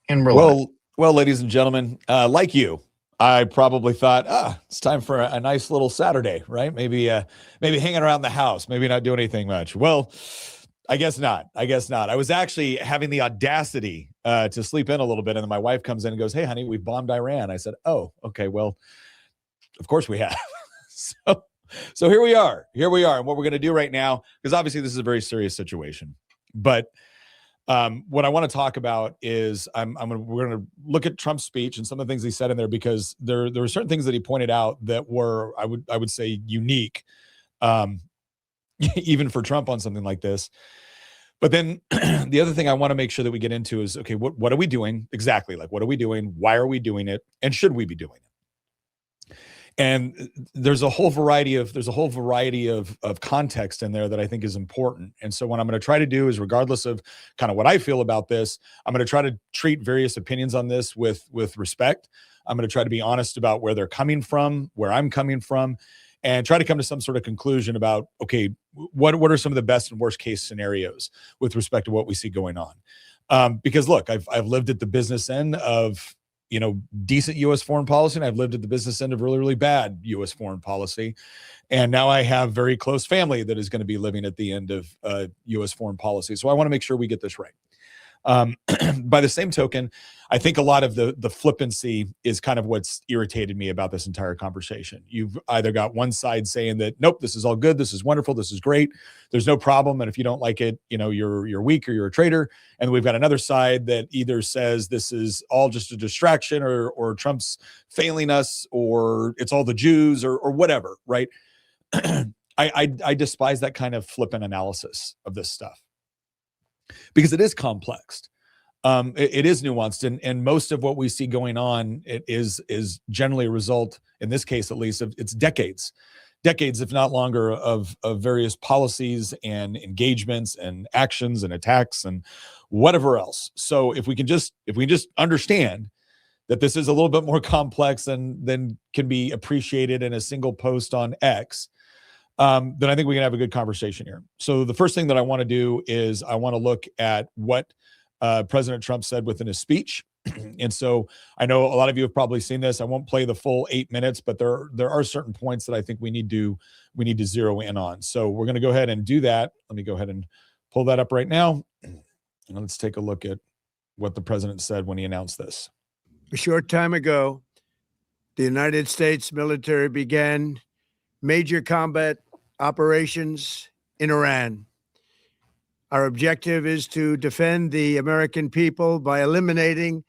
And we're live. Well, ladies and gentlemen, like you, I probably thought, it's time for a nice little Saturday, right? Maybe hanging around the house, maybe not doing anything much. Well, I guess not. I guess not. I was actually having the audacity to sleep in a little bit, and then my wife comes in and goes, "Hey, honey, we've bombed Iran." I said, "Oh, okay. Well, of course we have." so, so here we are. Here we are, and what we're going to do right now, because obviously this is a very serious situation, but what I want to talk about is we're going to look at Trump's speech and some of the things he said in there, because there were certain things that he pointed out that were I would say unique, um, even for Trump on something like this. But then the other thing I want to make sure that we get into is, okay, what are we doing exactly? Like, what are we doing? Why are we doing it? And should we be doing it? And there's a whole variety of context in there that I think is important. And so what I'm going to try to do is, regardless of kind of what I feel about this, I'm going to try to treat various opinions on this with respect. I'm going to try to be honest about where they're coming from, where I'm coming from, and try to come to some sort of conclusion about, okay, what are some of the best and worst case scenarios with respect to what we see going on? Because look, I've lived at the business end of decent U.S. foreign policy, and I've lived at the business end of really, really bad U.S. foreign policy. And now I have very close family that is going to be living at the end of U.S. foreign policy. So I want to make sure we get this right. By the same token, I think a lot of the flippancy is kind of what's irritated me about this entire conversation. You've either got one side saying that, nope, this is all good, this is wonderful, this is great, there's no problem, and if you don't like it, you're weak or you're a traitor. And we've got another side that either says this is all just a distraction, or Trump's failing us, or it's all the Jews, or whatever, right? I despise that kind of flippant analysis of this stuff, because it is complex. It is nuanced, and most of what we see going on, it is generally a result, in this case at least, of it's decades, if not longer, of various policies and engagements and actions and attacks and whatever else. So if we can just understand that this is a little bit more complex than can be appreciated in a single post on X, then I think we can have a good conversation here. So the first thing that I want to do is I want to look at what President Trump said within his speech. And so I know a lot of you have probably seen this. I won't play the full 8 minutes, but there are certain points that I think we need to zero in on. So we're going to go ahead and do that. Let me go ahead and pull that up right now. And let's take a look at what the president said when he announced this. A short time ago, the United States military began major combat operations in Iran. Our objective is to defend the American people by eliminating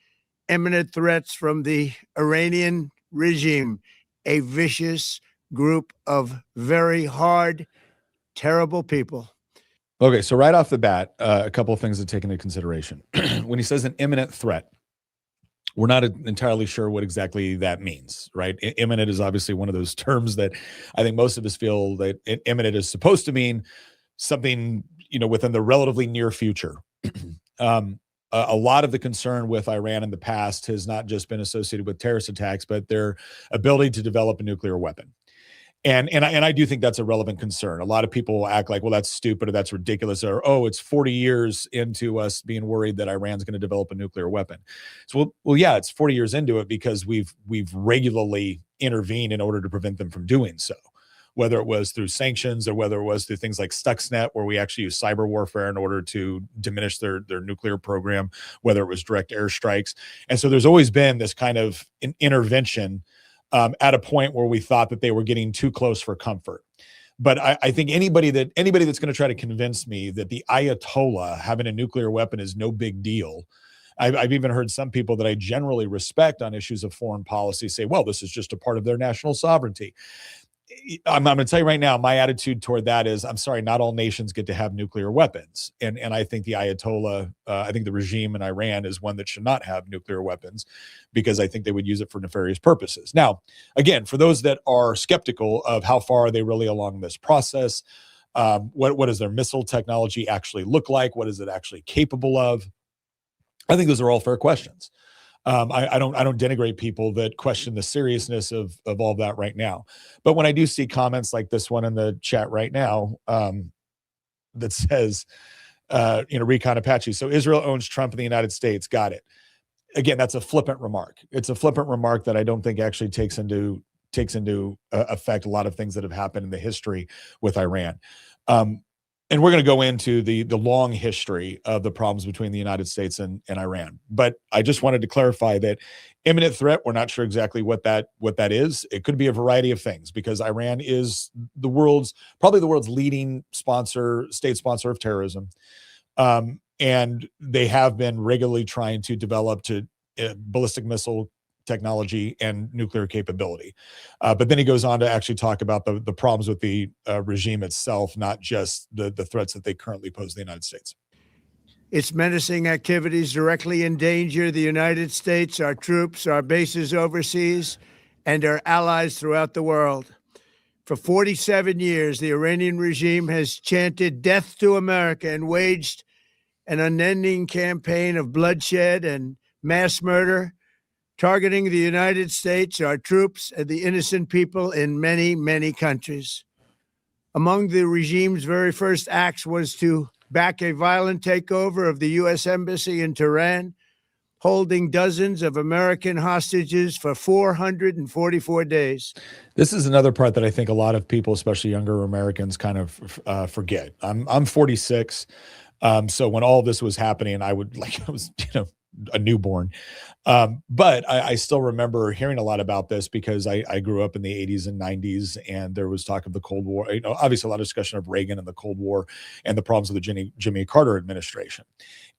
imminent threats from the Iranian regime, a vicious group of very hard, terrible people. Okay, so right off the bat, a couple of things to take into consideration. When he says an imminent threat, we're not entirely sure what exactly that means, right? Imminent is obviously one of those terms that I think most of us feel that imminent is supposed to mean something, within the relatively near future. A lot of the concern with Iran in the past has not just been associated with terrorist attacks, but their ability to develop a nuclear weapon. And I do think that's a relevant concern. A lot of people will act like, well, that's stupid, or that's ridiculous, or, oh, it's 40 years into us being worried that Iran's going to develop a nuclear weapon. So, well, yeah, it's 40 years into it because we've regularly intervened in order to prevent them from doing so, whether it was through sanctions or whether it was through things like Stuxnet, where we actually use cyber warfare in order to diminish their nuclear program, whether it was direct airstrikes. And so there's always been this kind of intervention at a point where we thought that they were getting too close for comfort. But I think anybody that's going to try to convince me that the Ayatollah having a nuclear weapon is no big deal. I've even heard some people that I generally respect on issues of foreign policy say, well, this is just a part of their national sovereignty. I'm going to tell you right now, my attitude toward that is, I'm sorry, not all nations get to have nuclear weapons. And I think the Ayatollah, I think the regime in Iran is one that should not have nuclear weapons, because I think they would use it for nefarious purposes. Now, again, for those that are skeptical of how far are they really along this process, what does their missile technology actually look like? What is it actually capable of? I think those are all fair questions. I don't denigrate people that question the seriousness of all of that right now. But when I do see comments like this one in the chat right now, that says, Recon Apache, so Israel owns Trump in the United States. Got it. again, that's a flippant remark. It's a flippant remark that I don't think actually takes into effect a lot of things that have happened in the history with Iran. And we're going to go into the long history of the problems between the United States and Iran. But I just wanted to clarify that imminent threat, we're not sure exactly what that is. It could be a variety of things, because Iran is probably the world's leading state sponsor of terrorism. And they have been regularly trying to develop ballistic missile technology and nuclear capability. But then he goes on to actually talk about the problems with the regime itself, not just the threats that they currently pose to the United States. Its menacing activities directly endanger the United States, our troops, our bases overseas, and our allies throughout the world. For 47 years, the Iranian regime has chanted death to America and waged an unending campaign of bloodshed and mass murder, targeting the United States, our troops, and the innocent people in many, many countries. Among the regime's very first acts was to back a violent takeover of the U.S. Embassy in Tehran, holding dozens of American hostages for 444 days. This is another part that I think a lot of people, especially younger Americans, kind of forget. I'm 46. So when all this was happening, I was, a newborn. But I still remember hearing a lot about this, because I grew up in the 80s and 90s, and there was talk of the Cold War, obviously a lot of discussion of Reagan and the Cold War and the problems with the Jimmy Carter administration.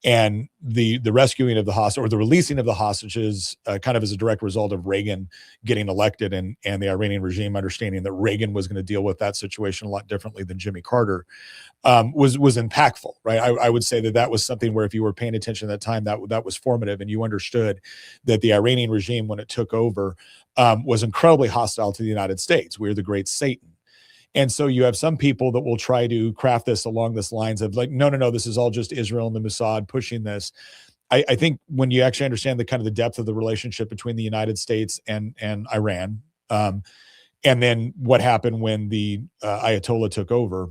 And the rescuing of the hostage, or the releasing of the hostages, kind of as a direct result of Reagan getting elected, and the Iranian regime understanding that Reagan was going to deal with that situation a lot differently than Jimmy Carter, was impactful, right? I would say that was something where, if you were paying attention at that time, that was formative, and you understood that the Iranian regime, when it took over, was incredibly hostile to the United States. We're the great Satan. And so you have some people that will try to craft this along this lines of like, no, this is all just Israel and the Mossad pushing this. I think when you actually understand the depth of the relationship between the United States and Iran, and then what happened when the Ayatollah took over,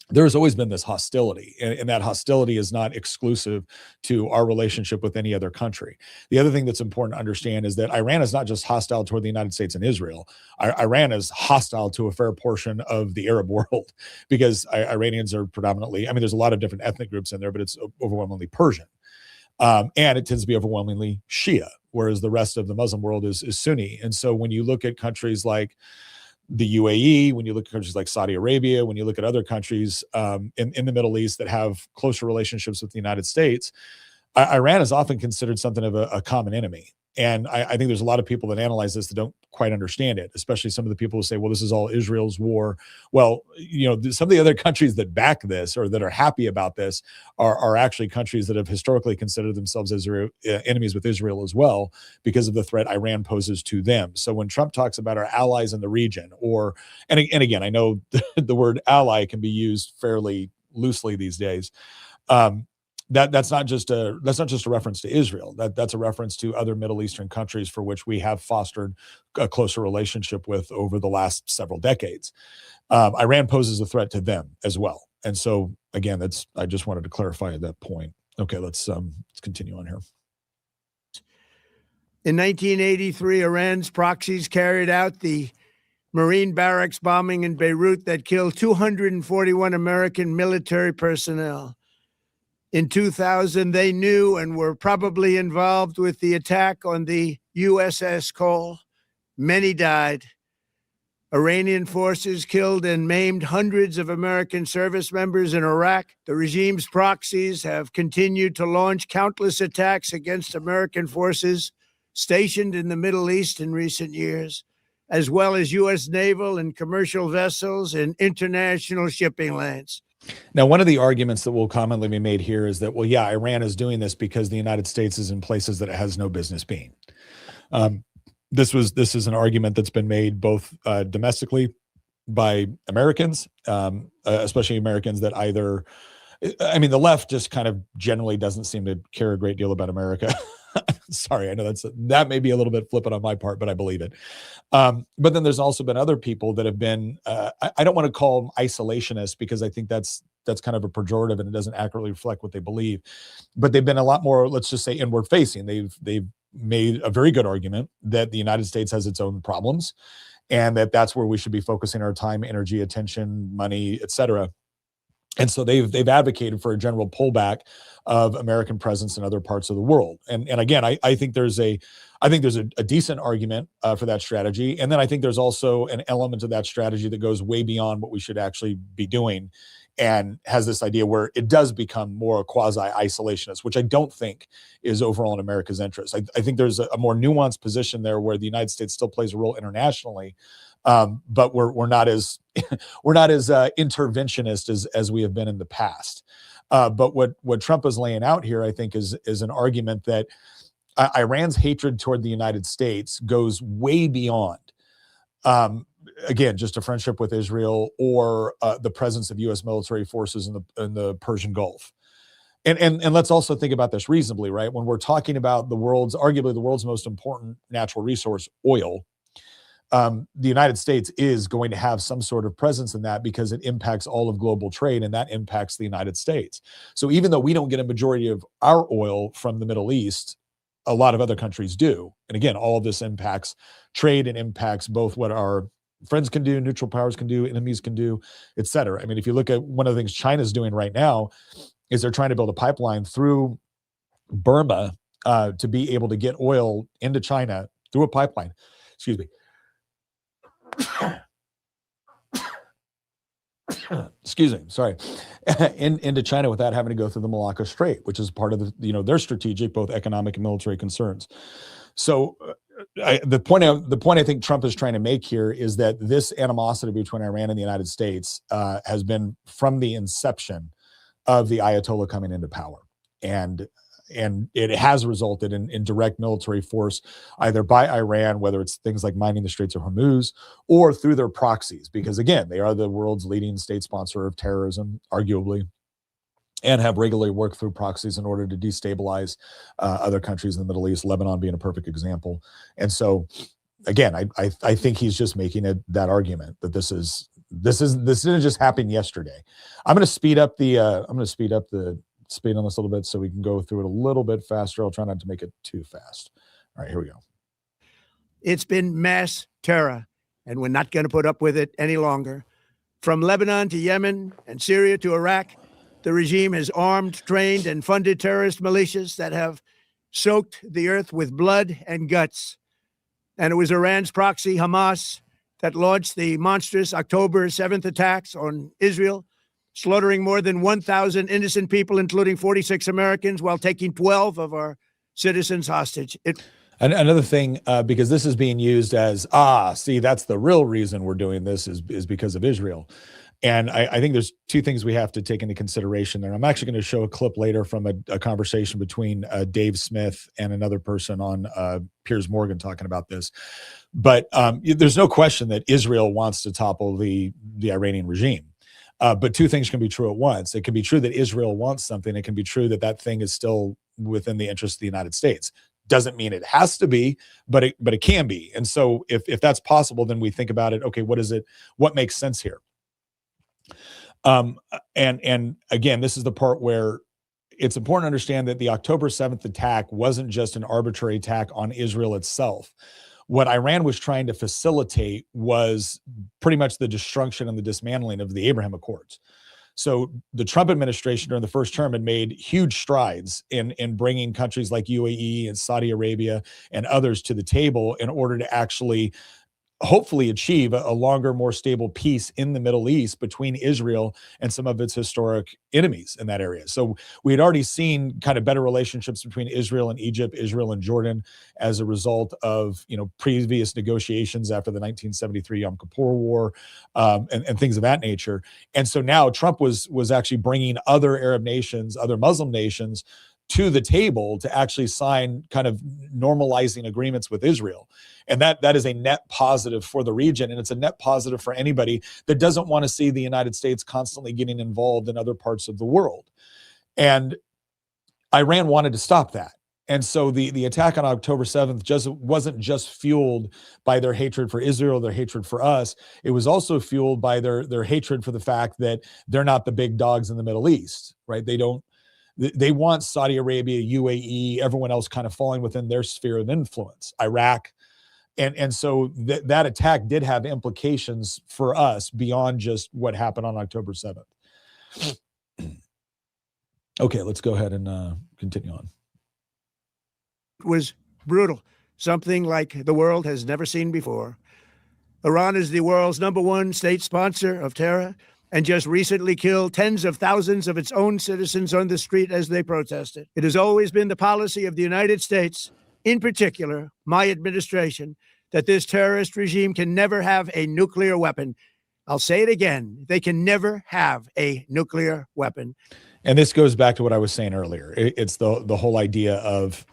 there's always been this hostility, and that hostility is not exclusive to our relationship with any other country. The other thing that's important to understand is that Iran is not just hostile toward the United States and Israel. Iran is hostile to a fair portion of the Arab world, because Iranians are predominantly, there's a lot of different ethnic groups in there, but it's overwhelmingly Persian. And it tends to be overwhelmingly Shia, whereas the rest of the Muslim world is Sunni. And so when you look at countries like the UAE, when you look at countries like Saudi Arabia, when you look at other countries in the Middle East that have closer relationships with the United States, Iran is often considered something of a common enemy. And I think there's a lot of people that analyze this that don't quite understand it, especially some of the people who say, well, this is all Israel's war. Well, some of the other countries that back this, or that are happy about this, are actually countries that have historically considered themselves as enemies with Israel as well, because of the threat Iran poses to them. So when Trump talks about our allies in the region, and again, I know the word ally can be used fairly loosely these days. That's not just a reference to Israel. That's a reference to other Middle Eastern countries for which we have fostered a closer relationship with over the last several decades. Iran poses a threat to them as well. And so again, I just wanted to clarify that point. Okay, let's continue on here. In 1983, Iran's Proxies carried out the Marine barracks bombing in Beirut that killed 241 American military personnel. In 2000, they knew and were probably involved with the attack on the USS Cole. Many died. Iranian forces killed and maimed hundreds of American service members in Iraq. The regime's proxies have continued to launch countless attacks against American forces stationed in the Middle East in recent years, as well as U.S. naval and commercial vessels and international shipping lanes. Now, one of the arguments that will commonly be made here is that, well, yeah, Iran is doing this because the United States is in places that it has no business being. This is an argument that's been made both domestically by Americans, especially Americans that either, the left just kind of generally doesn't seem to care a great deal about America. Sorry, I know that may be a little bit flippant on my part, but I believe it. But then there's also been other people that have been, I don't want to call them isolationists, because I think that's that's kind of a pejorative and it doesn't accurately reflect what they believe. But they've been a lot more, let's just say, inward facing. They've made a very good argument that the United States has its own problems, and that's where we should be focusing our time, energy, attention, money, et cetera. And so they've advocated for a general pullback of American presence in other parts of the world. And again, I think there's a decent argument for that strategy. And then I think there's also an element of that strategy that goes way beyond what we should actually be doing, and has this idea where it does become more quasi-isolationist, which I don't think is overall in America's interest. I think there's a more nuanced position there where the United States still plays a role internationally, but we're not as interventionist as we have been in the past. But what Trump is laying out here, I think, is an argument that Iran's hatred toward the United States goes way beyond, again, just a friendship with Israel or the presence of U.S. military forces in the Persian Gulf. And let's also think about this reasonably, right? When we're talking about arguably the world's most important natural resource, oil, the United States is going to have some sort of presence in that because it impacts all of global trade, and that impacts the United States. So even though we don't get a majority of our oil from the Middle East, a lot of other countries do. And again, all of this impacts trade and impacts both what our friends can do, neutral powers can do, enemies can do, et cetera. I mean, if you look at one of the things China's doing right now is they're trying to build a pipeline through Burma to be able to get oil into China through a pipeline. Excuse me. Excuse me, sorry, into China without having to go through the Malacca Strait, which is part of their strategic, both economic and military concerns. So the point I think Trump is trying to make here is that this animosity between Iran and the United States has been from the inception of the Ayatollah coming into power. And it has resulted in direct military force, either by Iran, whether it's things like mining the Straits of Hormuz, or through their proxies, because again, they are the world's leading state sponsor of terrorism, arguably, and have regularly worked through proxies in order to destabilize other countries in the Middle East, Lebanon being a perfect example. And so, again, I think he's just making that argument that this didn't just happen yesterday. I'm going to speed up the speed on this a little bit so we can go through it a little bit faster. I'll try not to make it too fast. All right, here we go. It's been mass terror, and we're not going to put up with it any longer. From Lebanon to Yemen and Syria to Iraq, the regime has armed, trained, and funded terrorist militias that have soaked the earth with blood and guts. And it was Iran's proxy, Hamas, that launched the monstrous October 7th attacks on Israel, slaughtering more than 1,000 innocent people, including 46 Americans, while taking 12 of our citizens hostage. Another thing, because this is being used as, see, that's the real reason we're doing this is because of Israel. And I think there's two things we have to take into consideration there. I'm actually going to show a clip later from a conversation between Dave Smith and another person on Piers Morgan talking about this. But there's no question that Israel wants to topple the Iranian regime. But two things can be true at once. It can be true that Israel wants something. It can be true that that thing is still within the interest of the United States. Doesn't mean it has to be, but it can be. And so if that's possible, then we think about it. Okay, what makes sense here? And again, this is the part where it's important to understand that the October 7th attack wasn't just an arbitrary attack on Israel itself. What Iran was trying to facilitate was pretty much the destruction and the dismantling of the Abraham Accords. So the Trump administration during the first term had made huge strides in bringing countries like UAE and Saudi Arabia and others to the table in order to actually hopefully achieve a longer, more stable peace in the Middle East between Israel and some of its historic enemies in that area. So we had already seen kind of better relationships between Israel and Egypt, Israel and Jordan, as a result of previous negotiations after the 1973 Yom Kippur War and things of that nature. And so now Trump was actually bringing other Arab nations, other Muslim nations, to the table to actually sign kind of normalizing agreements with Israel. And that is a net positive for the region. And it's a net positive for anybody that doesn't want to see the United States constantly getting involved in other parts of the world. And Iran wanted to stop that. And so the attack on October 7th just wasn't just fueled by their hatred for Israel, their hatred for us. It was also fueled by their hatred for the fact that they're not the big dogs in the Middle East, right? They want Saudi Arabia, UAE, everyone else kind of falling within their sphere of influence, Iraq. And so that attack did have implications for us beyond just what happened on October 7th. Okay, let's go ahead and continue on. Was brutal, something like the world has never seen before. Iran is the world's #1 state sponsor of terror and just recently killed tens of thousands of its own citizens on the street as they protested. It has always been the policy of the United States, in particular, my administration, that this terrorist regime can never have a nuclear weapon. I'll say it again. They can never have a nuclear weapon. And this goes back to what I was saying earlier. It's the whole idea of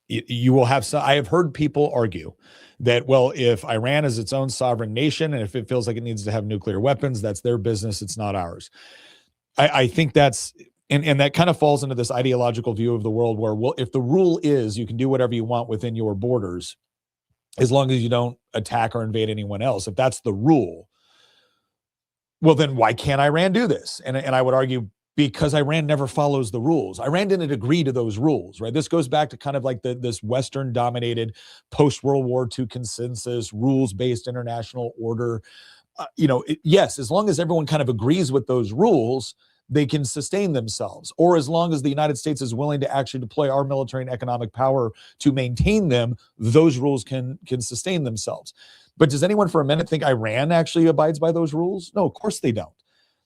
you will have some. I have heard people argue that, well, if Iran is its own sovereign nation and if it feels like it needs to have nuclear weapons, that's their business. It's not ours. I think that's, and that kind of falls into this ideological view of the world where, well, if the rule is you can do whatever you want within your borders, as long as you don't attack or invade anyone else, if that's the rule, well, then why can't Iran do this? And I would argue, because Iran never follows the rules. Iran didn't agree to those rules, right? This goes back to kind of like this Western-dominated post-World War II consensus, rules-based international order. Yes, as long as everyone kind of agrees with those rules, they can sustain themselves. Or as long as the United States is willing to actually deploy our military and economic power to maintain them, those rules can sustain themselves. But does anyone for a minute think Iran actually abides by those rules? No, of course they don't.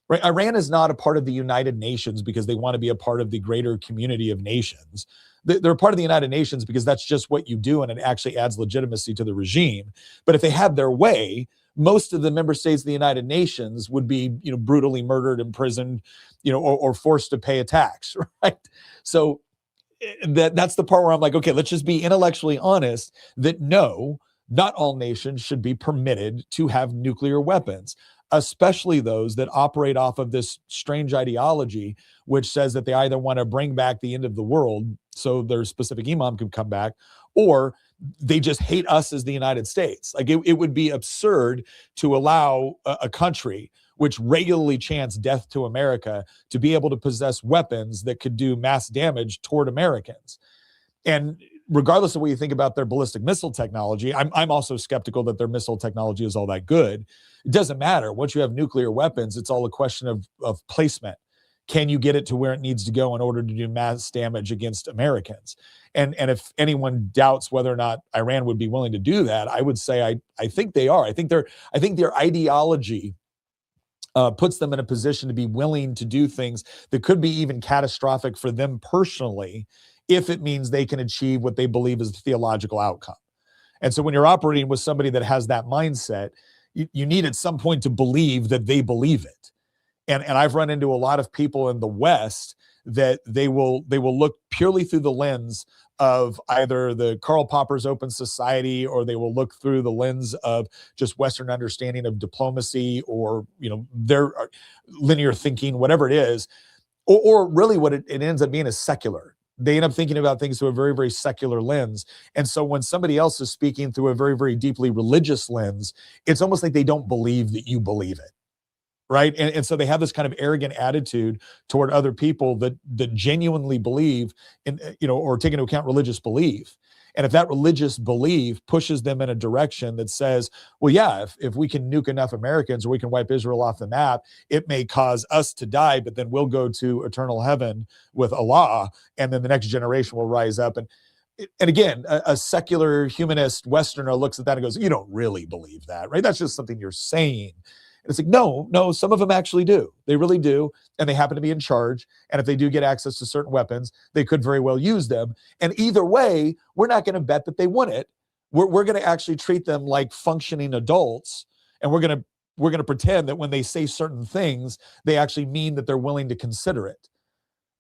Right? Iran is not a part of the United Nations because they want to be a part of the greater community of nations. They're part of the United Nations because that's just what you do, and it actually adds legitimacy to the regime. But if they had their way, most of the member states of the United Nations would be, brutally murdered, imprisoned, or forced to pay a tax, right? So that's the part where I'm like, okay, let's just be intellectually honest that no, not all nations should be permitted to have nuclear weapons, especially those that operate off of this strange ideology, which says that they either want to bring back the end of the world so their specific imam can come back, or they just hate us as the United States. Like it would be absurd to allow a country which regularly chants death to America to be able to possess weapons that could do mass damage toward Americans. And regardless of what you think about their ballistic missile technology, I'm also skeptical that their missile technology is all that good. It doesn't matter. Once you have nuclear weapons, it's all a question of placement. Can you get it to where it needs to go in order to do mass damage against Americans? And if anyone doubts whether or not Iran would be willing to do that, I would say I think they are. I think their ideology puts them in a position to be willing to do things that could be even catastrophic for them personally, if it means they can achieve what they believe is the theological outcome. And so when you're operating with somebody that has that mindset, you need at some point to believe that they believe it. And I've run into a lot of people in the West that they will look purely through the lens of either the Karl Popper's open society, or they will look through the lens of just Western understanding of diplomacy, or their linear thinking, whatever it is, or really what it ends up being is secular. They end up thinking about things through a very, very secular lens. And so when somebody else is speaking through a very, very deeply religious lens, it's almost like they don't believe that you believe it. Right. And so they have this kind of arrogant attitude toward other people that genuinely believe in, or take into account religious belief. And if that religious belief pushes them in a direction that says, well, yeah, if we can nuke enough Americans or we can wipe Israel off the map, it may cause us to die, but then we'll go to eternal heaven with Allah, and then the next generation will rise up. And again, a secular humanist Westerner looks at that and goes, you don't really believe that, right? That's just something you're saying. And it's like, no, some of them actually do. They really do. And they happen to be in charge. And if they do get access to certain weapons, they could very well use them. And either way, we're not going to bet that they want it. We're going to actually treat them like functioning adults. And we're going to pretend that when they say certain things, they actually mean that they're willing to consider it.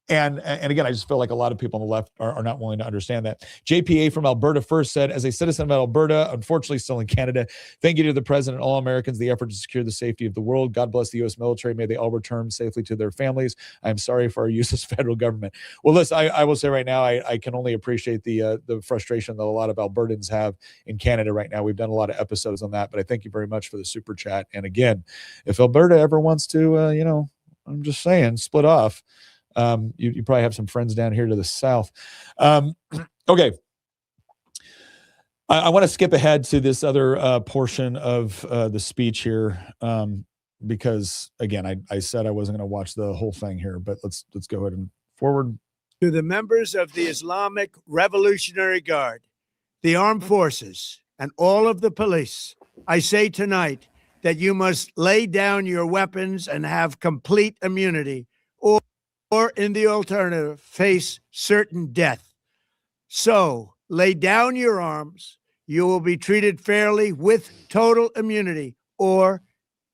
And again, I just feel like a lot of people on the left are not willing to understand that. JPA from Alberta first said, as a citizen of Alberta, unfortunately still in Canada, thank you to the president and all Americans, the effort to secure the safety of the world. God bless the U.S. military. May they all return safely to their families. I'm sorry for our useless federal government. Well, listen, I will say right now, I can only appreciate the frustration that a lot of Albertans have in Canada right now. We've done a lot of episodes on that, but I thank you very much for the super chat. And again, if Alberta ever wants to, I'm just saying, split off, you probably have some friends down here to the south. Okay. I want to skip ahead to this other portion of the speech here, because again, I said I wasn't going to watch the whole thing here, but let's go ahead and forward. To the members of the Islamic Revolutionary Guard, the armed forces, and all of the police, I say tonight that you must lay down your weapons and have complete immunity, or in the alternative, face certain death. So lay down your arms. You will be treated fairly with total immunity, or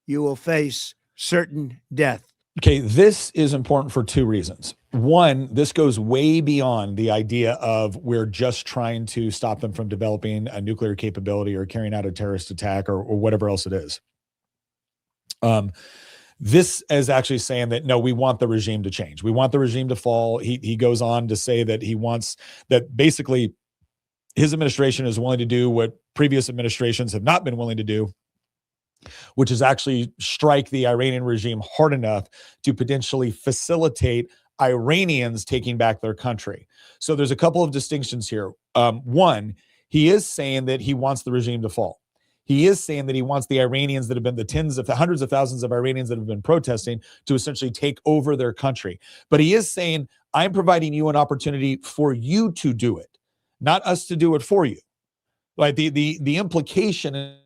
you will face certain death. Okay, this is important for two reasons. One, this goes way beyond the idea of we're just trying to stop them from developing a nuclear capability or carrying out a terrorist attack or whatever else it is. This is actually saying that, no, we want the regime to change. We want the regime to fall. He goes on to say that he wants that basically his administration is willing to do what previous administrations have not been willing to do, which is actually strike the Iranian regime hard enough to potentially facilitate Iranians taking back their country. So there's a couple of distinctions here. One, he is saying that he wants the regime to fall. He is saying that he wants the Iranians that have been the hundreds of thousands of Iranians that have been protesting to essentially take over their country. But he is saying, I'm providing you an opportunity for you to do it, not us to do it for you. Like the implication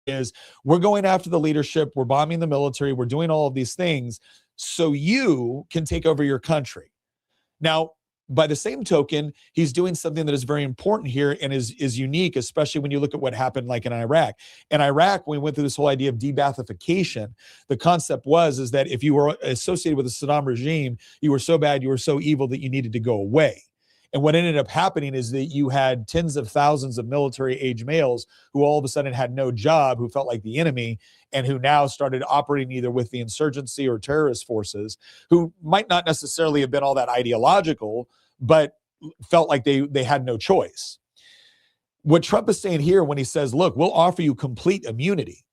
is we're going after the leadership, we're bombing the military, we're doing all of these things so you can take over your country. Now, by the same token, he's doing something that is very important here and is unique, especially when you look at what happened like in Iraq. In Iraq, when we went through this whole idea of de-Baathification, the concept is that if you were associated with the Saddam regime, you were so bad, you were so evil that you needed to go away. And what ended up happening is that you had tens of thousands of military-age males who all of a sudden had no job, who felt like the enemy, and who now started operating either with the insurgency or terrorist forces, who might not necessarily have been all that ideological, but felt like they had no choice. What Trump is saying here when he says, look, we'll offer you complete immunity,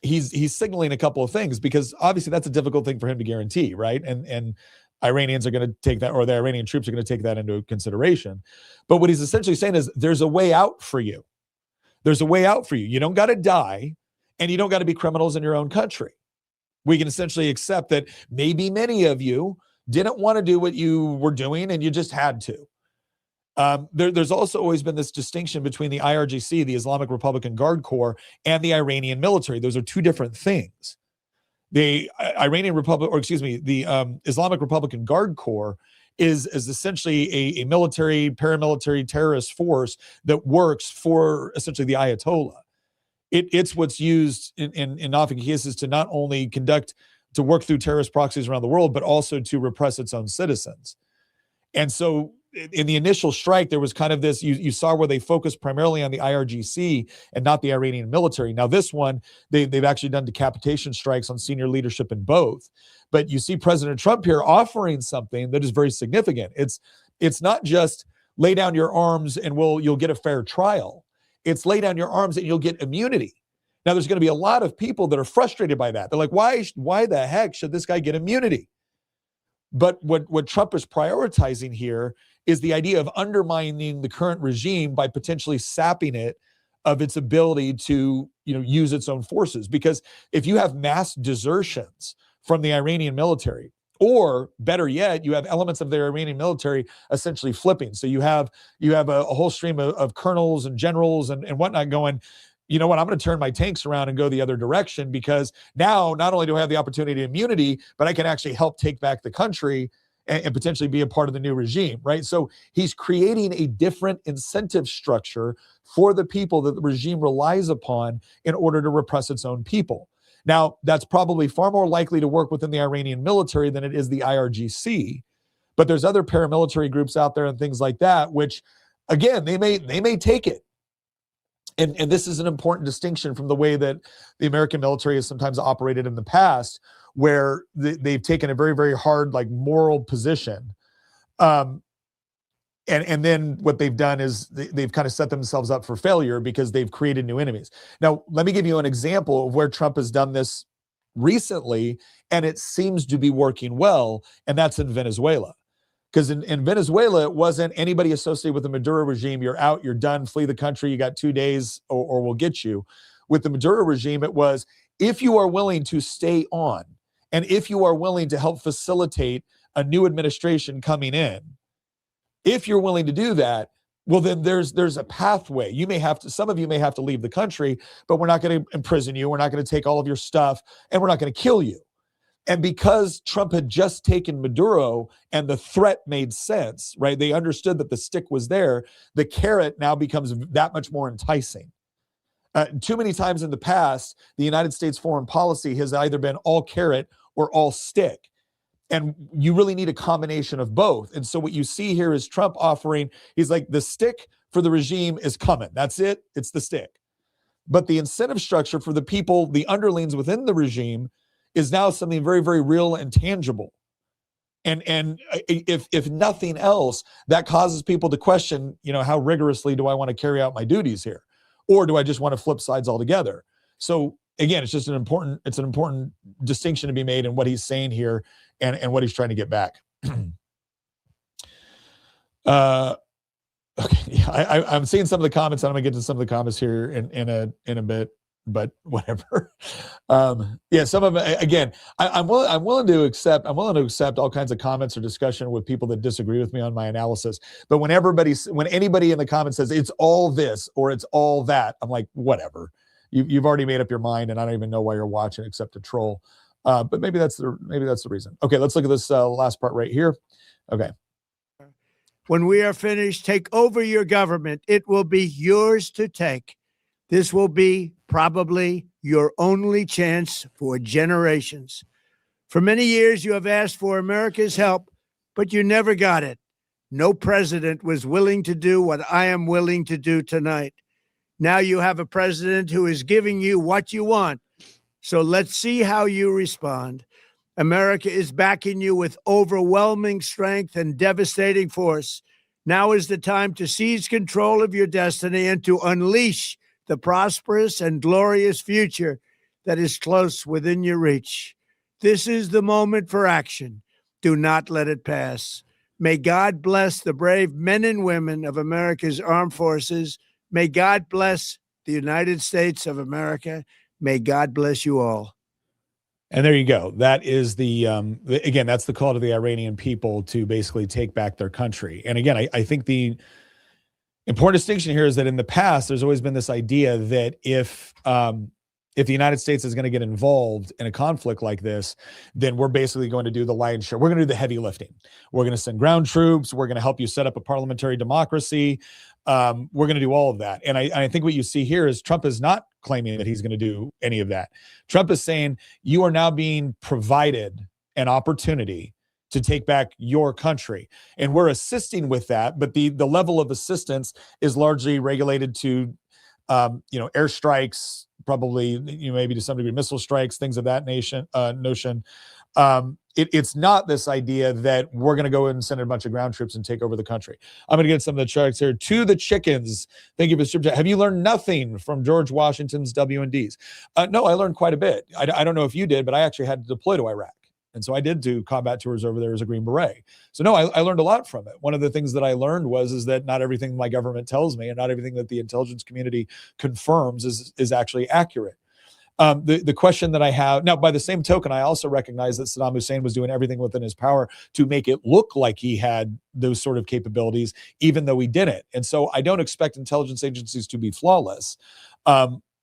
he's signaling a couple of things, because obviously that's a difficult thing for him to guarantee, right? And Iranians are going to take that, or the Iranian troops are going to take that into consideration. But what he's essentially saying is there's a way out for you. There's a way out for you. You don't got to die, and you don't got to be criminals in your own country. We can essentially accept that maybe many of you didn't want to do what you were doing and you just had to. There's also always been this distinction between the IRGC, the Islamic Republican Guard Corps, and the Iranian military. Those are two different things. The Islamic Republican Guard Corps is essentially a military, paramilitary terrorist force that works for essentially the Ayatollah. It's what's used in often cases to not only to work through terrorist proxies around the world, but also to repress its own citizens. And so in the initial strike, there was kind of this, you saw where they focused primarily on the IRGC and not the Iranian military. Now this one, they've actually done decapitation strikes on senior leadership in both. But you see President Trump here offering something that is very significant. It's not just lay down your arms and you'll get a fair trial. It's lay down your arms and you'll get immunity. Now there's going to be a lot of people that are frustrated by that. They're like, why the heck should this guy get immunity? But what Trump is prioritizing here is the idea of undermining the current regime by potentially sapping it of its ability to, use its own forces. Because if you have mass desertions from the Iranian military, or better yet, you have elements of the Iranian military essentially flipping. So you have a whole stream of colonels and generals and whatnot going, you know what, I'm going to turn my tanks around and go the other direction, because now not only do I have the opportunity of immunity, but I can actually help take back the country and potentially be a part of the new regime, right? So he's creating a different incentive structure for the people that the regime relies upon in order to repress its own people. Now, that's probably far more likely to work within the Iranian military than it is the IRGC. But there's other paramilitary groups out there and things like that, which, again, they may take it. And this is an important distinction from the way that the American military has sometimes operated in the past, where they've taken a very, very hard, like, moral position. And then what they've done is they've kind of set themselves up for failure because they've created new enemies. Now, let me give you an example of where Trump has done this recently, and it seems to be working well, and that's in Venezuela. Because in Venezuela, it wasn't anybody associated with the Maduro regime. You're out, you're done, flee the country. You got 2 days or we'll get you. With the Maduro regime, it was, if you are willing to stay on and if you are willing to help facilitate a new administration coming in, if you're willing to do that, well, then there's a pathway. You may have to, some of you may have to leave the country, but we're not going to imprison you. We're not going to take all of your stuff, and we're not going to kill you. And because Trump had just taken Maduro and the threat made sense, right? They understood that the stick was there. The carrot now becomes that much more enticing. Too many times in the past, the United States foreign policy has either been all carrot or all stick. And you really need a combination of both. And so what you see here is Trump offering, he's like, the stick for the regime is coming. That's it. It's the stick. But the incentive structure for the people, the underlings within the regime, is now something very, very real and tangible. And if nothing else, that causes people to question, how rigorously do I want to carry out my duties here? Or do I just want to flip sides altogether? So again, it's just an important distinction to be made in what he's saying here and what he's trying to get back. Okay, yeah, I'm seeing some of the comments. I'm gonna get to some of the comments here in a bit, but whatever. Some of them, again, I'm willing to accept all kinds of comments or discussion with people that disagree with me on my analysis. But when anybody in the comments says it's all this or it's all that, I'm like, whatever. You've already made up your mind, and I don't even know why you're watching except to troll. But maybe that's the reason. Okay, let's look at this last part right here. Okay. When we are finished, take over your government. It will be yours to take. This will be probably your only chance for generations. For many years, you have asked for America's help, but you never got it. No president was willing to do what I am willing to do tonight. Now you have a president who is giving you what you want. So let's see how you respond. America is backing you with overwhelming strength and devastating force. Now is the time to seize control of your destiny and to unleash the prosperous and glorious future that is close within your reach. This is the moment for action. Do not let it pass. May God bless the brave men and women of America's armed forces. May God bless the United States of America. May God bless you all. And there you go. That is again, that's the call to the Iranian people to basically take back their country. And again, I think the important distinction here is that in the past, there's always been this idea that if the United States is going to get involved in a conflict like this, then we're basically going to do the lion's share. We're going to do the heavy lifting. We're going to send ground troops. We're going to help you set up a parliamentary democracy. We're going to do all of that. And I think what you see here is Trump is not claiming that he's going to do any of that. Trump is saying you are now being provided an opportunity to take back your country. And we're assisting with that. But the level of assistance is largely regulated to, airstrikes, probably, maybe to some degree, missile strikes, things of that notion. It's not this idea that we're going to go in and send a bunch of ground troops and take over the country. I'm going to get some of the charts here. To the chickens, thank you for the super chat. Have you learned nothing from George Washington's W&Ds? No, I learned quite a bit. I don't know if you did, but I actually had to deploy to Iraq. And so I did do combat tours over there as a Green Beret. So no, I learned a lot from it. One of the things that I learned is that not everything my government tells me and not everything that the intelligence community confirms is actually accurate. The question that I have now, by the same token, I also recognize that Saddam Hussein was doing everything within his power to make it look like he had those sort of capabilities, even though he didn't. And so I don't expect intelligence agencies to be flawless.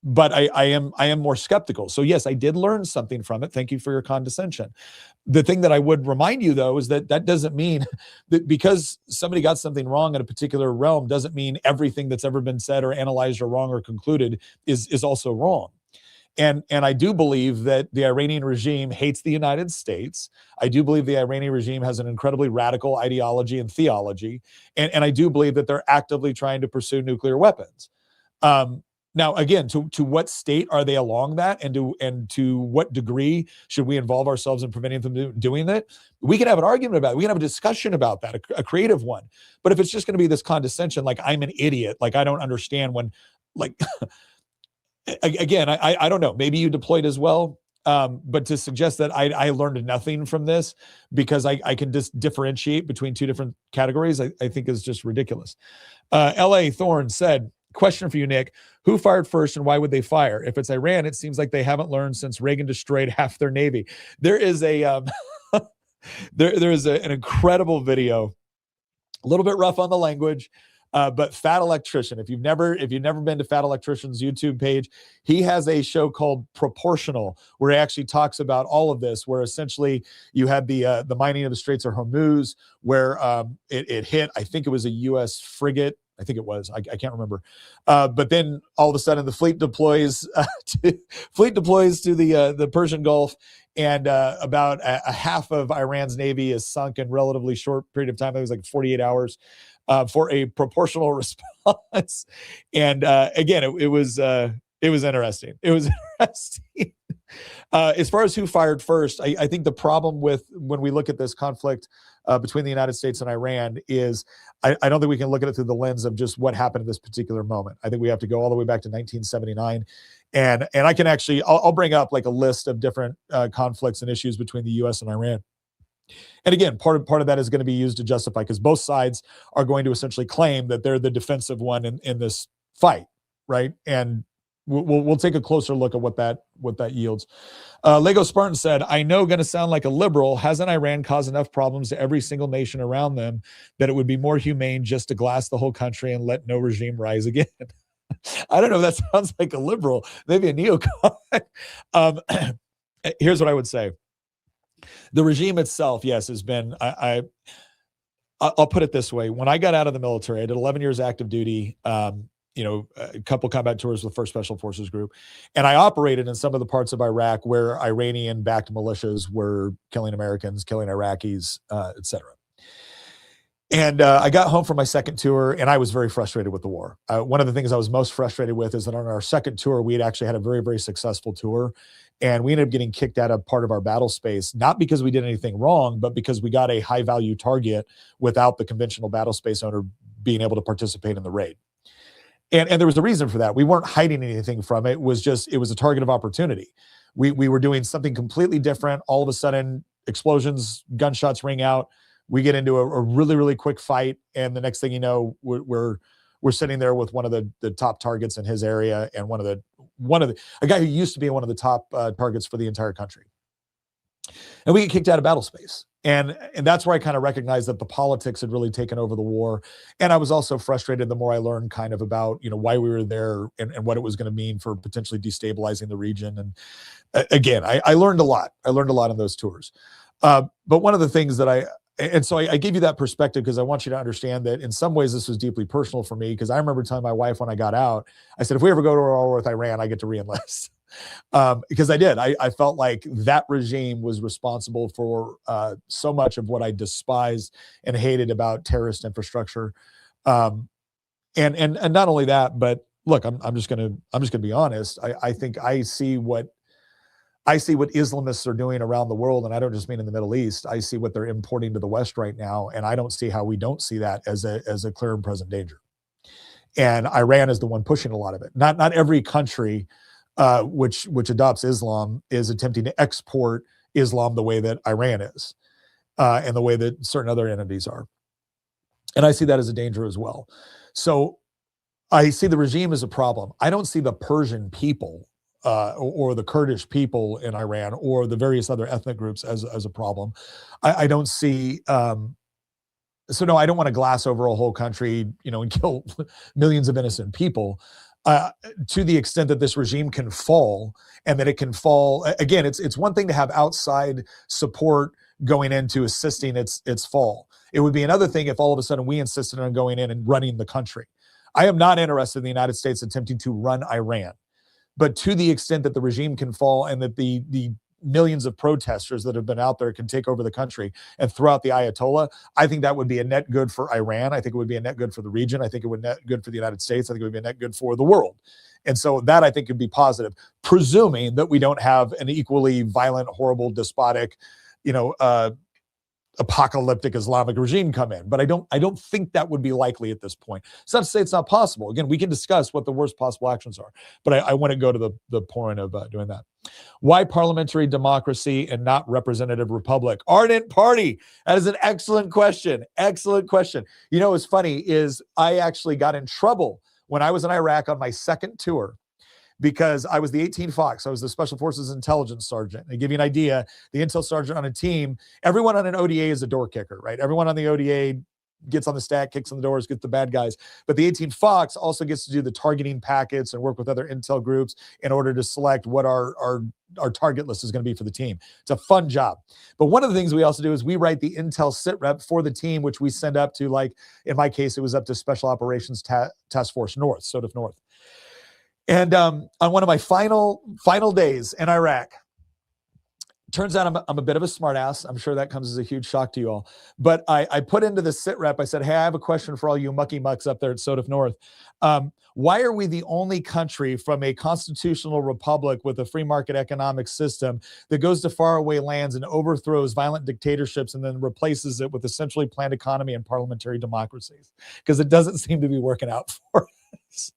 But I am more skeptical. So yes, I did learn something from it. Thank you for your condescension. The thing that I would remind you, though, is that doesn't mean that because somebody got something wrong in a particular realm doesn't mean everything that's ever been said or analyzed or wrong or concluded is also wrong. And I do believe that the Iranian regime hates the United States. I do believe the Iranian regime has an incredibly radical ideology and theology. And I do believe that they're actively trying to pursue nuclear weapons. Now, again, to what state are they along that, and to what degree should we involve ourselves in preventing them doing that? We can have an argument about it. We can have a discussion about that, a creative one. But if it's just going to be this condescension, like I'm an idiot, like I don't understand when, like, again, I don't know. Maybe you deployed as well. But to suggest that I learned nothing from this because I can just differentiate between two different categories, I think is just ridiculous. L.A. Thorne said, question for you, Nick. Who fired first and why would they fire? If it's Iran, it seems like they haven't learned since Reagan destroyed half their Navy. There is a there is an incredible video, a little bit rough on the language, but Fat Electrician. If you've never been to Fat Electrician's YouTube page, he has a show called Proportional, where he actually talks about all of this, where essentially you had the mining of the Straits of Hormuz, where it hit, I think it was a U.S. frigate. I think it was. I can't remember. But then all of a sudden the fleet deploys to the Persian Gulf, and about a half of Iran's Navy is sunk in relatively short period of time. It was like 48 hours for a proportional response. And again, it was interesting. It was interesting. As far as who fired first, I think the problem with when we look at this conflict between the United States and Iran is I don't think we can look at it through the lens of just what happened at this particular moment. I think we have to go all the way back to 1979. And I can actually, I'll bring up like a list of different conflicts and issues between the U.S. and Iran. And again, part of that is going to be used to justify, because both sides are going to essentially claim that they're the defensive one in this fight, right? And we'll take a closer look at what that yields. Lego Spartan said, I know, going to sound like a liberal, hasn't Iran caused enough problems to every single nation around them that it would be more humane just to glass the whole country and let no regime rise again? I don't know if that sounds like a liberal, maybe a neocon. Here's what I would say. The regime itself, yes, has been, I'll put it this way. When I got out of the military, I did 11 years active duty, a couple combat tours with 1st Special Forces Group. And I operated in some of the parts of Iraq where Iranian-backed militias were killing Americans, killing Iraqis, et cetera. And I got home from my second tour, and I was very frustrated with the war. One of the things I was most frustrated with is that on our second tour, we had actually had a very, very successful tour. And we ended up getting kicked out of part of our battle space, not because we did anything wrong, but because we got a high-value target without the conventional battle space owner being able to participate in the raid. And there was a reason for that. We weren't hiding anything from it. It was a target of opportunity. We were doing something completely different. All of a sudden, explosions, gunshots ring out. We get into a really, really quick fight. And the next thing you know, we're sitting there with one of the top targets in his area, and a guy who used to be one of the top targets for the entire country. And we get kicked out of battle space. And that's where I kind of recognized that the politics had really taken over the war. And I was also frustrated the more I learned kind of about, why we were there and what it was going to mean for potentially destabilizing the region. And again, I learned a lot. I learned a lot on those tours. But one of the things that I gave you that perspective because I want you to understand that in some ways this was deeply personal for me, because I remember telling my wife when I got out, I said, if we ever go to a war with Iran, I get to re-enlist. Because I did. I felt like that regime was responsible for so much of what I despised and hated about terrorist infrastructure. And not only that, but look, I'm just gonna be honest. I think I see what Islamists are doing around the world, and I don't just mean in the Middle East. I see what they're importing to the West right now, and I don't see how we don't see that as a clear and present danger. And Iran is the one pushing a lot of it. Not every country which adopts Islam is attempting to export Islam the way that Iran is, and the way that certain other entities are. And I see that as a danger as well. So I see the regime as a problem. I don't see the Persian people or the Kurdish people in Iran or the various other ethnic groups as a problem. I don't see, so no, I don't want to glass over a whole country, and kill millions of innocent people. To the extent that this regime can fall, and that it can fall, again, it's one thing to have outside support going into assisting its fall. It would be another thing if all of a sudden we insisted on going in and running the country. I am not interested in the United States attempting to run Iran. But to the extent that the regime can fall and that the millions of protesters that have been out there can take over the country and throw out the Ayatollah, I think that would be a net good for Iran. I think it would be a net good for the region. I think it would net good for the United States. I think it would be a net good for the world. And so that I think could be positive, presuming that we don't have an equally violent, horrible, despotic, apocalyptic Islamic regime come in. But I don't think that would be likely at this point. It's not to say it's not possible. Again, we can discuss what the worst possible actions are, but I want to go to the point of doing that. Why parliamentary democracy and not representative republic? Ardent party. That is an excellent question. Excellent question. What's funny is I actually got in trouble when I was in Iraq on my second tour, because I was the 18 Fox. I was the Special Forces Intelligence Sergeant. To give you an idea, the Intel Sergeant on a team, everyone on an ODA is a door kicker, right? Everyone on the ODA gets on the stack, kicks on the doors, gets the bad guys. But the 18 Fox also gets to do the targeting packets and work with other intel groups in order to select what our target list is going to be for the team. It's a fun job. But one of the things we also do is we write the intel sit rep for the team, which we send up to, like, in my case, it was up to Special Operations Task Force North, SOTF North. And on one of my final days in Iraq, turns out I'm a bit of a smartass. I'm sure that comes as a huge shock to you all. But I put into the sit rep, I said, hey, I have a question for all you mucky mucks up there at SOTF North. Why are we the only country from a constitutional republic with a free market economic system that goes to faraway lands and overthrows violent dictatorships and then replaces it with a centrally planned economy and parliamentary democracies? Because it doesn't seem to be working out for us.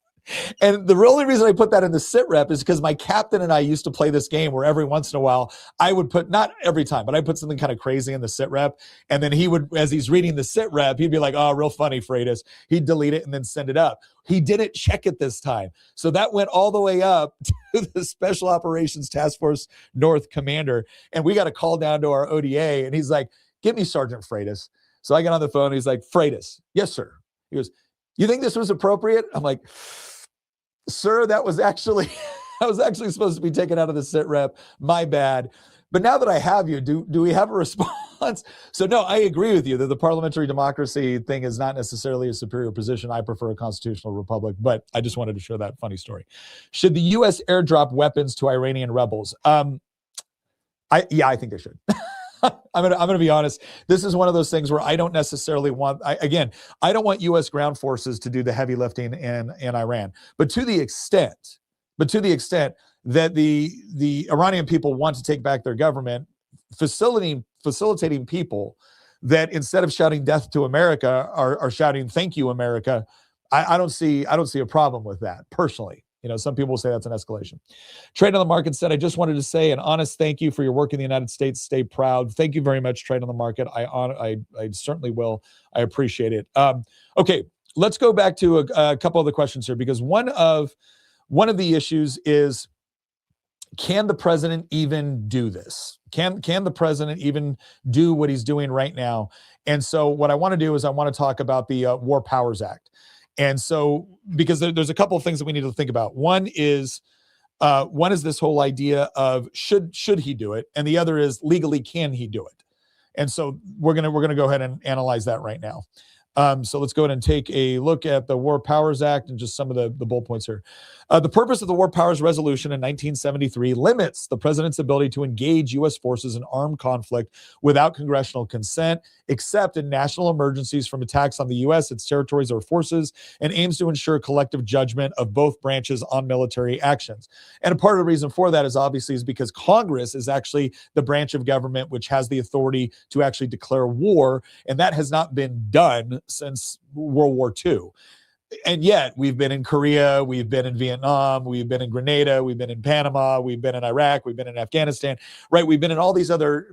And the only reason I put that in the sit rep is because my captain and I used to play this game where every once in a while I would put, not every time, but I put something kind of crazy in the sit rep. And then he would, as he's reading the sit rep, he'd be like, oh, real funny, Freitas. He'd delete it and then send it up. He didn't check it this time. So that went all the way up to the Special Operations Task Force North commander. And we got a call down to our ODA and he's like, get me Sergeant Freitas. So I get on the phone. He's like, Freitas. Yes, sir. He goes, you think this was appropriate? I'm like, sir, that was actually supposed to be taken out of the sit rep. My bad. But now that I have you, do we have a response? So no, I agree with you that the parliamentary democracy thing is not necessarily a superior position. I prefer a constitutional republic, but I just wanted to share that funny story. Should the U.S. airdrop weapons to Iranian rebels? I think they should. I'm gonna be honest. This is one of those things where I don't necessarily want. I don't want U.S. ground forces to do the heavy lifting in Iran. But to the extent that the Iranian people want to take back their government, facilitating people that instead of shouting "Death to America" are shouting "Thank you, America." I don't see a problem with that personally. Some people will say that's an escalation. Trade on the Market said, I just wanted to say an honest thank you for your work in the United States. Stay proud. Thank you very much, Trade on the Market. I certainly will. I appreciate it. Okay, let's go back to a couple of the questions here, because one of the issues is, can the president even do this? Can the president even do what he's doing right now? And so what I want to do is I want to talk about the War Powers Act. And so, because there's a couple of things that we need to think about. One is this whole idea of should he do it, and the other is legally can he do it. And so we're gonna go ahead and analyze that right now. So let's go ahead and take a look at the War Powers Act and just some of the bullet points here. The purpose of the War Powers Resolution in 1973 limits the president's ability to engage U.S. forces in armed conflict without congressional consent, except in national emergencies from attacks on the U.S., its territories, or forces, and aims to ensure collective judgment of both branches on military actions. And a part of the reason for that is obviously because Congress is actually the branch of government which has the authority to actually declare war, and that has not been done since World War II. And yet we've been in Korea, we've been in Vietnam, we've been in Grenada, we've been in Panama, we've been in Iraq, we've been in Afghanistan, right? We've been in all these other,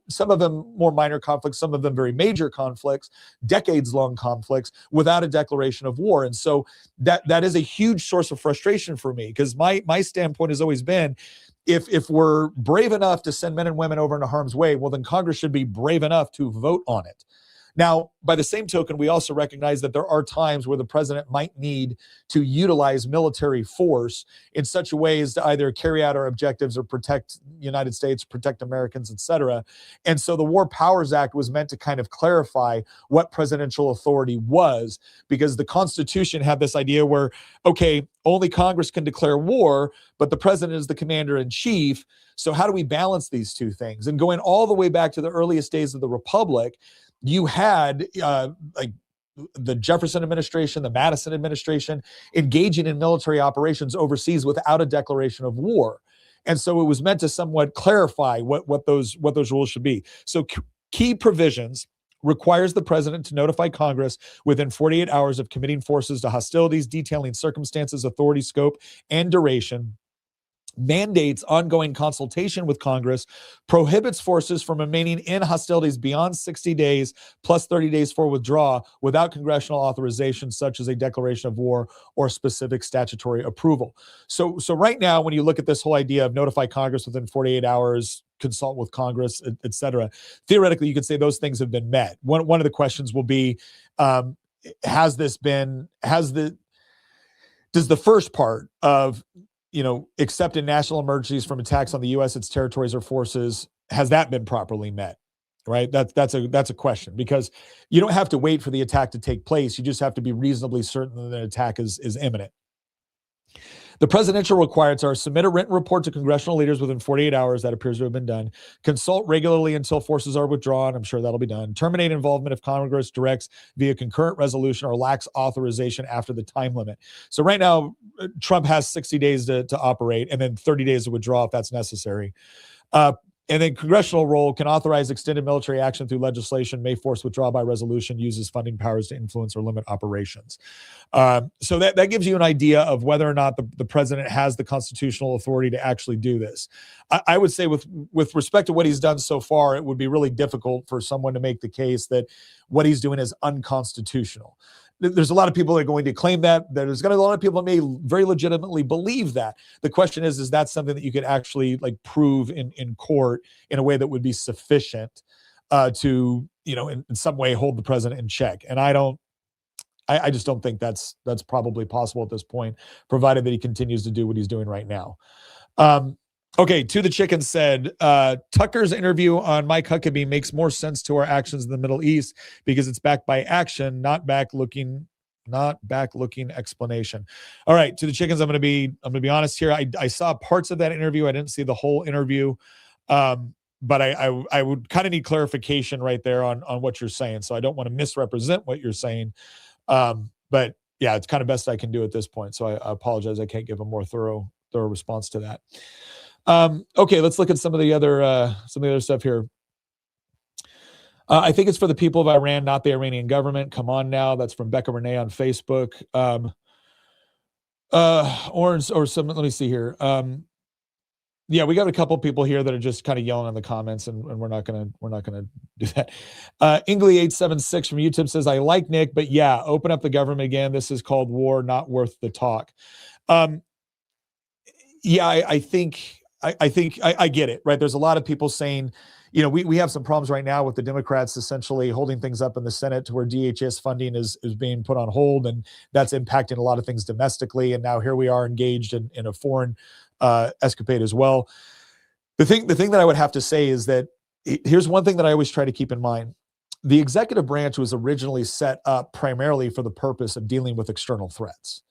some of them more minor conflicts, some of them very major conflicts, decades-long conflicts without a declaration of war. And so that is a huge source of frustration for me, because my standpoint has always been, if we're brave enough to send men and women over into harm's way, well, then Congress should be brave enough to vote on it. Now, by the same token, we also recognize that there are times where the president might need to utilize military force in such a way as to either carry out our objectives or protect the United States, protect Americans, et cetera. And so the War Powers Act was meant to kind of clarify what presidential authority was, because the Constitution had this idea where, okay, only Congress can declare war, but the president is the commander in chief. So how do we balance these two things? And going all the way back to the earliest days of the Republic, you had like the Jefferson administration, the Madison administration engaging in military operations overseas without a declaration of war. And so it was meant to somewhat clarify what those rules should be. So key provisions requires the president to notify Congress within 48 hours of committing forces to hostilities, detailing circumstances, authority, scope, and duration, mandates ongoing consultation with Congress, prohibits forces from remaining in hostilities beyond 60 days plus 30 days for withdrawal without congressional authorization, such as a declaration of war or specific statutory approval. So right now, when you look at this whole idea of notify Congress within 48 hours, consult with Congress, et cetera, theoretically, you could say those things have been met. One of the questions will be, does the first part of accepting national emergencies from attacks on the U.S., its territories, or forces, has that been properly met? Right? That's a question, because you don't have to wait for the attack to take place. You just have to be reasonably certain that an attack is imminent. The presidential requirements are submit a written report to congressional leaders within 48 hours. That appears to have been done. Consult regularly until forces are withdrawn. I'm sure that'll be done. Terminate involvement if Congress directs via concurrent resolution or lacks authorization after the time limit. So right now, Trump has 60 days to operate, and then 30 days to withdraw if that's necessary. And then congressional role can authorize extended military action through legislation, may force withdrawal by resolution, uses funding powers to influence or limit operations. So that gives you an idea of whether or not the president has the constitutional authority to actually do this. I would say with respect to what he's done so far, it would be really difficult for someone to make the case that what he's doing is unconstitutional. There's a lot of people that are going to claim that. There's going to be a lot of people that may very legitimately believe that. The question is that something that you could actually prove in court in a way that would be sufficient to, in some way hold the president in check? And I just don't think that's probably possible at this point, provided that he continues to do what he's doing right now. Okay, To the Chicken said, Tucker's interview on Mike Huckabee makes more sense to our actions in the Middle East because it's backed by action, not back-looking explanation. All right, To the Chickens, I'm gonna be honest here. I saw parts of that interview. I didn't see the whole interview. But I would kind of need clarification right there on what you're saying. So I don't want to misrepresent what you're saying. But yeah, it's kind of best I can do at this point. So I apologize. I can't give a more thorough response to that. Okay, let's look at some of the other stuff here. I think it's for the people of Iran, not the Iranian government. Come on now. That's from Becca Renee on Facebook. Let me see here. Yeah, we got a couple people here that are just kind of yelling in the comments, and we're not gonna do that. Ingley876 from YouTube says, I like Nick, but yeah, open up the government again. This is called war, not worth the talk. Yeah, I think I get it, right? There's a lot of people saying, we have some problems right now with the Democrats essentially holding things up in the Senate to where DHS funding is being put on hold, and that's impacting a lot of things domestically. And now here we are engaged in a foreign escapade as well. The thing that I would have to say is that here's one thing that I always try to keep in mind. The executive branch was originally set up primarily for the purpose of dealing with external threats.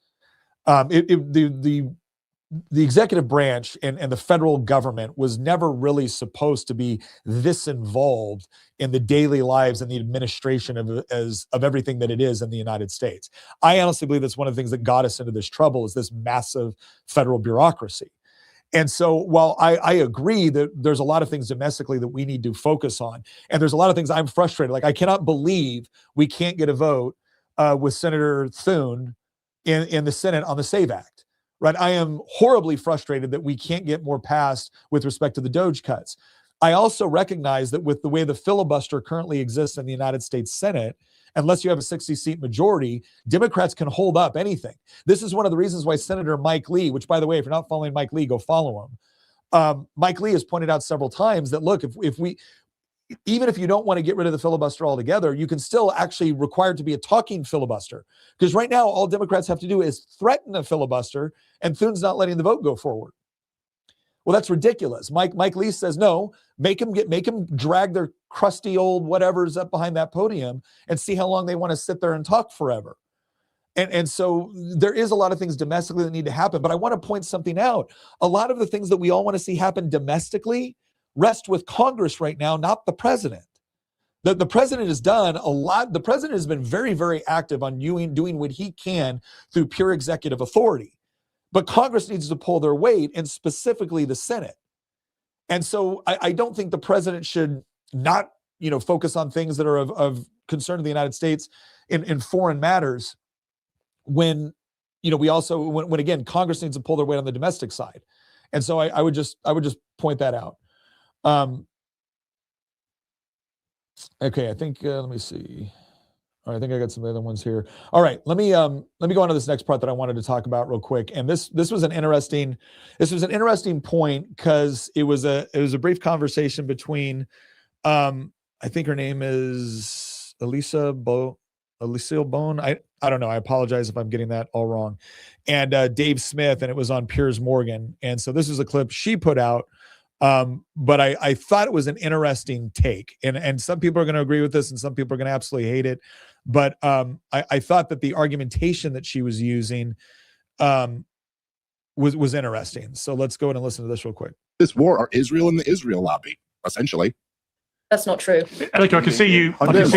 The executive branch and the federal government was never really supposed to be this involved in the daily lives and the administration of everything that it is in the United States. I honestly believe that's one of the things that got us into this trouble, is this massive federal bureaucracy. And so while I agree that there's a lot of things domestically that we need to focus on, and there's a lot of things I'm frustrated. Like, I cannot believe we can't get a vote with Senator Thune in the Senate on the SAVE Act. Right. I am horribly frustrated that we can't get more passed with respect to the DOGE cuts. I also recognize that with the way the filibuster currently exists in the United States Senate, unless you have a 60-seat majority, Democrats can hold up anything. This is one of the reasons why Senator Mike Lee, which, by the way, if you're not following Mike Lee, go follow him. Mike Lee has pointed out several times that, look, if even if you don't want to get rid of the filibuster altogether, you can still actually require it to be a talking filibuster. Because right now, all Democrats have to do is threaten a filibuster, and Thune's not letting the vote go forward. Well, that's ridiculous. Mike Lee says, no, make them drag their crusty old whatever's up behind that podium and see how long they want to sit there and talk forever. And so there is a lot of things domestically that need to happen. But I want to point something out. A lot of the things that we all want to see happen domestically rest with Congress right now, not the president. The president has done a lot. The president has been very, very active on doing what he can through pure executive authority. But Congress needs to pull their weight, and specifically the Senate. And so I don't think the president should not, focus on things that are of concern to the United States in foreign matters when, we also, when again, Congress needs to pull their weight on the domestic side. And so I would just point that out. Okay, I think, let me see. All right, I think I got some other ones here. All right, let me go on to this next part that I wanted to talk about real quick. And this was an interesting point because it was a brief conversation between I think her name is Elisa Bone. I don't know. I apologize if I'm getting that all wrong. And Dave Smith, and it was on Piers Morgan. And so this is a clip she put out. But I thought it was an interesting take, and some people are going to agree with this and some people are going to absolutely hate it. But I thought that the argumentation that she was using was interesting. So let's go ahead and listen to this real quick. This war are Israel and the Israel lobby, essentially. That's not true. Elika, I can see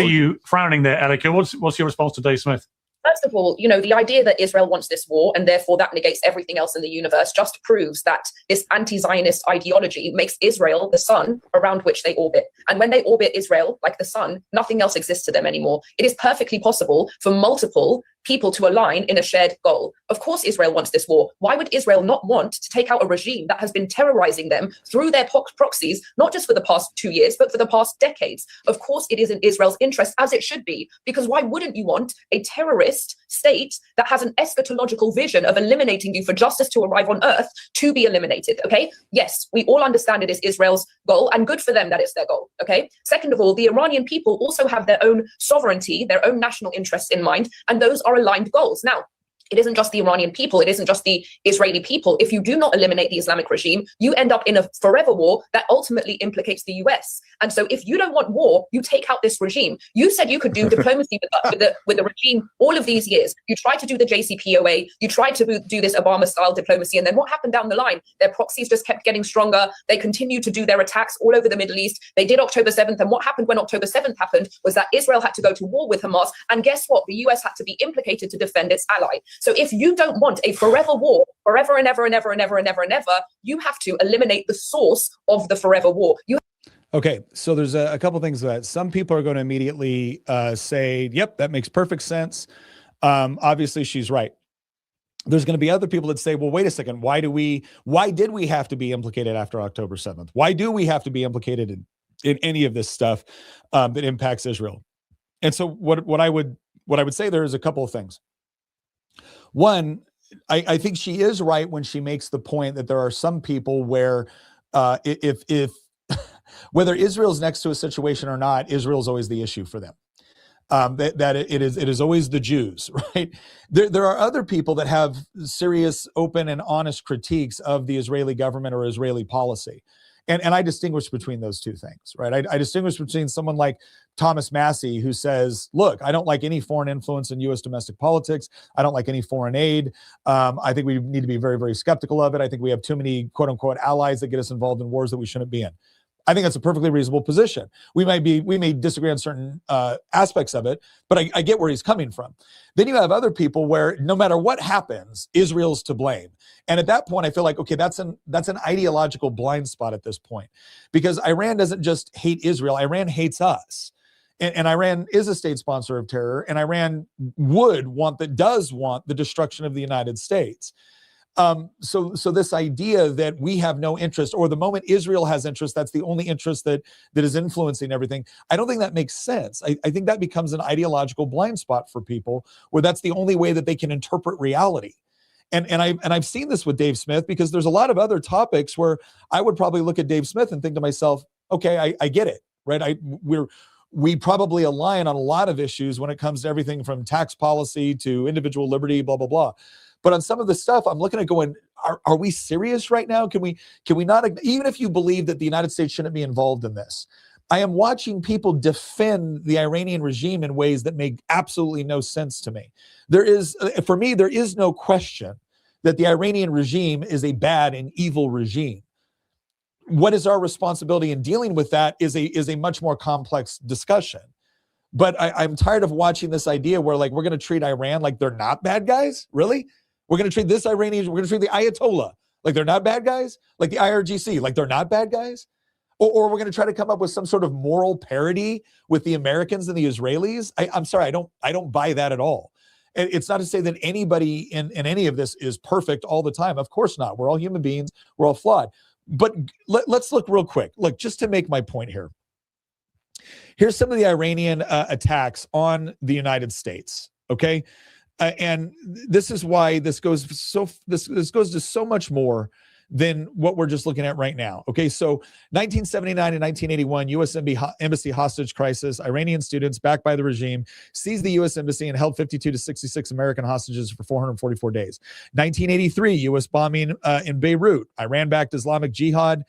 you frowning there, Elika. What's your response to Dave Smith? First of all, the idea that Israel wants this war and therefore that negates everything else in the universe just proves that this anti-Zionist ideology makes Israel the sun around which they orbit. And when they orbit Israel like the sun, nothing else exists to them anymore. It is perfectly possible for multiple people to align in a shared goal. Of course, Israel wants this war. Why would Israel not want to take out a regime that has been terrorizing them through their proxies, not just for the past 2 years, but for the past decades? Of course, it is in Israel's interest, as it should be, because why wouldn't you want a terrorist state that has an eschatological vision of eliminating you for justice to arrive on earth to be eliminated? Okay. Yes, we all understand it is Israel's goal, and good for them that it's their goal. Okay. Second of all, the Iranian people also have their own sovereignty, their own national interests in mind, and those are aligned goals. Now, it isn't just the Iranian people. It isn't just the Israeli people. If you do not eliminate the Islamic regime, you end up in a forever war that ultimately implicates the US. And so if you don't want war, you take out this regime. You said you could do diplomacy with the regime all of these years. You tried to do the JCPOA. You tried to do this Obama-style diplomacy. And then what happened down the line? Their proxies just kept getting stronger. They continued to do their attacks all over the Middle East. They did October 7th. And what happened when October 7th happened was that Israel had to go to war with Hamas. And guess what? The US had to be implicated to defend its ally. So if you don't want a forever war, forever and ever and ever and ever and ever and ever, you have to eliminate the source of the forever war. Okay, so there's a couple things that some people are going to immediately say, yep, that makes perfect sense. Obviously, she's right. There's going to be other people that say, well, wait a second, why did we have to be implicated after October 7th? Why do we have to be implicated in any of this stuff that impacts Israel? And so what I would say there is a couple of things. One, I think she is right when she makes the point that there are some people where if whether Israel's next to a situation or not, Israel's always the issue for them. It is always the Jews, right? There are other people that have serious, open, and honest critiques of the Israeli government or Israeli policy. And I distinguish between those two things, right? I distinguish between someone like Thomas Massey, who says, look, I don't like any foreign influence in U.S. domestic politics. I don't like any foreign aid. I think we need to be very, very skeptical of it. I think we have too many, quote unquote, allies that get us involved in wars that we shouldn't be in. I think that's a perfectly reasonable position. We may disagree on certain aspects of it, but I get where he's coming from. Then you have other people where no matter what happens, Israel's to blame. And at that point, I feel like, okay, that's an ideological blind spot at this point, because Iran doesn't just hate Israel. Iran hates us. And Iran is a state sponsor of terror, and Iran does want the destruction of the United States. So this idea that we have no interest, or the moment Israel has interest, that's the only interest that is influencing everything, I don't think that makes sense. I think that becomes an ideological blind spot for people, where that's the only way that they can interpret reality. And I've seen this with Dave Smith, because there's a lot of other topics where I would probably look at Dave Smith and think to myself, okay, I get it. right? We probably align on a lot of issues when it comes to everything from tax policy to individual liberty, blah, blah, blah. But on some of the stuff, I'm looking at going, are we serious right now? Can we not, even if you believe that the United States shouldn't be involved in this, I am watching people defend the Iranian regime in ways that make absolutely no sense to me. For me, there is no question that the Iranian regime is a bad and evil regime. What is our responsibility in dealing with that is a much more complex discussion. But I'm tired of watching this idea where like we're going to treat Iran like they're not bad guys. Really? We're going to treat this Iranian, we're going to treat the Ayatollah like they're not bad guys, like the IRGC like they're not bad guys, or we're going to try to come up with some sort of moral parity with the Americans and the Israelis. I'm sorry, I don't buy that at all. It's not to say that anybody in any of this is perfect all the time. Of course not. We're all human beings. We're all flawed. But let's look real quick. Look, just to make my point here. Here's some of the Iranian attacks on the United States. Okay. And this is why this goes to so much more than what we're just looking at right now. Okay, so 1979 and 1981, U.S. embassy hostage crisis. Iranian students backed by the regime seized the U.S. embassy and held 52 to 66 American hostages for 444 days. 1983, U.S. bombing in Beirut. Iran-backed Islamic Jihad,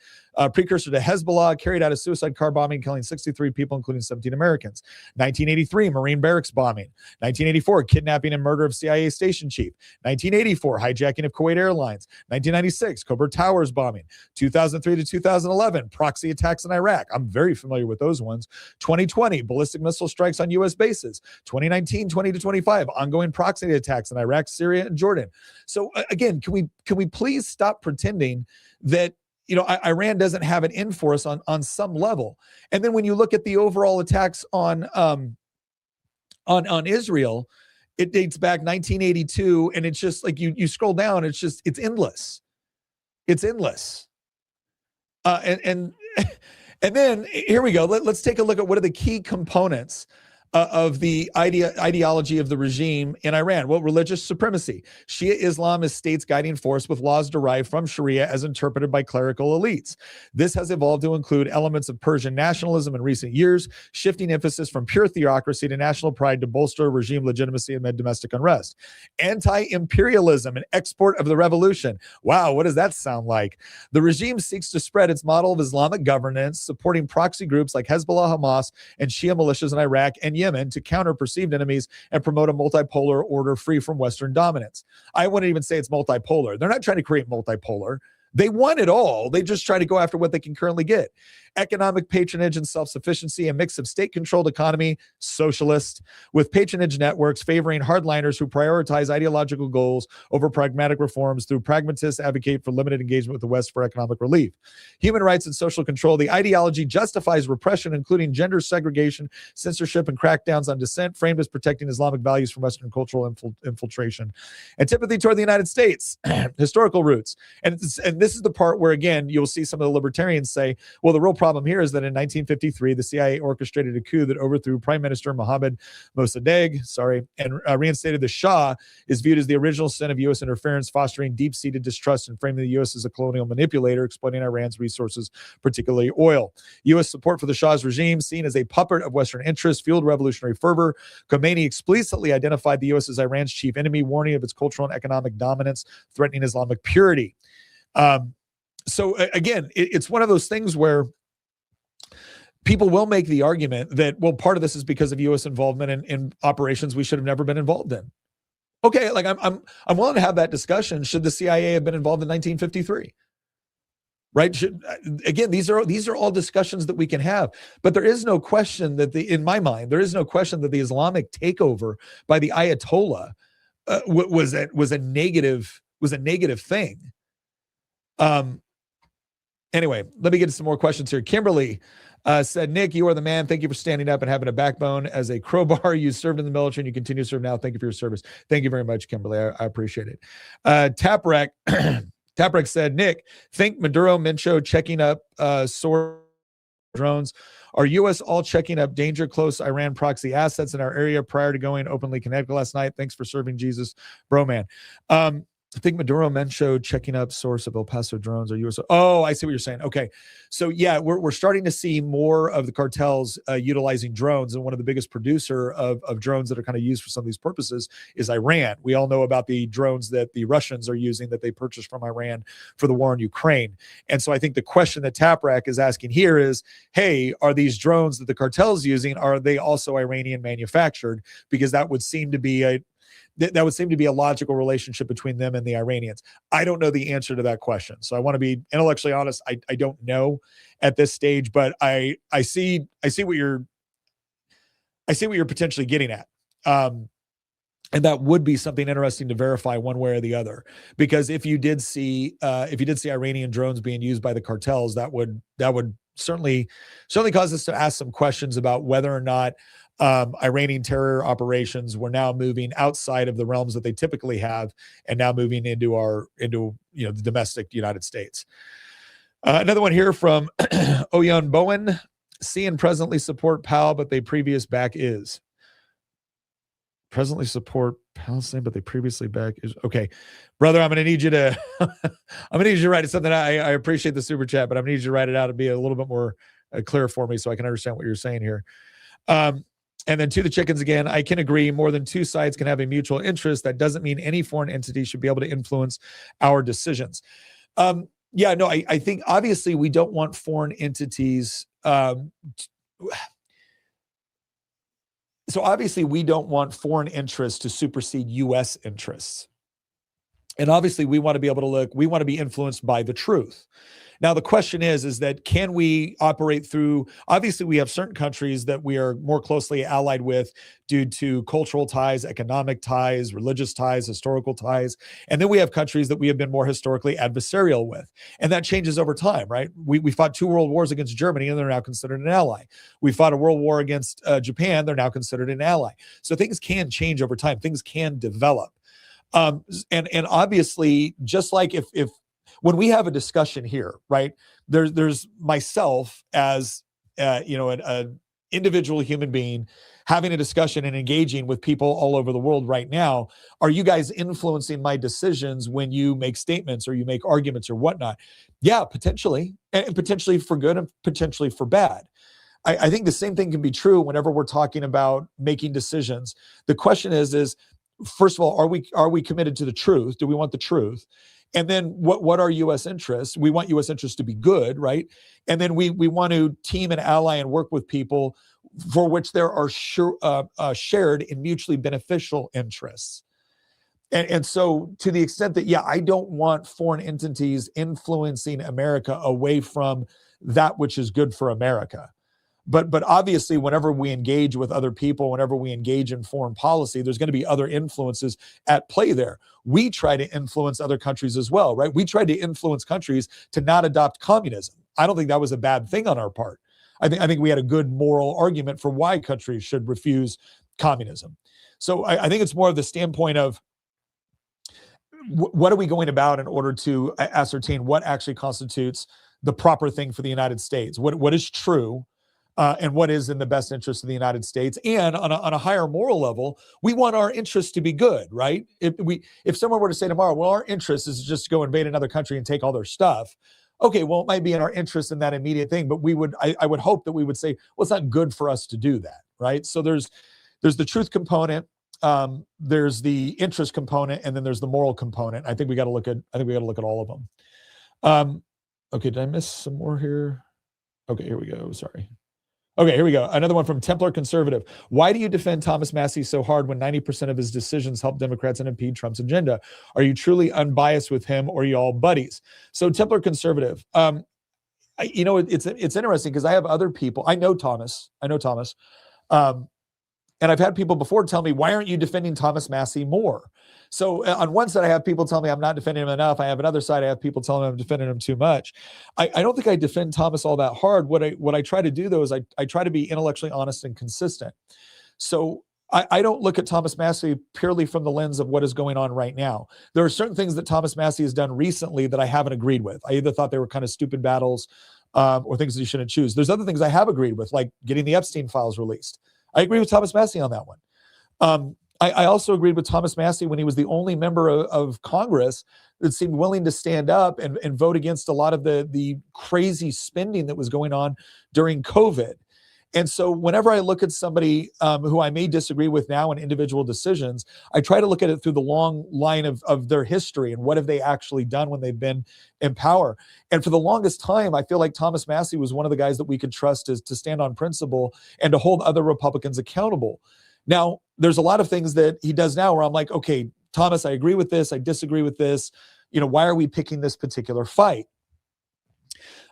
precursor to Hezbollah, carried out a suicide car bombing, killing 63 people, including 17 Americans. 1983, Marine barracks bombing. 1984, kidnapping and murder of CIA station chief. 1984, hijacking of Kuwait Airlines. 1996, Cobra Towers bombing. 2003 to 2011, proxy attacks in Iraq. I'm very familiar with those ones. 2020, ballistic missile strikes on U.S. bases. 2019, 20 to 25, ongoing proxy attacks in Iraq, Syria, and Jordan. So again, can we please stop pretending that Iran doesn't have it in for us on some level? And then when you look at the overall attacks on Israel, it dates back 1982, and it's just like you scroll down, it's endless. It's endless. And then here we go. Let's take a look at what are the key components of the ideology of the regime in Iran. Well, religious supremacy. Shia Islam is state's guiding force with laws derived from Sharia as interpreted by clerical elites. This has evolved to include elements of Persian nationalism in recent years, shifting emphasis from pure theocracy to national pride to bolster regime legitimacy amid domestic unrest. Anti-imperialism and export of the revolution. Wow, what does that sound like? The regime seeks to spread its model of Islamic governance, supporting proxy groups like Hezbollah, Hamas, and Shia militias in Iraq and Yemen to counter perceived enemies and promote a multipolar order free from Western dominance. I wouldn't even say it's multipolar. They're not trying to create multipolar. They want it all. They just try to go after what they can currently get. Economic patronage and self-sufficiency, a mix of state-controlled economy, socialist, with patronage networks favoring hardliners who prioritize ideological goals over pragmatic reforms through pragmatists advocate for limited engagement with the West for economic relief. Human rights and social control. The ideology justifies repression, including gender segregation, censorship, and crackdowns on dissent, framed as protecting Islamic values from Western cultural infiltration. Antipathy toward the United States, historical roots. And this is the part where, again, you'll see some of the libertarians say, well, the real problem here is that in 1953, the CIA orchestrated a coup that overthrew Prime Minister Mohammad Mossadegh, and reinstated the Shah, is viewed as the original sin of U.S. interference, fostering deep-seated distrust and framing the U.S. as a colonial manipulator, exploiting Iran's resources, particularly oil. U.S. support for the Shah's regime, seen as a puppet of Western interests, fueled revolutionary fervor. Khomeini explicitly identified the U.S. as Iran's chief enemy, warning of its cultural and economic dominance, threatening Islamic purity. So again, it's one of those things where people will make the argument that, well, part of this is because of U.S. involvement in operations we should have never been involved in. Okay, like I'm willing to have that discussion. Should the CIA have been involved in 1953? Right? Again, these are all discussions that we can have. But there is no question that in my mind, there is no question that the Islamic takeover by the Ayatollah was a negative thing. Anyway, let me get to some more questions here. Kimberly said, Nick, you are the man. Thank you for standing up and having a backbone as a crowbar. You served in the military and you continue to serve now. Thank you for your service. Thank you very much, Kimberly. I appreciate it. Taprek said, Nick, think Maduro, Mencho checking up sword drones. Are U.S. all checking up danger close Iran proxy assets in our area prior to going openly connected last night? Thanks for serving Jesus, bro, man. I think Maduro mentioned checking up source of El Paso drones or US. Oh, I see what you're saying. Okay. So yeah, we're starting to see more of the cartels utilizing drones. And one of the biggest producer of drones that are kind of used for some of these purposes is Iran. We all know about the drones that the Russians are using that they purchased from Iran for the war in Ukraine. And so I think the question that TapRack is asking here is, hey, are these drones that the cartel's using, are they also Iranian manufactured? Because that would seem to be a logical relationship between them and the Iranians. I don't know the answer to that question. So I want to be intellectually honest. I don't know at this stage, but I see what you're potentially getting at. And that would be something interesting to verify one way or the other, because if you did see Iranian drones being used by the cartels, that would certainly cause us to ask some questions about whether or not Iranian terror operations were now moving outside of the realms that they typically have, and now moving into the domestic United States. Another one here from Oyon Bowen. See and presently support PAL, but they previous back is. Presently support Palestine, but they previously back is. Okay, brother, I'm going to need you to write it. Something I appreciate the super chat, but I'm going to need you to write it out and be a little bit more clear for me so I can understand what you're saying here. And then to the chickens again, I can agree more than two sides can have a mutual interest. That doesn't mean any foreign entity should be able to influence our decisions. I think obviously we don't want foreign entities. So obviously we don't want foreign interests to supersede U.S. interests. And obviously we want to be able to we want to be influenced by the truth. Now, the question is that can we operate through, obviously we have certain countries that we are more closely allied with due to cultural ties, economic ties, religious ties, historical ties. And then we have countries that we have been more historically adversarial with. And that changes over time, right? We fought 2 world wars against Germany and they're now considered an ally. We fought a world war against Japan, they're now considered an ally. So things can change over time, things can develop. And obviously, just like if when we have a discussion here, right, there's myself as, an individual human being having a discussion and engaging with people all over the world right now. Are you guys influencing my decisions when you make statements or you make arguments or whatnot? Yeah, potentially, and potentially for good and potentially for bad. I think the same thing can be true whenever we're talking about making decisions. The question is first of all, are we committed to the truth? Do we want the truth? And then what are U.S. interests? We want U.S. interests to be good, right? And then we want to team and ally and work with people for which there are shared and mutually beneficial interests. And so to the extent that, I don't want foreign entities influencing America away from that which is good for America. But obviously, whenever we engage with other people, whenever we engage in foreign policy, there's going to be other influences at play there. We try to influence other countries as well, right? We tried to influence countries to not adopt communism. I don't think that was a bad thing on our part. I think we had a good moral argument for why countries should refuse communism. So I think it's more of the standpoint of what are we going about in order to ascertain what actually constitutes the proper thing for the United States? What is true? And what is in the best interest of the United States. And on a higher moral level, we want our interests to be good, right? If someone were to say tomorrow, well, our interest is just to go invade another country and take all their stuff. Okay, well, it might be in our interest in that immediate thing, but I would hope that we would say, well, it's not good for us to do that, right? So there's the truth component, there's the interest component, and then there's the moral component. I think we got to look at all of them. Okay, did I miss some more here? Okay, here we go. Sorry. Okay, here we go. Another one from Templar Conservative. Why do you defend Thomas Massie so hard when 90% of his decisions help Democrats and impede Trump's agenda? Are you truly unbiased with him, or are you all buddies? So Templar Conservative, it's interesting because I have other people. I know Thomas. And I've had people before tell me, why aren't you defending Thomas Massie more? So on one side, I have people tell me I'm not defending him enough. I have another side, I have people telling me I'm defending him too much. I don't think I defend Thomas all that hard. What I try to do, though, is I try to be intellectually honest and consistent. So I don't look at Thomas Massie purely from the lens of what is going on right now. There are certain things that Thomas Massie has done recently that I haven't agreed with. I either thought they were kind of stupid battles or things that you shouldn't choose. There's other things I have agreed with, like getting the Epstein files released. I agree with Thomas Massie on that one. I also agreed with Thomas Massie when he was the only member of Congress that seemed willing to stand up and vote against a lot of the crazy spending that was going on during COVID. And so whenever I look at somebody who I may disagree with now in individual decisions, I try to look at it through the long line of their history and what have they actually done when they've been in power. And for the longest time, I feel like Thomas Massie was one of the guys that we could trust to stand on principle and to hold other Republicans accountable. Now, there's a lot of things that he does now where I'm like, okay, Thomas, I agree with this. I disagree with this. Why are we picking this particular fight?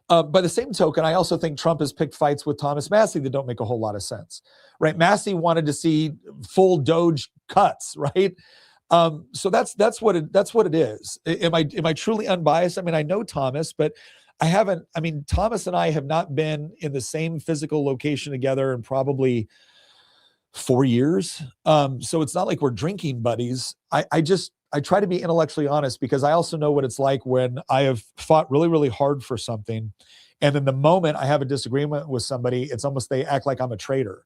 By the same token, I also think Trump has picked fights with Thomas Massie that don't make a whole lot of sense, right? Massie wanted to see full Doge cuts, right? So that's what it is. Am I truly unbiased? I mean, I know Thomas, but Thomas and I have not been in the same physical location together in probably 4 years. So it's not like we're drinking buddies. I try to be intellectually honest because I also know what it's like when I have fought really, really hard for something. And then the moment I have a disagreement with somebody, it's almost they act like I'm a traitor.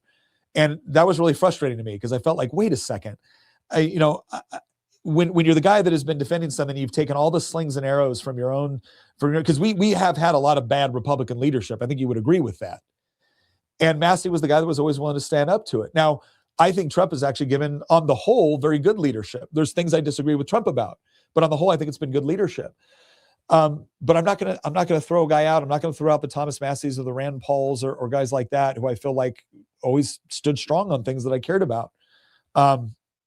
And that was really frustrating to me because I felt like, wait a second, when you're the guy that has been defending something, you've taken all the slings and arrows from because we have had a lot of bad Republican leadership. I think you would agree with that. And Massie was the guy that was always willing to stand up to it. Now, I think Trump has actually given, on the whole, very good leadership. There's things I disagree with Trump about, but on the whole, I think it's been good leadership. But I'm not gonna throw a guy out. I'm not gonna throw out the Thomas Massies or the Rand Pauls or guys like that who I feel like always stood strong on things that I cared about.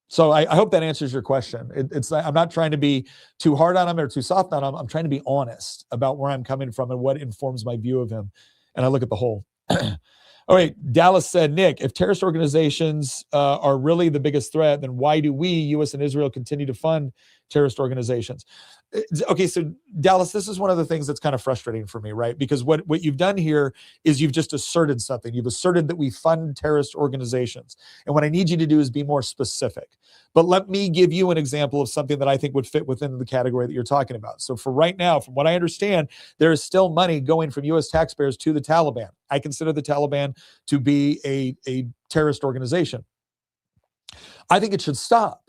So I hope that answers your question. I'm not trying to be too hard on him or too soft on him. I'm trying to be honest about where I'm coming from and what informs my view of him. And I look at the whole. All right, Dallas said, Nick, if terrorist organizations are really the biggest threat, then why do we, U.S. and Israel, continue to fund terrorist organizations? Okay, so Dallas, this is one of the things that's kind of frustrating for me, right? Because what you've done here is you've just asserted something. You've asserted that we fund terrorist organizations. And what I need you to do is be more specific. But let me give you an example of something that I think would fit within the category that you're talking about. So for right now, from what I understand, there is still money going from U.S. taxpayers to the Taliban. I consider the Taliban to be a terrorist organization. I think it should stop.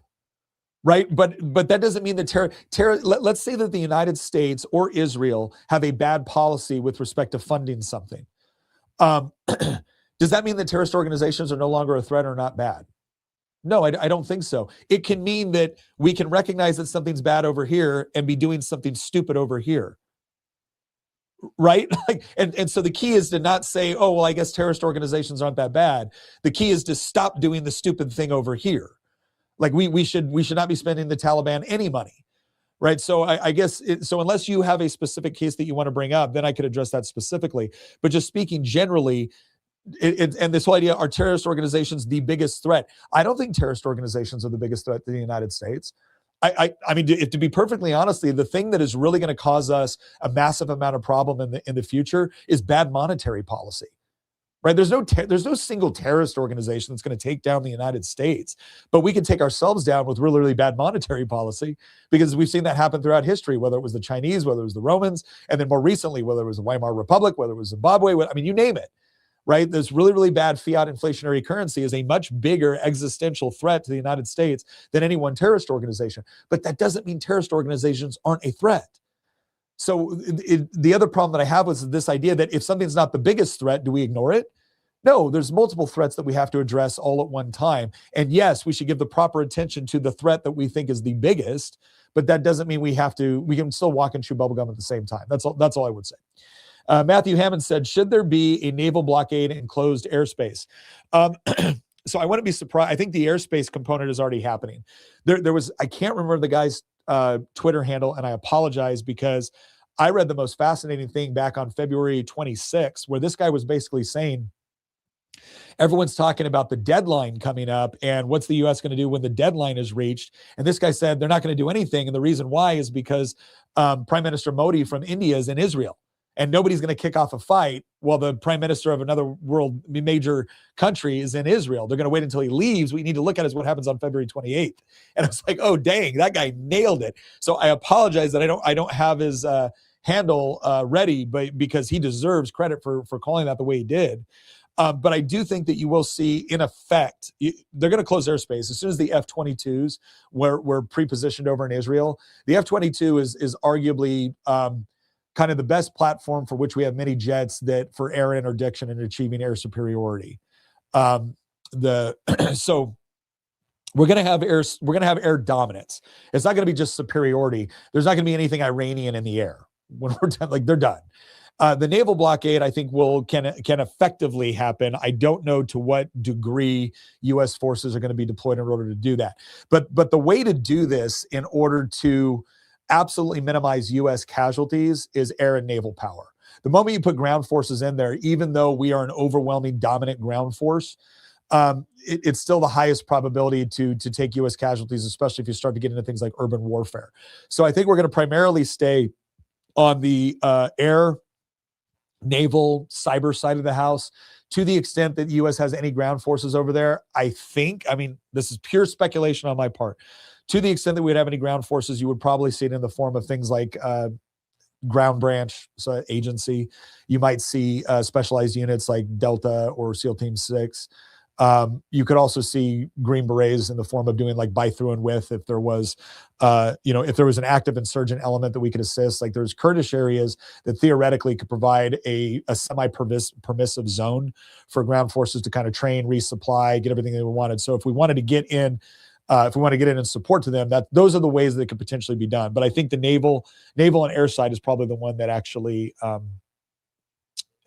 Right. But that doesn't mean that terror. Let's say that the United States or Israel have a bad policy with respect to funding something. Does that mean that terrorist organizations are no longer a threat or not bad? No, I don't think so. It can mean that we can recognize that something's bad over here and be doing something stupid over here. Right. And so the key is to not say, oh, well, I guess terrorist organizations aren't that bad. The key is to stop doing the stupid thing over here. Like we should not be spending the Taliban any money, right? So I guess so unless you have a specific case that you want to bring up, then I could address that specifically. But just speaking generally, and this whole idea, are terrorist organizations the biggest threat? I don't think terrorist organizations are the biggest threat to the United States. I mean, to be perfectly honest, the thing that is really going to cause us a massive amount of problem in the future is bad monetary policy. Right? There's no single terrorist organization that's going to take down the United States, but we can take ourselves down with really, really bad monetary policy because we've seen that happen throughout history, whether it was the Chinese, whether it was the Romans, and then more recently, whether it was the Weimar Republic, whether it was Zimbabwe, you name it, right? This really, really bad fiat inflationary currency is a much bigger existential threat to the United States than any one terrorist organization. But that doesn't mean terrorist organizations aren't a threat. So the other problem that I have was this idea that if something's not the biggest threat, do we ignore it? No, there's multiple threats that we have to address all at one time. And yes, we should give the proper attention to the threat that we think is the biggest, but that doesn't mean we can still walk and chew bubblegum at the same time. That's all I would say. Matthew Hammond said, should there be a naval blockade in closed airspace? So I wouldn't be surprised. I think the airspace component is already happening. There was, I can't remember the guy's Twitter handle, and I apologize because I read the most fascinating thing back on February 26th, where this guy was basically saying, everyone's talking about the deadline coming up and what's the U.S. going to do when the deadline is reached. And this guy said they're not going to do anything. And the reason why is because Prime Minister Modi from India is in Israel. And nobody's going to kick off a fight while the prime minister of another world major country is in Israel. They're going to wait until he leaves. What we need to look at is what happens on February 28th. And I was like, oh, dang, that guy nailed it. So I apologize that I don't have his handle ready, but because he deserves credit for calling that the way he did. But I do think that you will see, in effect, they're going to close airspace as soon as the F-22s were pre-positioned over in Israel. The F-22 is arguably kind of the best platform for which we have many jets that for air interdiction and achieving air superiority. So we're going to have air dominance. It's not going to be just superiority. There's not going to be anything Iranian in the air when we're done. Like, they're done. The naval blockade, I think, can effectively happen. I don't know to what degree U.S. forces are going to be deployed in order to do that. But the way to do this in order to absolutely minimize U.S. casualties is air and naval power. The moment you put ground forces in there, even though we are an overwhelming dominant ground force, it's still the highest probability to take U.S. casualties, especially if you start to get into things like urban warfare. So I think we're going to primarily stay on the air, naval, cyber side of the house. To the extent that the U.S. has any ground forces over there, I mean, this is pure speculation on my part. To the extent that we'd have any ground forces, you would probably see it in the form of things like ground branch agency. You might see specialized units like Delta or SEAL Team 6. You could also see Green Berets in the form of doing like by, through, and with, if there was, if there was an active insurgent element that we could assist. Like, there's Kurdish areas that theoretically could provide a semi-permissive zone for ground forces to kind of train, resupply, get everything they wanted. So if we wanted to get in, and support to them, those are the ways that it could potentially be done. But I think the naval and air side is probably the one that actually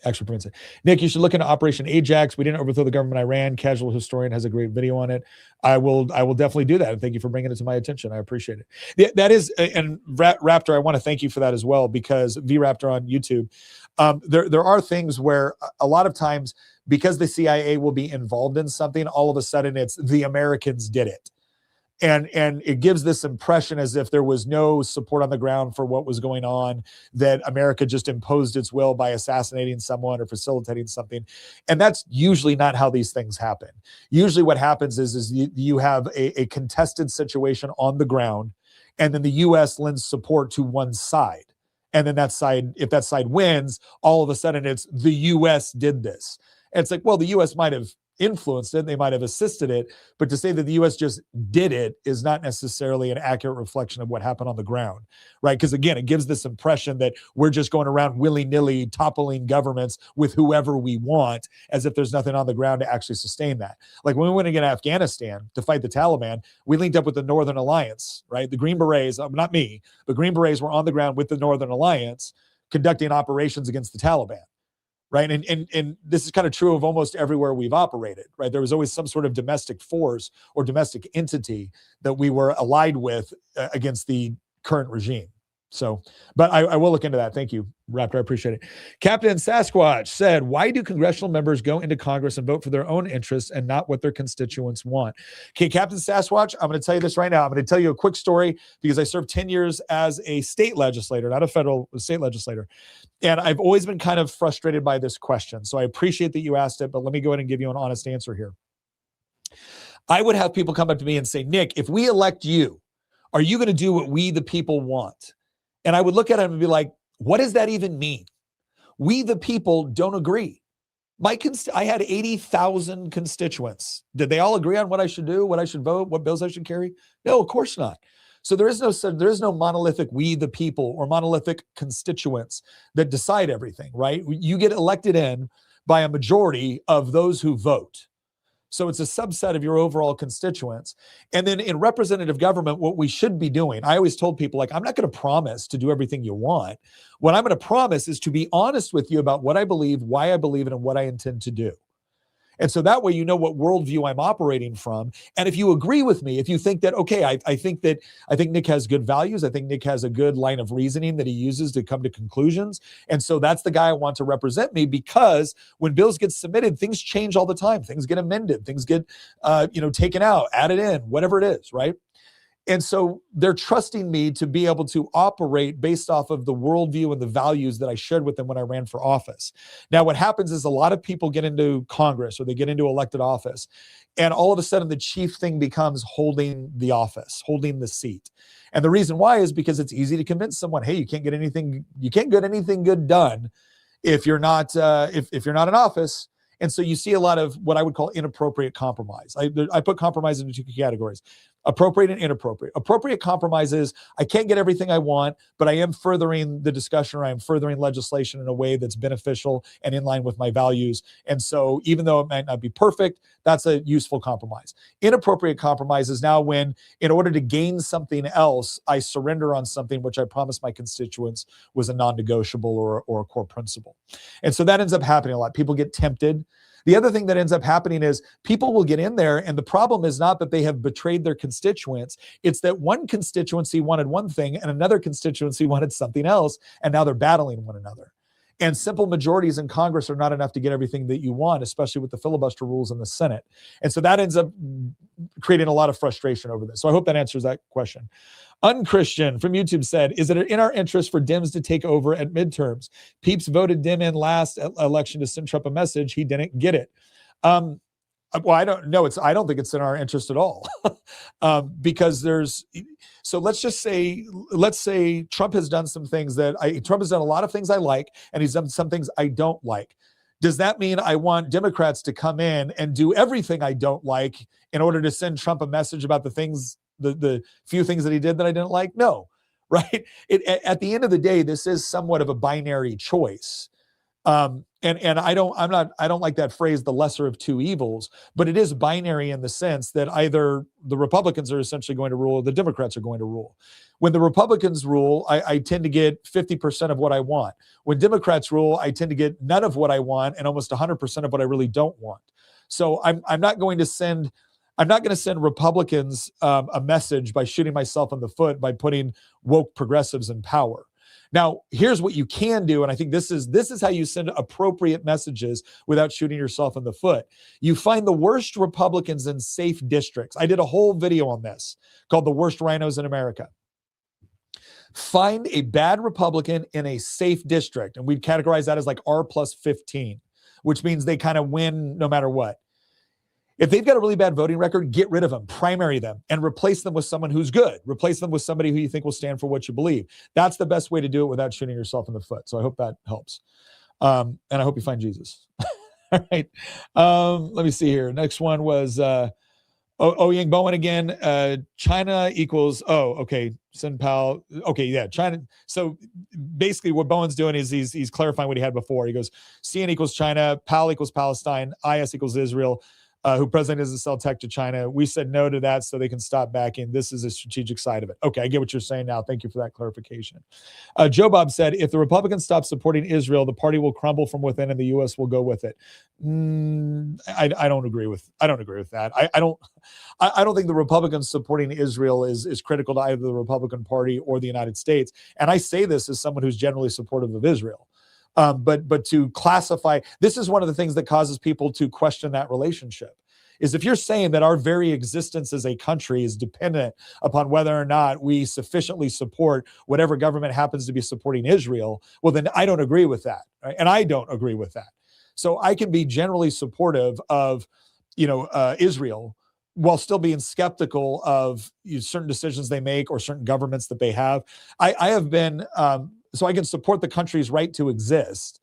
prevents it. Nick, you should look into Operation Ajax. We didn't overthrow the government in Iran. Casual Historian has a great video on it. I will definitely do that. And thank you for bringing it to my attention. I appreciate it. That is, and Raptor, I want to thank you for that as well, because VRaptor on YouTube, there are things where a lot of times, because the CIA will be involved in something, all of a sudden it's the Americans did it. And it gives this impression as if there was no support on the ground for what was going on, that America just imposed its will by assassinating someone or facilitating something. And that's usually not how these things happen. Usually what happens is you have a contested situation on the ground, and then the U.S. lends support to one side. And then that side, if that side wins, all of a sudden it's the U.S. did this. And it's like, well, the U.S. might have influenced it, they might have assisted it, but to say that the U.S. just did it is not necessarily an accurate reflection of what happened on the ground, right? Because again, it gives this impression that we're just going around willy-nilly toppling governments with whoever we want, as if there's nothing on the ground to actually sustain that. Like when we went against Afghanistan to fight the Taliban, we linked up with the Northern Alliance, right? The Green Berets, not me, but Green Berets were on the ground with the Northern Alliance conducting operations against the Taliban. Right. And this is kind of true of almost everywhere we've operated. Right. There was always some sort of domestic force or domestic entity that we were allied with against the current regime. So, but I will look into that. Thank you, Raptor. I appreciate it. Captain Sasquatch said, why do congressional members go into Congress and vote for their own interests and not what their constituents want? Okay, Captain Sasquatch, I'm going to tell you this right now. I'm going to tell you a quick story because I served 10 years as a state legislator, not a federal, state legislator. And I've always been kind of frustrated by this question. So I appreciate that you asked it, but let me go ahead and give you an honest answer here. I would have people come up to me and say, Nick, if we elect you, are you going to do what we, the people, want? And I would look at him and be like, what does that even mean? We, the people, don't agree. I had 80,000 constituents. Did they all agree on what I should do, what I should vote, what bills I should carry? No, of course not. So there is no monolithic we, the people, or monolithic constituents that decide everything, right? You get elected in by a majority of those who vote. So it's a subset of your overall constituents. And then in representative government, what we should be doing, I always told people, like, I'm not going to promise to do everything you want. What I'm going to promise is to be honest with you about what I believe, why I believe it, and what I intend to do. And so that way, you know what worldview I'm operating from. And if you agree with me, if you think that, okay, I think Nick has good values. I think Nick has a good line of reasoning that he uses to come to conclusions. And so that's the guy I want to represent me, because when bills get submitted, things change all the time. Things get amended, things get, taken out, added in, whatever it is, right? And so they're trusting me to be able to operate based off of the worldview and the values that I shared with them when I ran for office. Now, what happens is a lot of people get into Congress or they get into elected office, and all of a sudden the chief thing becomes holding the office, holding the seat. And the reason why is because it's easy to convince someone, hey, you can't get anything good done if you're not if you're not in office. And so you see a lot of what I would call inappropriate compromise. I put compromise into two categories: appropriate and inappropriate. Appropriate compromise is I can't get everything I want, but I am furthering the discussion, or I am furthering legislation in a way that's beneficial and in line with my values. And so even though it might not be perfect, that's a useful compromise. Inappropriate compromise is now when, in order to gain something else, I surrender on something which I promised my constituents was a non-negotiable or a core principle. And so that ends up happening a lot. People get tempted. The other thing that ends up happening is people will get in there, and the problem is not that they have betrayed their constituents. It's that one constituency wanted one thing and another constituency wanted something else, and now they're battling one another. And simple majorities in Congress are not enough to get everything that you want, especially with the filibuster rules in the Senate. And so that ends up creating a lot of frustration over this. So I hope that answers that question. Unchristian from YouTube said, is it in our interest for Dems to take over at midterms? Peeps voted Dem in last election to send Trump a message. He didn't get it. Well, I don't know. I don't think it's in our interest at all. Because so let's say Trump has done some things Trump has done a lot of things I like, and he's done some things I don't like. Does that mean I want Democrats to come in and do everything I don't like in order to send Trump a message about the things, the few things that he did that I didn't like? No, right? At the end of the day, this is somewhat of a binary choice. And I don't like that phrase, the lesser of two evils, but it is binary in the sense that either the Republicans are essentially going to rule or the Democrats are going to rule. When the Republicans rule, I tend to get 50% of what I want. When Democrats rule, I tend to get none of what I want and almost 100% of what I really don't want. So I'm not going to send Republicans a message by shooting myself in the foot by putting woke progressives in power. Now, here's what you can do, and I think this is how you send appropriate messages without shooting yourself in the foot. You find the worst Republicans in safe districts. I did a whole video on this called The Worst Rhinos in America. Find a bad Republican in a safe district, and we'd categorize that as like R+15, which means they kind of win no matter what. If they've got a really bad voting record, get rid of them, primary them, and replace them with someone who's good. Replace them with somebody who you think will stand for what you believe. That's the best way to do it without shooting yourself in the foot. So I hope that helps. And I hope you find Jesus. All right. Let me see here. Next one was Yang Bowen again. China equals, okay. Sin Pal. Okay, yeah, China. So basically what Bowen's doing is he's clarifying what he had before. He goes, CN equals China, PAL equals Palestine, IS equals Israel. Who president doesn't sell tech to China. We said no to that so they can stop backing. This is a strategic side of it. Okay, I get what you're saying now. Thank you for that clarification. Joe Bob said, if the Republicans stop supporting Israel, the party will crumble from within and the U.S. will go with it. I don't agree with that. I don't think the Republicans supporting Israel is critical to either the Republican Party or the United States. And I say this as someone who's generally supportive of Israel. But to classify, this is one of the things that causes people to question that relationship, is if you're saying that our very existence as a country is dependent upon whether or not we sufficiently support whatever government happens to be supporting Israel, well, then I don't agree with that. Right? And I don't agree with that. So I can be generally supportive of, Israel while still being skeptical of certain decisions they make or certain governments that they have. I have been... So I can support the country's right to exist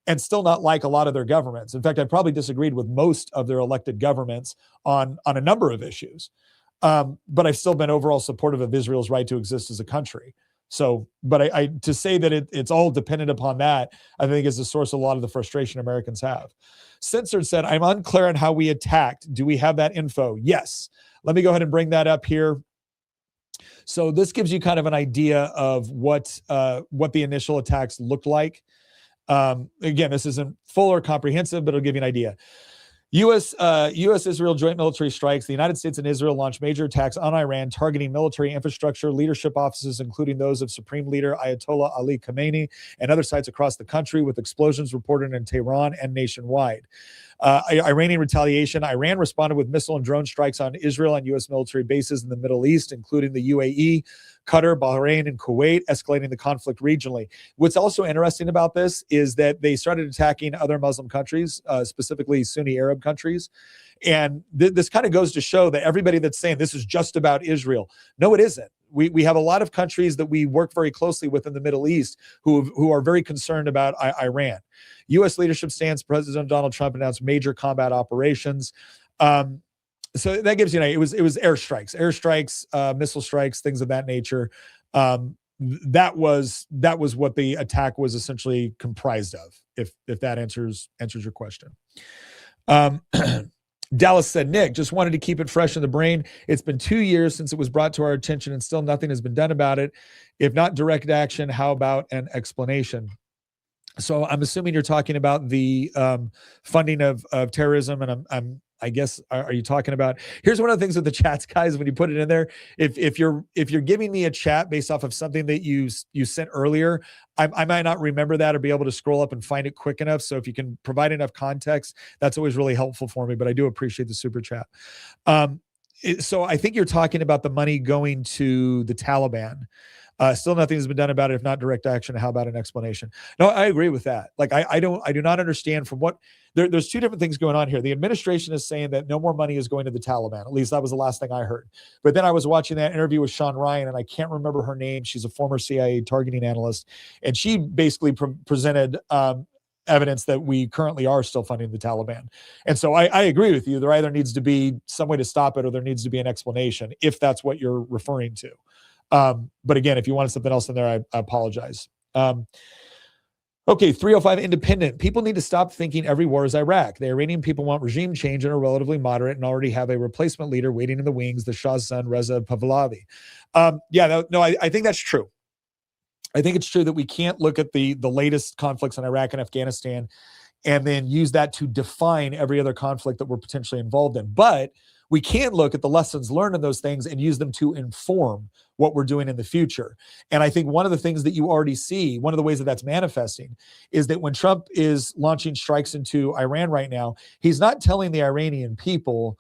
and still not like a lot of their governments. In fact, I probably disagreed with most of their elected governments on a number of issues. But I've still been overall supportive of Israel's right to exist as a country. So, but I to say that it's all dependent upon that, I think is the source of a lot of the frustration Americans have. Censored said, I'm unclear on how we attacked. Do we have that info? Yes. Let me go ahead and bring that up here. So this gives you kind of an idea of what the initial attacks looked like. Again, this isn't full or comprehensive, but it'll give you an idea. U.S.-Israel joint military strikes. The United States and Israel launched major attacks on Iran, targeting military infrastructure, leadership offices, including those of Supreme Leader Ayatollah Ali Khamenei, and other sites across the country, with explosions reported in Tehran and nationwide. Iranian retaliation. Iran responded with missile and drone strikes on Israel and U.S. military bases in the Middle East, including the UAE, Qatar, Bahrain, and Kuwait, escalating the conflict regionally. What's also interesting about this is that they started attacking other Muslim countries, specifically Sunni Arab countries. And this kind of goes to show that everybody that's saying this is just about Israel. No, it isn't. we have a lot of countries that we work very closely with in the Middle East who are very concerned about Iran. U.S. leadership stance: President Donald Trump announced major combat operations. So that gives you an idea. It was airstrikes, missile strikes, things of that nature. That was what the attack was essentially comprised of. If that answers your question. Dallas said, Nick, just wanted to keep it fresh in the brain. It's been 2 years since it was brought to our attention and still nothing has been done about it. If not direct action, how about an explanation? So I'm assuming you're talking about the funding of terrorism, and I guess, are you talking about? Here's one of the things with the chats, guys. When you put it in there, if you're giving me a chat based off of something that you sent earlier, I might not remember that or be able to scroll up and find it quick enough. So if you can provide enough context, that's always really helpful for me. But I do appreciate the super chat. So I think you're talking about the money going to the Taliban. Still nothing has been done about it. If not direct action, how about an explanation? No, I agree with that. Like, I do not understand from what there's two different things going on here. The administration is saying that no more money is going to the Taliban. At least that was the last thing I heard. But then I was watching that interview with Sean Ryan, and I can't remember her name. She's a former CIA targeting analyst. And she basically presented evidence that we currently are still funding the Taliban. And so I agree with you. There either needs to be some way to stop it, or there needs to be an explanation, if that's what you're referring to. But again, if you wanted something else in there, I apologize. Okay, 305 Independent. People need to stop thinking every war is Iraq. The Iranian people want regime change and are relatively moderate and already have a replacement leader waiting in the wings, the Shah's son, Reza Pahlavi. I think that's true. I think it's true that we can't look at the latest conflicts in Iraq and Afghanistan and then use that to define every other conflict that we're potentially involved in. But we can look at the lessons learned in those things and use them to inform what we're doing in the future. And I think one of the things that you already see, one of the ways that that's manifesting, is that when Trump is launching strikes into Iran right now, he's not telling the Iranian people,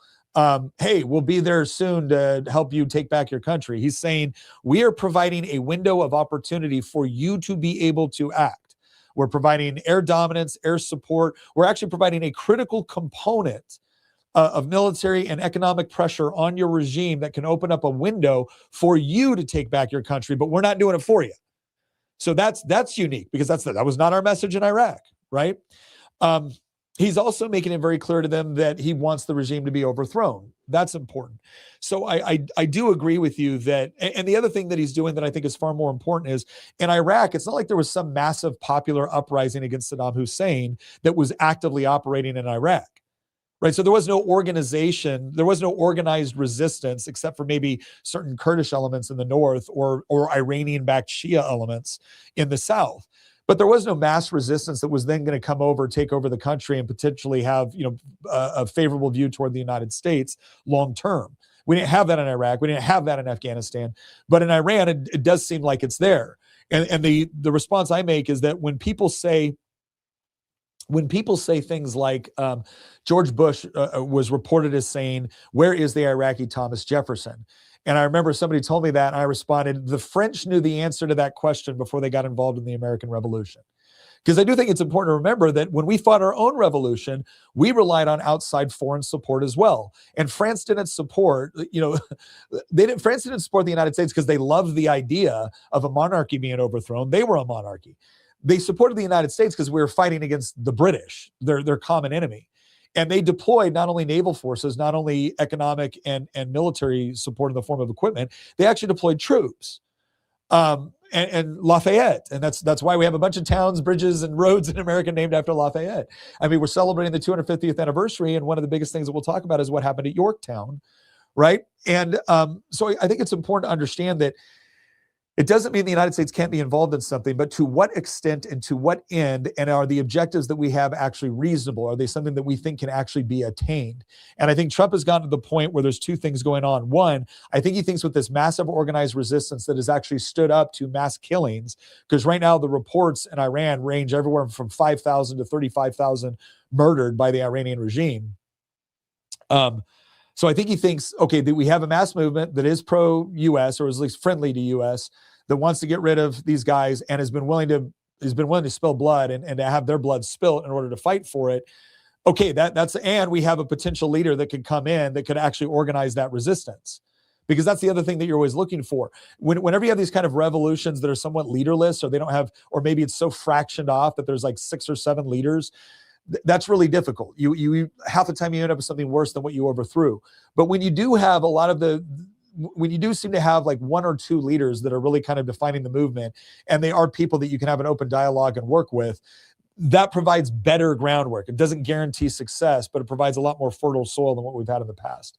hey, we'll be there soon to help you take back your country. He's saying, we are providing a window of opportunity for you to be able to act. We're providing air dominance, air support. We're actually providing a critical component of military and economic pressure on your regime that can open up a window for you to take back your country, but we're not doing it for you. So that's unique, because that was not our message in Iraq, right? He's also making it very clear to them that he wants the regime to be overthrown. That's important. So I do agree with you that, and the other thing that he's doing that I think is far more important is, in Iraq, it's not like there was some massive popular uprising against Saddam Hussein that was actively operating in Iraq. Right. So there was no organization, there was no organized resistance, except for maybe certain Kurdish elements in the north or Iranian-backed Shia elements in the south. But there was no mass resistance that was then going to come over, take over the country, and potentially have, a favorable view toward the United States long term. We didn't have that in Iraq. We didn't have that in Afghanistan. But in Iran, it does seem like it's there. And the response I make is that when people say things like George Bush was reported as saying, where is the Iraqi Thomas Jefferson? And I remember somebody told me that, and I responded, the French knew the answer to that question before they got involved in the American Revolution. Because I do think it's important to remember that when we fought our own revolution, we relied on outside foreign support as well. And France didn't support, France didn't support the United States because they loved the idea of a monarchy being overthrown. They were a monarchy. They supported the United States because we were fighting against the British, their common enemy. And they deployed not only naval forces, not only economic and military support in the form of equipment, they actually deployed troops. And Lafayette. And that's why we have a bunch of towns, bridges, and roads in America named after Lafayette. I mean, we're celebrating the 250th anniversary, and one of the biggest things that we'll talk about is what happened at Yorktown, right? And so I think it's important to understand that it doesn't mean the United States can't be involved in something, but to what extent and to what end, and are the objectives that we have actually reasonable? Are they something that we think can actually be attained? And I think Trump has gotten to the point where there's two things going on. One, I think he thinks with this massive organized resistance that has actually stood up to mass killings, because right now the reports in Iran range everywhere from 5,000 to 35,000 murdered by the Iranian regime. So I think he thinks, okay, that we have a mass movement that is pro-U.S. or is at least friendly to U.S. that wants to get rid of these guys and has been willing to spill blood and to have their blood spilt in order to fight for it. Okay, and we have a potential leader that could come in that could actually organize that resistance. because that's the other thing that you're always looking for. Whenever you have these kind of revolutions that are somewhat leaderless, or they don't have, or maybe it's so fractioned off that there's like 6 or 7 leaders, that's really difficult. You half the time you end up with something worse than what you overthrew. But when you do have when you do seem to have like 1 or 2 leaders that are really kind of defining the movement, and they are people that you can have an open dialogue and work with, that provides better groundwork. It doesn't guarantee success, but it provides a lot more fertile soil than what we've had in the past.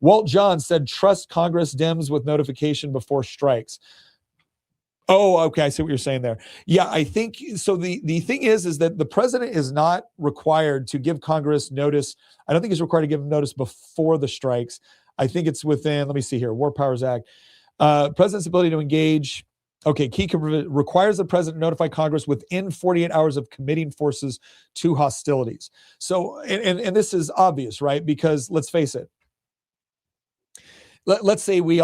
Walt John said, trust Congress Dems with notification before strikes. Oh, okay. I see what you're saying there. Yeah, I think so. The thing is that the president is not required to give Congress notice. I don't think he's required to give them notice before the strikes. I think it's within, let me see here, War Powers Act. President's ability to engage. Okay, requires the president to notify Congress within 48 hours of committing forces to hostilities. So, and this is obvious, right? Because let's face it. Let's say we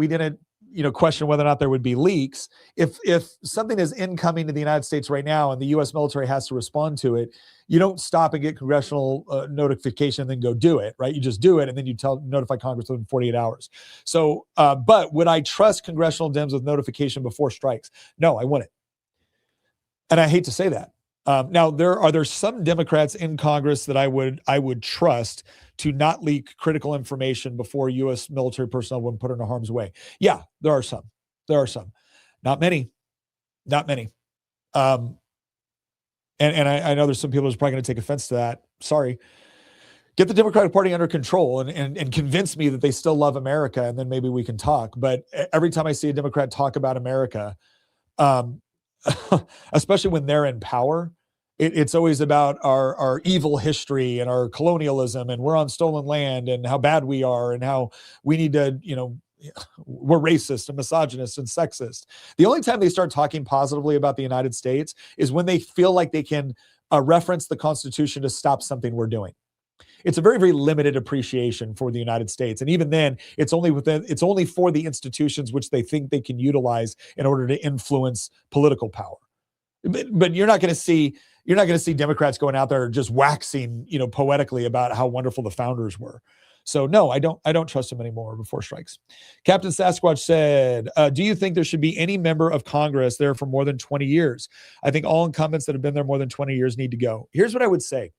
didn't, question whether or not there would be leaks. If something is incoming to the United States right now and the U.S. military has to respond to it, you don't stop and get congressional notification and then go do it, right? You just do it and then you notify Congress within 48 hours. So, but would I trust congressional Dems with notification before strikes? No, I wouldn't. And I hate to say that. Now, are there some Democrats in Congress that I would trust to not leak critical information before U.S. military personnel would put in harm's way? Yeah, there are some. Not many. And I know there's some people who's probably going to take offense to that. Sorry. Get the Democratic Party under control and convince me that they still love America, and then maybe we can talk. But every time I see a Democrat talk about America, especially when they're in power, it's always about our evil history and our colonialism, and we're on stolen land and how bad we are and how we need to, we're racist and misogynist and sexist. The only time they start talking positively about the United States is when they feel like they can reference the Constitution to stop something we're doing. It's a very, very limited appreciation for the United States. And even then, it's only for the institutions which they think they can utilize in order to influence political power. But you're not going to see Democrats going out there just waxing, poetically about how wonderful the founders were. So no, I don't trust them anymore before strikes. Captain Sasquatch said, do you think there should be any member of Congress there for more than 20 years? I think all incumbents that have been there more than 20 years need to go. Here's what I would say.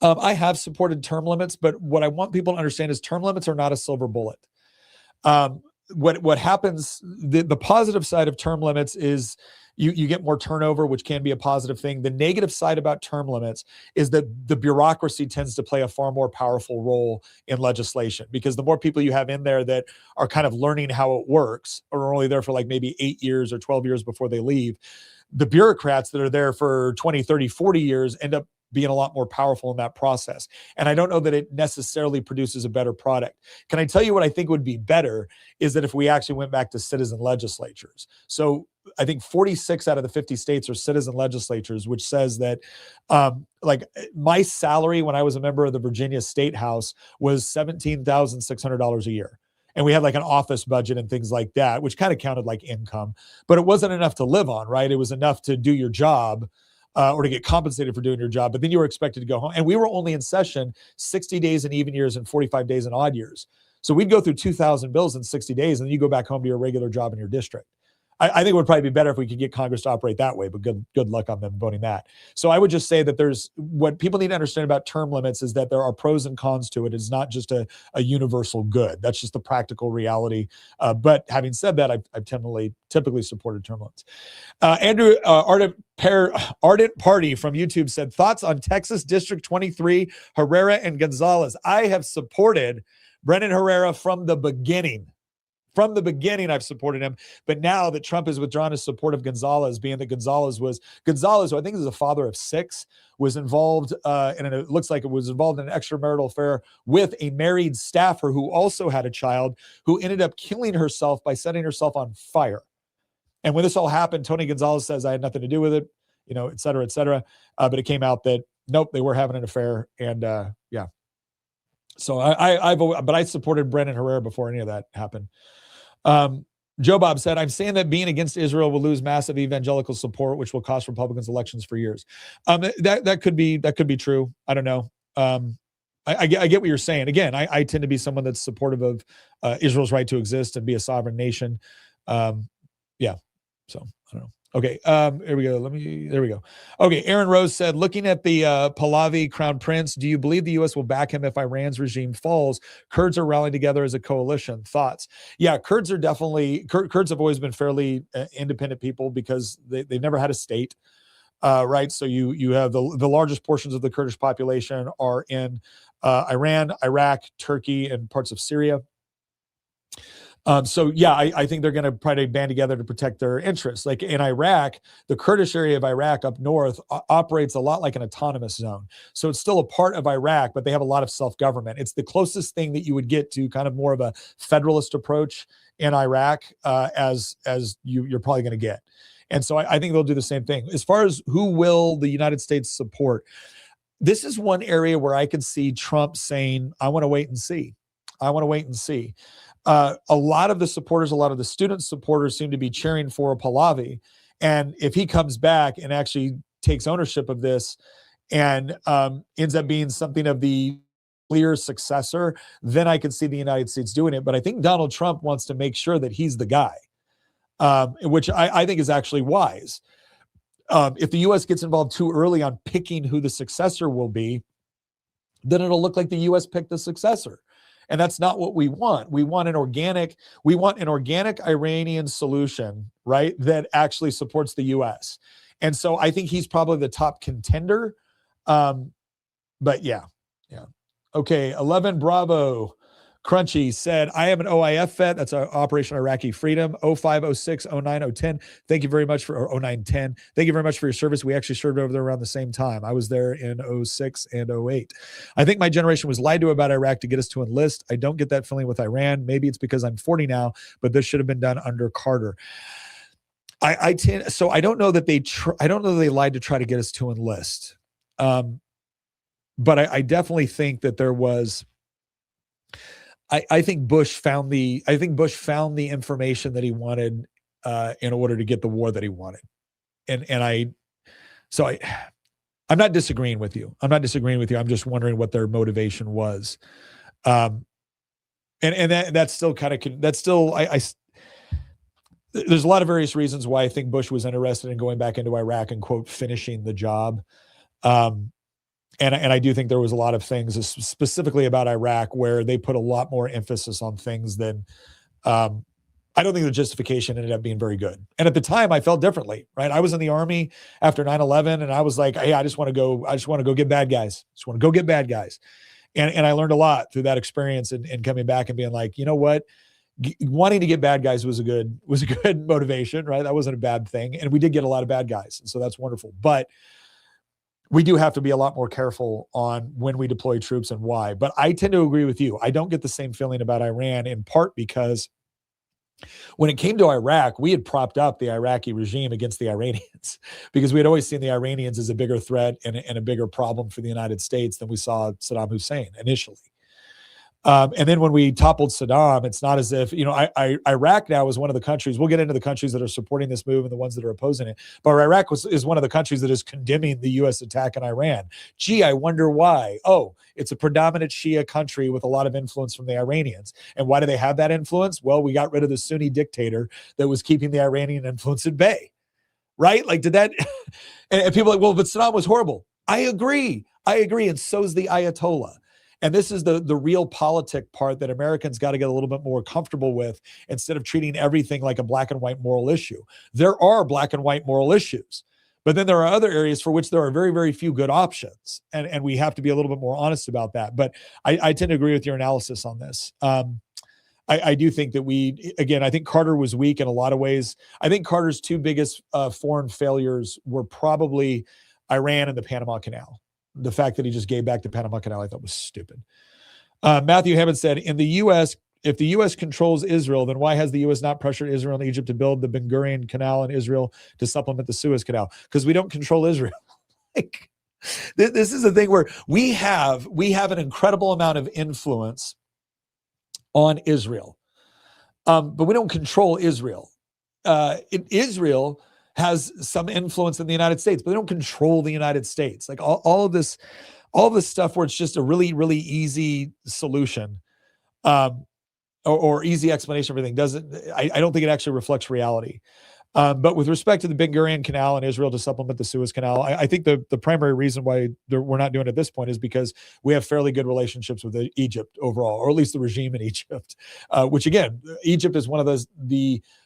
I have supported term limits, but what I want people to understand is term limits are not a silver bullet. What happens, the positive side of term limits is you get more turnover, which can be a positive thing. The negative side about term limits is that the bureaucracy tends to play a far more powerful role in legislation, because the more people you have in there that are kind of learning how it works, or are only there for like maybe 8 years or 12 years before they leave, the bureaucrats that are there for 20, 30, 40 years end up being a lot more powerful in that process. And I don't know that it necessarily produces a better product. Can I tell you what I think would be better is that if we actually went back to citizen legislatures. So I think 46 out of the 50 states are citizen legislatures, which says that like my salary when I was a member of the Virginia State House was $17,600 a year. And we had like an office budget and things like that, which kind of counted like income, but it wasn't enough to live on, right? It was enough to do your job. Or to get compensated for doing your job, but then you were expected to go home. And we were only in session 60 days in even years and 45 days in odd years. So we'd go through 2,000 bills in 60 days, and then you go back home to your regular job in your district. I think it would probably be better if we could get Congress to operate that way, but good luck on them voting that. So I would just say that what people need to understand about term limits is that there are pros and cons to it. It's not just a universal good. That's just the practical reality. But having said that, I've typically supported term limits. Andrew Ardent Party from YouTube said, thoughts on Texas District 23, Herrera and Gonzalez. I have supported Brennan Herrera from the beginning. From the beginning, I've supported him. But now that Trump has withdrawn his support of Gonzalez, being that Gonzalez, who I think is a father of 6, was involved, and it looks like it was involved in an extramarital affair with a married staffer who also had a child, who ended up killing herself by setting herself on fire. And when this all happened, Tony Gonzalez says, I had nothing to do with it, et cetera, et cetera. But it came out that, nope, they were having an affair. And yeah. So I supported Brennan Herrera before any of that happened. Joe Bob said, I'm saying that being against Israel will lose massive evangelical support, which will cost Republicans elections for years. That could be true. I don't know. I get what you're saying. Again, I tend to be someone that's supportive of Israel's right to exist and be a sovereign nation. Yeah. So I don't know. Okay. Here we go. There we go. Okay. Aaron Rose said, looking at the Pahlavi crown prince, do you believe the U.S. will back him if Iran's regime falls? Kurds are rallying together as a coalition. Thoughts? Yeah, Kurds have always been fairly independent people because they've never had a state. Right. So you have the largest portions of the Kurdish population are in Iran, Iraq, Turkey, and parts of Syria. So yeah, I think they're going to try to band together to protect their interests. Like in Iraq, the Kurdish area of Iraq up north operates a lot like an autonomous zone. So it's still a part of Iraq, but they have a lot of self-government. It's the closest thing that you would get to kind of more of a federalist approach in Iraq as you're probably going to get. And so I think they'll do the same thing. As far as who will the United States support, this is one area where I could see Trump saying, I want to wait and see. I want to wait and see. A lot of the supporters, a lot of the student supporters seem to be cheering for Pahlavi. And if he comes back and actually takes ownership of this and ends up being something of the clear successor, then I could see the United States doing it. But I think Donald Trump wants to make sure that he's the guy, which I think is actually wise. If the U.S. gets involved too early on picking who the successor will be, then it'll look like the U.S. picked the successor. And that's not what we want. We want an organic Iranian solution, right, that actually supports the U.S. And so I think he's probably the top contender. But yeah. Okay, 11 Bravo. Crunchy said, I am an OIF vet. That's Operation Iraqi Freedom, 05, 06, 09, 010. Thank you very much for, or 09, 10. Thank you very much for your service. We actually served over there around the same time. I was there in 06 and 08. I think my generation was lied to about Iraq to get us to enlist. I don't get that feeling with Iran. Maybe it's because I'm 40 now, but this should have been done under Carter. I don't know that they lied to try to get us to enlist. But I definitely think that there was, I think Bush found the information that he wanted in order to get the war that he wanted. I'm not disagreeing with you. I'm just wondering what their motivation was. And that's still there's a lot of various reasons why I think Bush was interested in going back into Iraq and, quote, finishing the job. And I do think there was a lot of things specifically about Iraq where they put a lot more emphasis on things than I don't think the justification ended up being very good. And at the time I felt differently, right? I was in the Army after 9/11 and I was like, hey, I just want to go get bad guys. And I learned a lot through that experience and coming back and being like, you know what? Wanting to get bad guys was a good motivation, right? That wasn't a bad thing. And we did get a lot of bad guys. And so that's wonderful. But we do have to be a lot more careful on when we deploy troops and why. But I tend to agree with you. I don't get the same feeling about Iran, in part because when it came to Iraq, we had propped up the Iraqi regime against the Iranians because we had always seen the Iranians as a bigger threat and a bigger problem for the United States than we saw Saddam Hussein initially. And then when we toppled Saddam, it's not as if, Iraq now is one of the countries, we'll get into the countries that are supporting this move and the ones that are opposing it, but Iraq is one of the countries that is condemning the U.S. attack on Iran. Gee, I wonder why. Oh, it's a predominant Shia country with a lot of influence from the Iranians. And why do they have that influence? Well, we got rid of the Sunni dictator that was keeping the Iranian influence at bay, right? Like, did that, and people are like, well, but Saddam was horrible. I agree. And so's the Ayatollah. And this is the real politic part that Americans got to get a little bit more comfortable with instead of treating everything like a black and white moral issue. There are black and white moral issues, but then there are other areas for which there are very, very few good options. And we have to be a little bit more honest about that. But I tend to agree with your analysis on this. I do think that I think Carter was weak in a lot of ways. I think Carter's two biggest foreign failures were probably Iran and the Panama Canal. The fact that he just gave back the Panama Canal, I thought was stupid. Matthew Hammond said, if the U.S. controls Israel, then why has the U.S. not pressured Israel and Egypt to build the Ben Gurion Canal in Israel to supplement the Suez Canal? Because we don't control Israel. This is the thing where we have an incredible amount of influence on Israel, but we don't control Israel. Israel has some influence in the United States, but they don't control the United States. Like all of this all this stuff where it's just a really, really easy solution, or easy explanation of everything I don't think it actually reflects reality. But with respect to the Ben Gurion Canal in Israel to supplement the Suez Canal, I think the primary reason why we're not doing it at this point is because we have fairly good relationships with Egypt overall, or at least the regime in Egypt, which again, Egypt is one of those,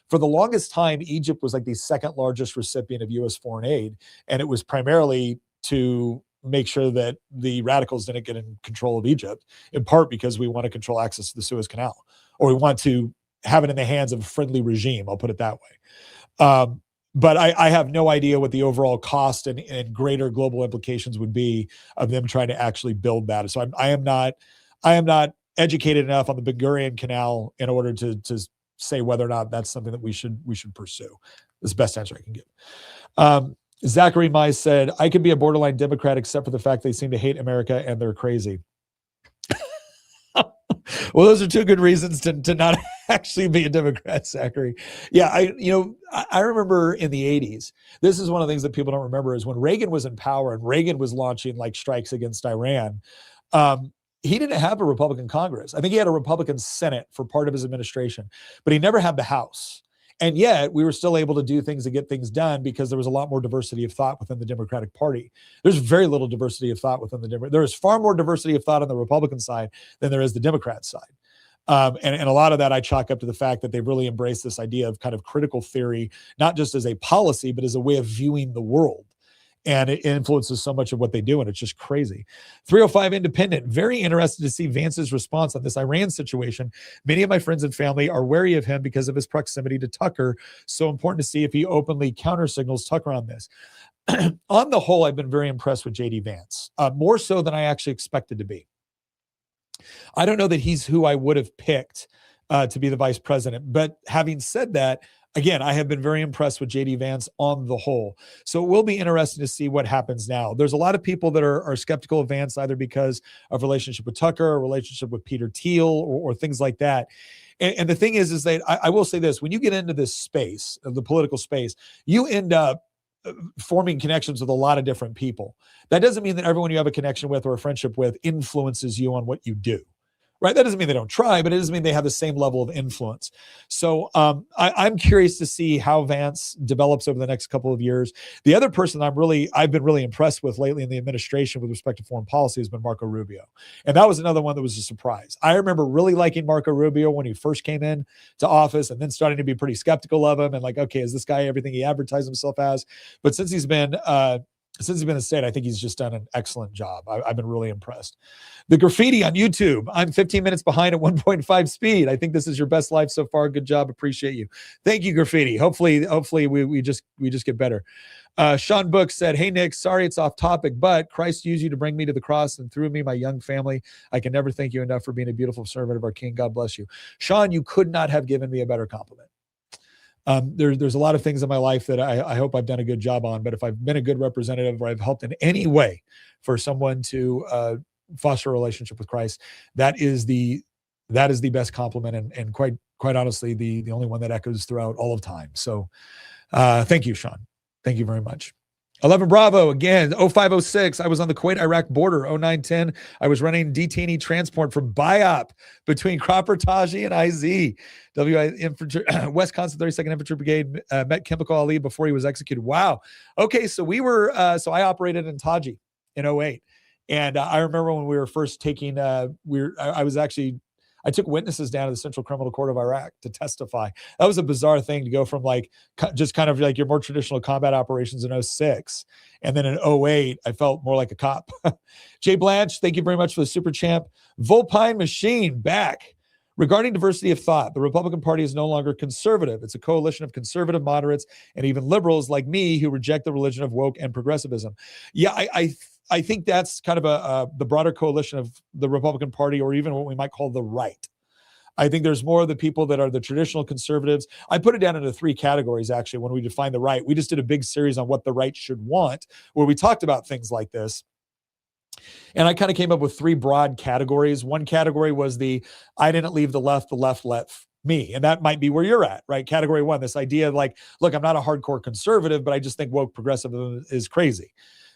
for the longest time, Egypt was like the second largest recipient of U.S. foreign aid. And it was primarily to make sure that the radicals didn't get in control of Egypt, in part because we want to control access to the Suez Canal, or we want to have it in the hands of a friendly regime. I'll put it that way. But I have no idea what the overall cost and greater global implications would be of them trying to actually build that. So I am not educated enough on the Ben Gurion Canal in order to say whether or not that's something that we should pursue. That's the best answer I can give. Zachary Mize said, I could be a borderline Democrat except for the fact they seem to hate America and they're crazy. Well, those are two good reasons to not actually be a Democrat, Zachary. Yeah, I remember in the 80s, this is one of the things that people don't remember, is when Reagan was in power and Reagan was launching like strikes against Iran, he didn't have a Republican Congress. I think he had a Republican Senate for part of his administration, but he never had the House. And yet we were still able to do things to get things done because there was a lot more diversity of thought within the Democratic Party. There's very little diversity of thought within there is far more diversity of thought on the Republican side than there is the Democrat side. And a lot of that I chalk up to the fact that they've really embraced this idea of kind of critical theory, not just as a policy, but as a way of viewing the world. And it influences so much of what they do, and it's just crazy. 305 Independent, very interested to see Vance's response on this Iran situation. Many of my friends and family are wary of him because of his proximity to Tucker. So important to see if he openly countersignals Tucker on this. On the whole, I've been very impressed with J.D. Vance, more so than I actually expected to be. I don't know that he's who I would have picked to be the vice president. But having said that, again, I have been very impressed with J.D. Vance on the whole. So it will be interesting to see what happens now. There's a lot of people that are skeptical of Vance, either because of relationship with Tucker, or relationship with Peter Thiel, or things like that. And the thing is that I will say this, when you get into this space, the political space, you end up forming connections with a lot of different people. That doesn't mean that everyone you have a connection with or a friendship with influences you on what you do. Right? That doesn't mean they don't try, but it doesn't mean they have the same level of influence. So I'm curious to see how Vance develops over the next couple of years. The other person I've been really impressed with lately in the administration with respect to foreign policy has been Marco Rubio. And that was another one that was a surprise. I remember really liking Marco Rubio when he first came in to office, and then starting to be pretty skeptical of him and like, okay, is this guy everything he advertised himself as? But since he's been in state, I think he's just done an excellent job. I've been really impressed. The graffiti on YouTube. I'm 15 minutes behind at 1.5 speed. I think this is your best life so far. Good job. Appreciate you. Thank you, graffiti. Hopefully we just get better. Sean Book said, hey, Nick, sorry it's off topic, but Christ used you to bring me to the cross and through me, my young family. I can never thank you enough for being a beautiful servant of our King. God bless you. Sean, you could not have given me a better compliment. There's a lot of things in my life that I hope I've done a good job on, but if I've been a good representative or I've helped in any way for someone to foster a relationship with Christ, that is the best compliment, and quite honestly, the only one that echoes throughout all of time. So thank you, Sean. Thank you very much. 11 Bravo, again, 0506. I was on the Kuwait-Iraq border, 0910. I was running detainee transport from BIOP between Cropper Taji and IZ. WI Infantry, Wisconsin 32nd Infantry Brigade, met Chemical Ali before he was executed. Wow. Okay, so I operated in Taji in 08. And I remember when we were first taking, I took witnesses down to the Central Criminal Court of Iraq to testify. That was a bizarre thing to go from just kind of like your more traditional combat operations in 06. And then in 08, I felt more like a cop. Jay Blanche, thank you very much for the super champ. Volpine Machine back. Regarding diversity of thought, the Republican Party is no longer conservative. It's a coalition of conservative moderates and even liberals like me who reject the religion of woke and progressivism. Yeah, I think that's kind of the broader coalition of the Republican Party, or even what we might call the right. I think there's more of the people that are the traditional conservatives. I put it down into 3 categories, actually, when we define the right. We just did a big series on what the right should want, where we talked about things like this. And I kind of came up with 3 broad categories. One category was I didn't leave the left left me. And that might be where you're at, right? Category 1, this idea of like, look, I'm not a hardcore conservative, but I just think woke progressivism is crazy.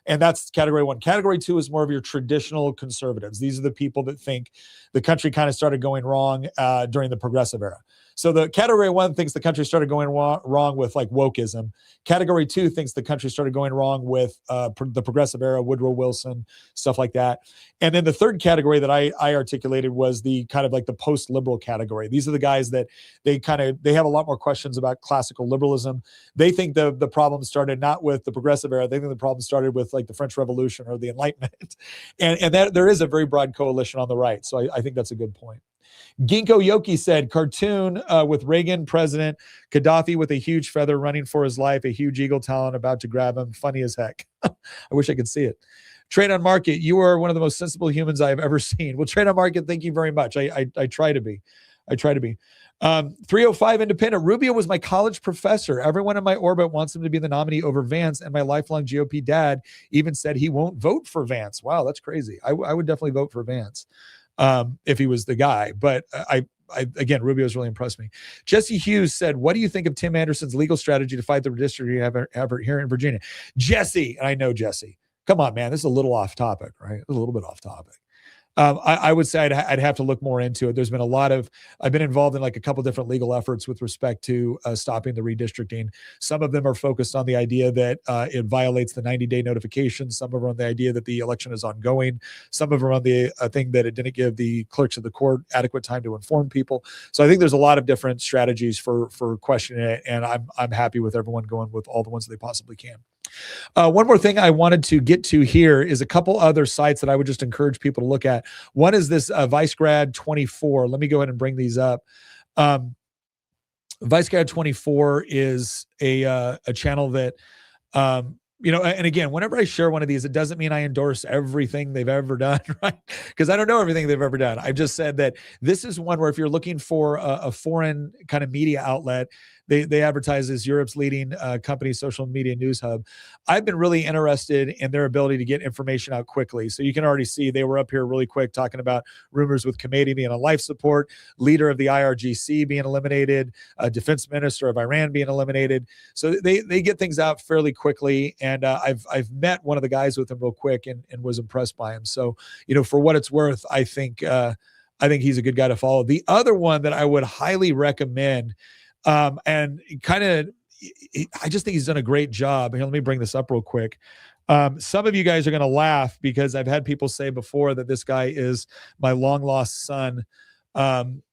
And that's category one. Category two is more of your traditional conservatives. These are the people that think the country kind of started going wrong during the progressive era. So the category one thinks the country started going wrong with like wokeism. Category two thinks the country started going wrong with the progressive era, Woodrow Wilson, stuff like that. And then the third category that I articulated was the kind of like the post-liberal category. These are the guys that they have a lot more questions about classical liberalism. They think the problem started not with the progressive era. They think the problem started with like the French Revolution or the Enlightenment. And that there is a very broad coalition on the right. So I think that's a good point. Ginkgo Yoki said, cartoon with Reagan president, Gaddafi with a huge feather running for his life, a huge eagle talon about to grab him. Funny as heck. I wish I could see it. Trade on Market, you are one of the most sensible humans I have ever seen. Well, Trade on Market, thank you very much. I try to be. 305 Independent. Rubio was my college professor. Everyone in my orbit wants him to be the nominee over Vance, and my lifelong GOP dad even said he won't vote for Vance. Wow, that's crazy. I would definitely vote for Vance if he was the guy. But again, Rubio's really impressed me. Jesse Hughes said, what do you think of Tim Anderson's legal strategy to fight the redistricting effort here in Virginia? Jesse, and I know Jesse. Come on, man. This is a little off topic, right? A little bit off topic. I would say I'd have to look more into it. There's been I've been involved in like a couple different legal efforts with respect to stopping the redistricting. Some of them are focused on the idea that it violates the 90-day notification. Some of them are on the idea that the election is ongoing. Some of them are on the thing that it didn't give the clerks of the court adequate time to inform people. So I think there's a lot of different strategies for questioning it, and I'm happy with everyone going with all the ones that they possibly can. One more thing I wanted to get to here is a couple other sites that I would just encourage people to look at. One is this Vicegrad 24. Let me go ahead and bring these up. Vicegrad 24 is a channel that, and again, whenever I share one of these, it doesn't mean I endorse everything they've ever done, right? Because I don't know everything they've ever done. I've just said that this is one where if you're looking for a foreign kind of media outlet, they advertise as Europe's leading company social media news hub. I've been really interested in their ability to get information out quickly. So you can already see they were up here really quick talking about rumors with Khamenei being on life support, leader of the IRGC being eliminated, defense minister of Iran being eliminated. So they get things out fairly quickly. And I've met one of the guys with him real quick and was impressed by him. So, for what it's worth, I think he's a good guy to follow. The other one that I would highly recommend, and kind of, I just think he's done a great job. Here, let me bring this up real quick. Some of you guys are going to laugh because I've had people say before that this guy is my long lost son. And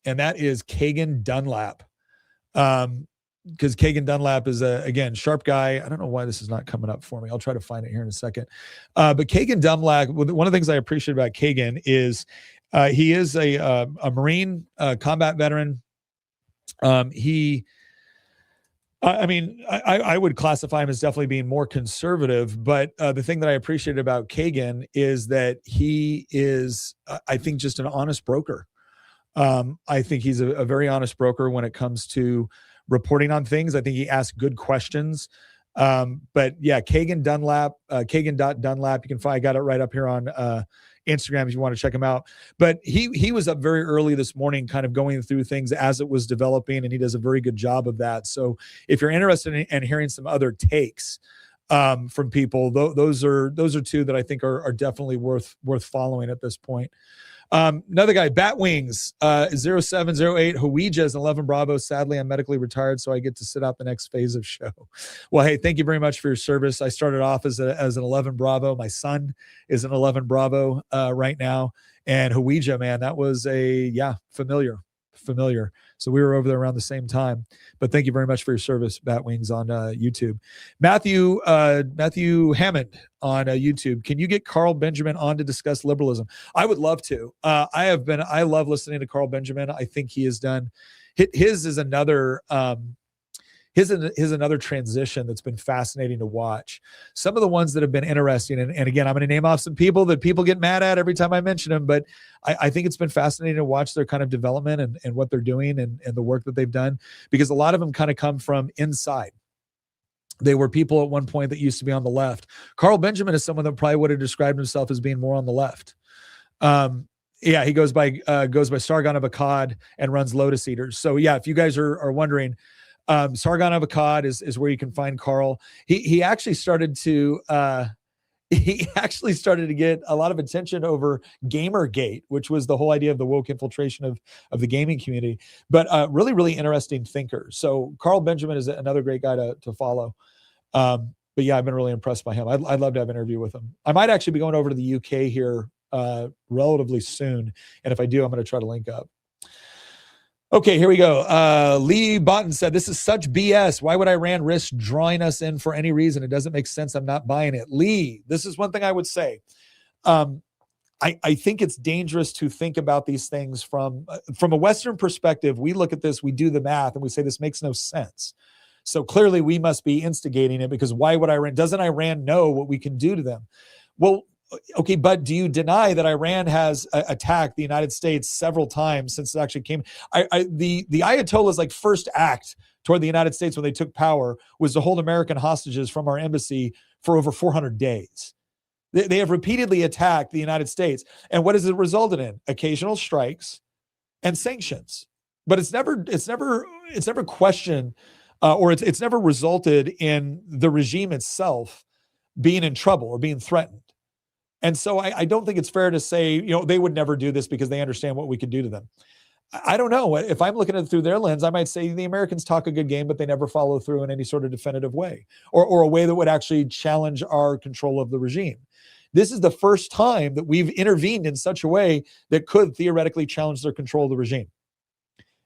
that is Kagan Dunlap. Because Kagan Dunlap is again, sharp guy. I don't know why this is not coming up for me. I'll try to find it here in a second. But Kagan Dunlap, one of the things I appreciate about Kagan is he is a Marine combat veteran. I would classify him as definitely being more conservative, but the thing that I appreciate about Kagan is that he is, I think, just an honest broker. I think he's a very honest broker when it comes to reporting on things. I think he asks good questions. But yeah, Kagan Dunlap, Kagan.Dunlap, you can find, I got it right up here on Instagram if you want to check him out. But he was up very early this morning kind of going through things as it was developing, and he does a very good job of that. So if you're interested in hearing some other takes from people, those are two that I think are definitely worth following at this point. Another guy, Batwings, 0708 Hawija is 11 Bravo. Sadly, I'm medically retired, so I get to sit out the next phase of show. Well, hey, thank you very much for your service. I started off as an 11 Bravo. My son is an 11 Bravo right now. And Hawija, man, that was familiar. So we were over there around the same time. But thank you very much for your service, Batwings, on YouTube. Matthew Hammond on YouTube. Can you get Carl Benjamin on to discuss liberalism? I would love to. I love listening to Carl Benjamin. I think he has done his is another another transition that's been fascinating to watch. Some of the ones that have been interesting, and again, I'm going to name off some people that people get mad at every time I mention them, but I think it's been fascinating to watch their kind of development and what they're doing and the work that they've done, because a lot of them kind of come from inside. They were people at one point that used to be on the left. Carl Benjamin is someone that probably would have described himself as being more on the left. Yeah, he goes by Sargon of Akkad and runs Lotus Eaters. So yeah, if you guys are wondering, Sargon of Akkad is where you can find Carl. He actually started to he actually started to get a lot of attention over Gamergate, which was the whole idea of the woke infiltration of the gaming community. But really, really interesting thinker. So Carl Benjamin is another great guy to follow. But yeah, I've been really impressed by him. I'd love to have an interview with him. I might actually be going over to the UK here relatively soon. And if I do, I'm going to try to link up. Okay, here we go. Lee Botten said, this is such BS. Why would Iran risk drawing us in for any reason? It doesn't make sense. I'm not buying it. Lee, this is one thing I would say. I think it's dangerous to think about these things from a Western perspective. We look at this, we do the math, and we say this makes no sense. So clearly we must be instigating it, because why would Iran? Doesn't Iran know what we can do to them? Well, okay, but do you deny that Iran has attacked the United States several times since it actually came? The Ayatollah's like first act toward the United States when they took power was to hold American hostages from our embassy for over 400 days. They have repeatedly attacked the United States. And what has it resulted in? Occasional strikes and sanctions. But it's never questioned or it's never resulted in the regime itself being in trouble or being threatened. And so I don't think it's fair to say, they would never do this because they understand what we could do to them. I don't know. If I'm looking at it through their lens, I might say the Americans talk a good game, but they never follow through in any sort of definitive way or a way that would actually challenge our control of the regime. This is the first time that we've intervened in such a way that could theoretically challenge their control of the regime.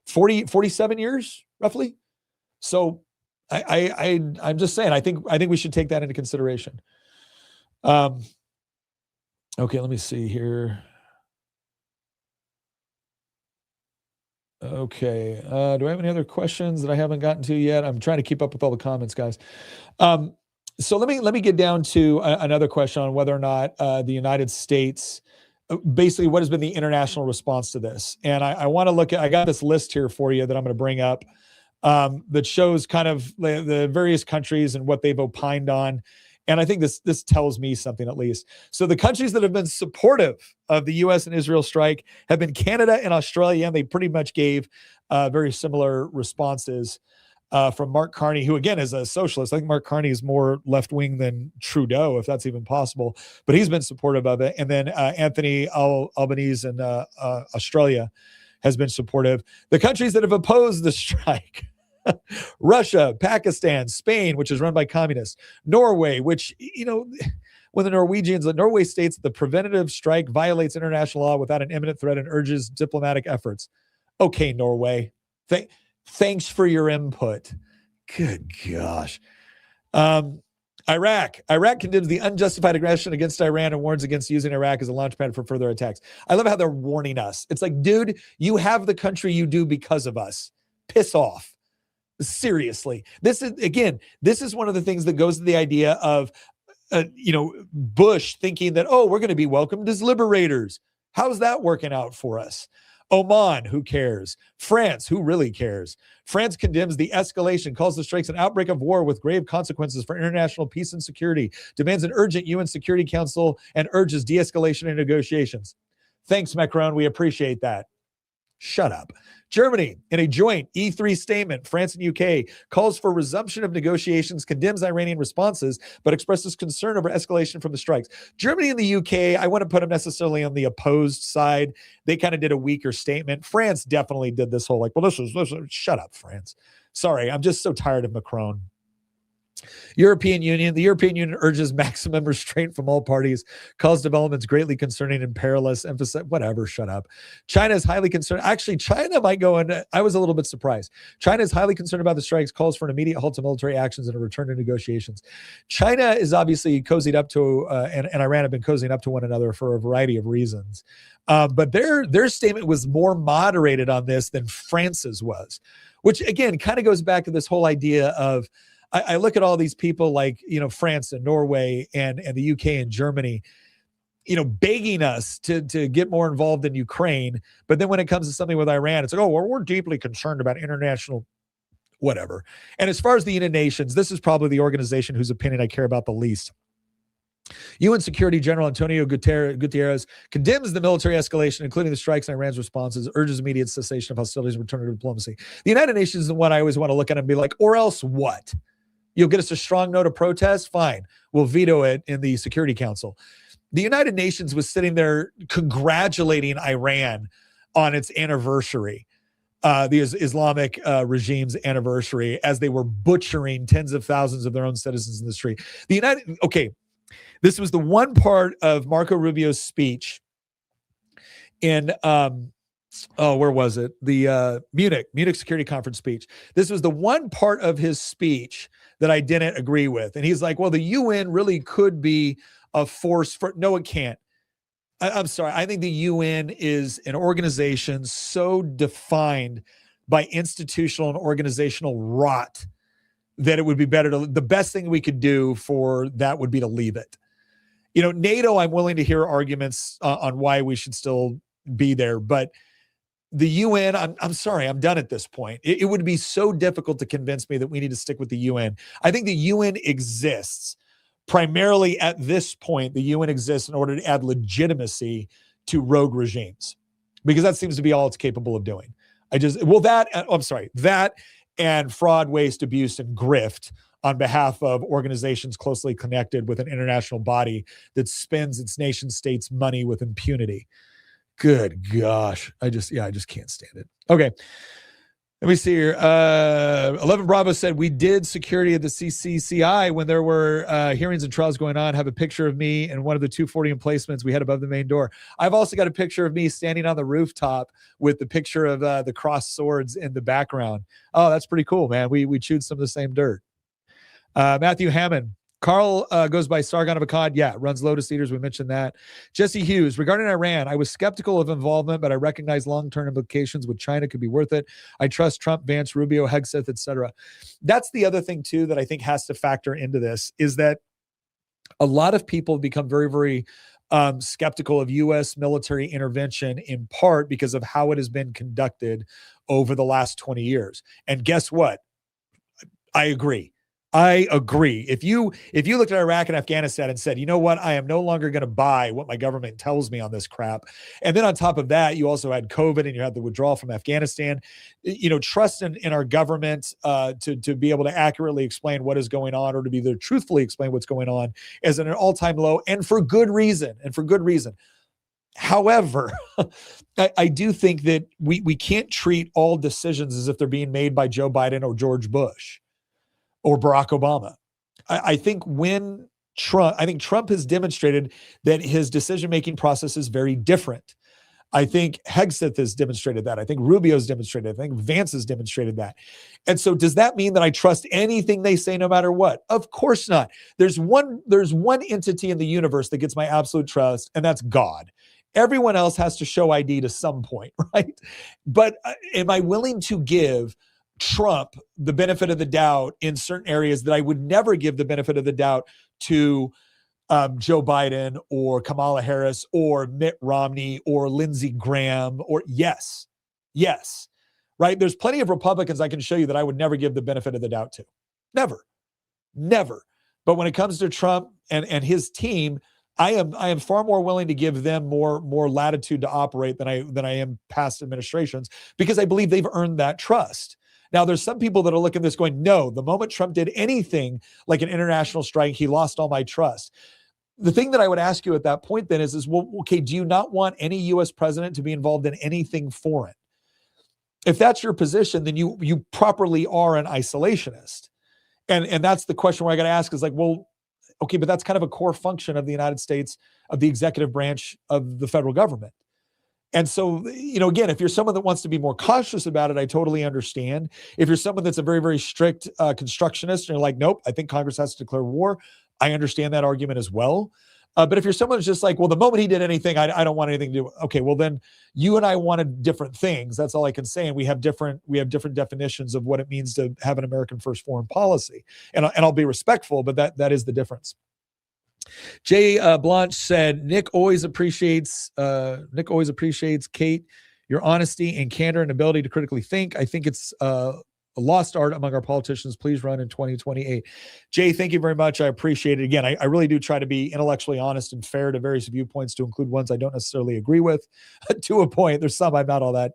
47 years, roughly. So I'm just saying, I think we should take that into consideration. Okay, let me see here. Okay, do I have any other questions that I haven't gotten to yet? I'm trying to keep up with all the comments, guys. So let me get down to another question on whether or not the United States, basically what has been the international response to this. And I want to look at, I got this list here for you that I'm going to bring up that shows kind of the various countries and what they've opined on. And I think this tells me something at least. So the countries that have been supportive of the U.S. and Israel strike have been Canada and Australia, and they pretty much gave very similar responses from Mark Carney, who again is a socialist. I think Mark Carney is more left-wing than Trudeau, if that's even possible, but he's been supportive of it. And then Anthony Albanese in Australia has been supportive. The countries that have opposed the strike: Russia, Pakistan, Spain, which is run by communists, Norway, which, when the Norway states that the preventative strike violates international law without an imminent threat and urges diplomatic efforts. Okay, Norway, thanks for your input. Good gosh. Iraq condemns the unjustified aggression against Iran and warns against using Iraq as a launchpad for further attacks. I love how they're warning us. It's like, dude, you have the country you do because of us. Piss off. Seriously. This is one of the things that goes to the idea of, Bush thinking that, we're going to be welcomed as liberators. How's that working out for us? Oman, who cares? France, who really cares? France condemns the escalation, calls the strikes an outbreak of war with grave consequences for international peace and security, demands an urgent UN Security Council, and urges de-escalation and negotiations. Thanks, Macron. We appreciate that. Shut up. Germany, in a joint E3 statement, France and UK, calls for resumption of negotiations, condemns Iranian responses, but expresses concern over escalation from the strikes. Germany and the UK, I wouldn't put them necessarily on the opposed side. They kind of did a weaker statement. France definitely did this whole this is shut up, France. Sorry, I'm just so tired of Macron. The European Union urges maximum restraint from all parties, calls developments greatly concerning and perilous, emphasize, whatever, shut up. China is highly concerned. Actually, China might go in. I was a little bit surprised. China is highly concerned about the strikes, calls for an immediate halt to military actions and a return to negotiations. China is obviously cozied up to, and Iran have been cozying up to one another for a variety of reasons. But their statement was more moderated on this than France's was, which again kind of goes back to this whole idea of, I look at all these people like, France and Norway and the UK and Germany, begging us to get more involved in Ukraine. But then when it comes to something with Iran, it's like, we're deeply concerned about international whatever. And as far as the United Nations, this is probably the organization whose opinion I care about the least. UN Security General Antonio Guterres condemns the military escalation, including the strikes and Iran's responses, urges immediate cessation of hostilities and return to diplomacy. The United Nations is the one I always want to look at and be like, or else what? You'll get us a strong no to protest? Fine. We'll veto it in the Security Council. The United Nations was sitting there congratulating Iran on its anniversary, the Islamic regime's anniversary, as they were butchering tens of thousands of their own citizens in the street. This was the one part of Marco Rubio's speech in, where was it? The Munich Security Conference speech. This was the one part of his speech that I didn't agree with. And he's like, well, the UN really could be a force for, no, it can't. I'm sorry. I think the UN is an organization so defined by institutional and organizational rot that it would be better to, the best thing we could do for that would be to leave it. You know, NATO, I'm willing to hear arguments on why we should still be there, but the UN, I'm sorry, I'm done at this point. It would be so difficult to convince me that we need to stick with the UN. I think the UN exists primarily at this point. The UN exists in order to add legitimacy to rogue regimes, because that seems to be all it's capable of doing. That and fraud, waste, abuse, and grift on behalf of organizations closely connected with an international body that spends its nation states' money with impunity. Good gosh. I just can't stand it. Okay. Let me see here. 11 Bravo said, we did security at the CCCI when there were hearings and trials going on. Have a picture of me and one of the 240 emplacements we had above the main door. I've also got a picture of me standing on the rooftop with the picture of the crossed swords in the background. Oh, that's pretty cool, man. We chewed some of the same dirt. Matthew Hammond. Carl goes by Sargon of Akkad. Yeah, runs Lotus Eaters. We mentioned that. Jesse Hughes, regarding Iran, I was skeptical of involvement, but I recognize long-term implications with China could be worth it. I trust Trump, Vance, Rubio, Hegseth, etc. That's the other thing, too, that I think has to factor into this, is that a lot of people have become very, very skeptical of U.S. military intervention, in part because of how it has been conducted over the last 20 years. And guess what? I agree. If you looked at Iraq and Afghanistan and said, you know what, I am no longer going to buy what my government tells me on this crap. And then on top of that, you also had COVID and you had the withdrawal from Afghanistan. You know, trust in our government to be able to accurately explain what is going on, or to be able to truthfully explain what's going on, is at an all-time low, and for good reason. However, I do think that we can't treat all decisions as if they're being made by Joe Biden or George Bush or Barack Obama. I think Trump has demonstrated that his decision-making process is very different. I think Hegseth has demonstrated that. I think Rubio's demonstrated that. I think Vance has demonstrated that. And so does that mean that I trust anything they say no matter what? Of course not. There's one entity in the universe that gets my absolute trust, and that's God. Everyone else has to show ID to some point, right? But am I willing to give Trump the benefit of the doubt in certain areas that I would never give the benefit of the doubt to Joe Biden or Kamala Harris or Mitt Romney or Lindsey Graham? Or yes, right? There's plenty of Republicans I can show you that I would never give the benefit of the doubt to. Never. But when it comes to Trump and his team, I am far more willing to give them more latitude to operate than I am past administrations, because I believe they've earned that trust. Now, there's some people that are looking at this going, no, the moment Trump did anything like an international strike, he lost all my trust. The thing that I would ask you at that point then is well, okay, do you not want any U.S. president to be involved in anything foreign? If that's your position, then you properly are an isolationist. And that's the question where I got to ask is like, well, okay, but that's kind of a core function of the United States, of the executive branch of the federal government. And so, you know, again, if you're someone that wants to be more cautious about it, I totally understand. If you're someone that's a very, very strict constructionist and you're like, nope, I think Congress has to declare war, I understand that argument as well. But if you're someone who's just like, well, the moment he did anything, I don't want anything to do. Okay, well, then you and I wanted different things. That's all I can say. And we have different definitions of what it means to have an American first foreign policy. And I'll be respectful, but that is the difference. Jay Blanche said, Nick always appreciates Kate, your honesty and candor and ability to critically think. I think it's a lost art among our politicians. Please run in 2028. Jay, thank you very much. I appreciate it. Again, I really do try to be intellectually honest and fair to various viewpoints, to include ones I don't necessarily agree with to a point. There's some I'm not all that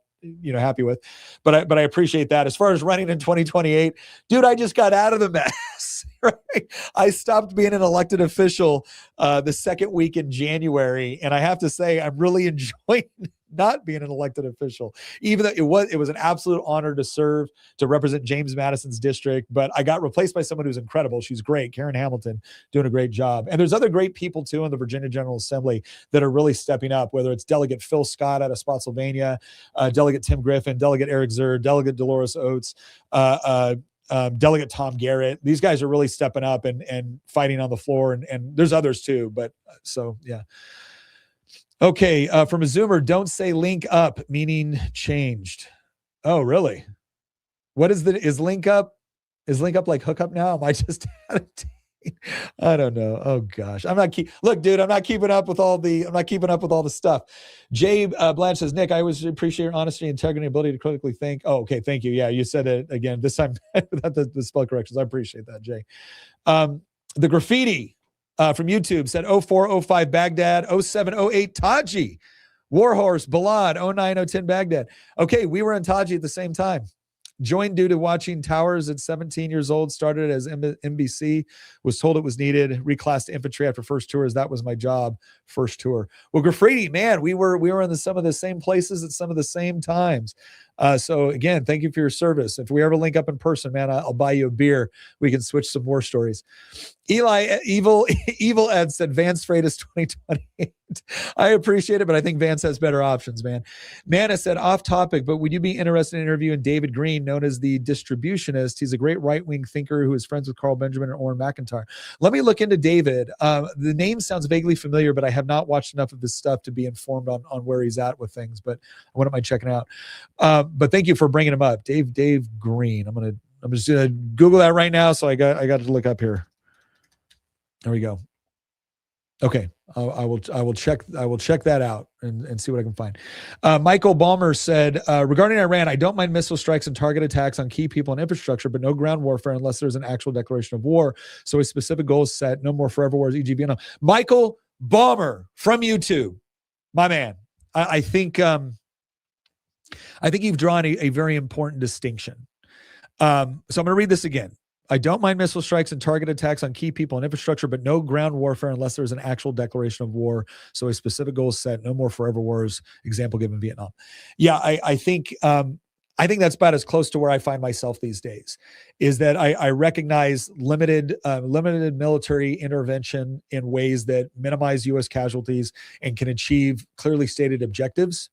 happy with. But I appreciate that. As far as running in 2028, dude, I just got out of the mess. Right? I stopped being an elected official the second week in January, and I have to say I'm really enjoying not being an elected official, even though it was an absolute honor to serve, to represent James Madison's district. But I got replaced by someone who's incredible. She's great, Karen Hamilton, doing a great job. And there's other great people too in the Virginia General Assembly that are really stepping up, whether it's Delegate Phil Scott out of Spotsylvania, Delegate Tim Griffin, Delegate Eric Zur, Delegate Dolores Oates, Delegate Tom Garrett. These guys are really stepping up and fighting on the floor, and there's others too. But so yeah. Okay, from a Zoomer, don't say link up, meaning changed. Oh, really? What is link up? Is link up like hook up now? Am I just I don't know. Oh gosh. Look, dude, I'm not keeping up with all the stuff. Jay Blanche says, Nick, I always appreciate your honesty, integrity, and ability to critically think. Oh, okay. Thank you. Yeah, you said it again this time without the spell corrections. I appreciate that, Jay. The graffiti from YouTube said 0405 Baghdad, 0708 Taji, Warhorse, Balad, 09010 Baghdad. Okay, we were in Taji at the same time. Joined due to watching Towers at 17 years old, started as NBC, was told it was needed, reclassed to infantry after first tours. That was my job, first tour. Well, graffiti, man, we were in some of the same places at some of the same times. So again, thank you for your service. If we ever link up in person, man, I'll buy you a beer. We can switch some war stories. Evil Ed said Vance Freitas 2028. I appreciate it, but I think Vance has better options, man. Manna said off topic, but would you be interested in interviewing David Green, known as the distributionist? He's a great right-wing thinker who is friends with Carl Benjamin and Orrin McIntyre. Let me look into David. The name sounds vaguely familiar, but I have not watched enough of his stuff to be informed on where he's at with things, but I wouldn't mind checking out. But thank you for bringing him up. Dave Green. I'm just gonna Google that right now. So I got to look up here. There we go. Okay. I will check that out and see what I can find. Michael Balmer said, regarding Iran, I don't mind missile strikes and target attacks on key people and infrastructure, but no ground warfare unless there's an actual declaration of war. So a specific goal is set. No more forever wars, e.g. Vietnam. Michael Balmer from YouTube, my man. I think you've drawn a very important distinction. So I'm going to read this again. I don't mind missile strikes and target attacks on key people and infrastructure, but no ground warfare unless there's an actual declaration of war. So a specific goal is set. No more forever wars. Example given Vietnam. Yeah, I think that's about as close to where I find myself these days. Is that I recognize limited military intervention in ways that minimize U.S. casualties and can achieve clearly stated objectives.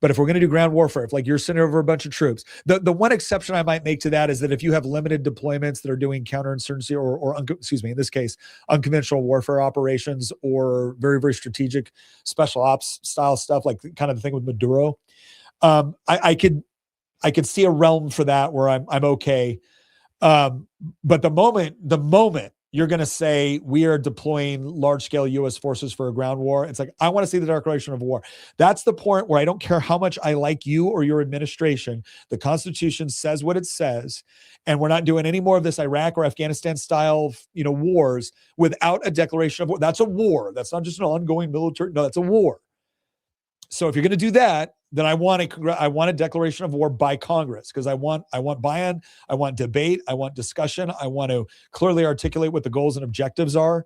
But if we're going to do ground warfare, if like you're sending over a bunch of troops, the one exception I might make to that is that if you have limited deployments that are doing counterinsurgency or in this case, unconventional warfare operations or very, very strategic special ops style stuff, like kind of the thing with Maduro, I could see a realm for that where I'm okay. But the moment you're going to say we are deploying large-scale U.S. forces for a ground war, it's like, I want to see the declaration of war. That's the point where I don't care how much I like you or your administration. The Constitution says what it says, and we're not doing any more of this Iraq or Afghanistan style, wars without a declaration of war. That's a war. That's not just an ongoing military. No, that's a war. So if you're going to do that, then I want a declaration of war by Congress, because I want buy-in, I want debate, I want discussion, I want to clearly articulate what the goals and objectives are,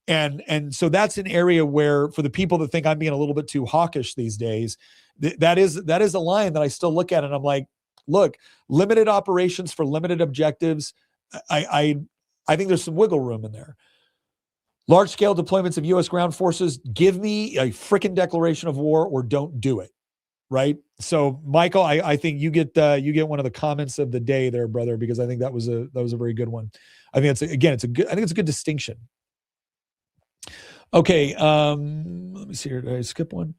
and so that's an area where, for the people that think I'm being a little bit too hawkish these days, that is a line that I still look at and I'm like, look, limited operations for limited objectives, I think there's some wiggle room in there. Large-scale deployments of U.S. ground forces, give me a freaking declaration of war or don't do it. Right. So, Michael, I think you get one of the comments of the day there, brother, because I think that was a very good one. I think it's a good distinction. Okay. Let me see here. Did I skip one?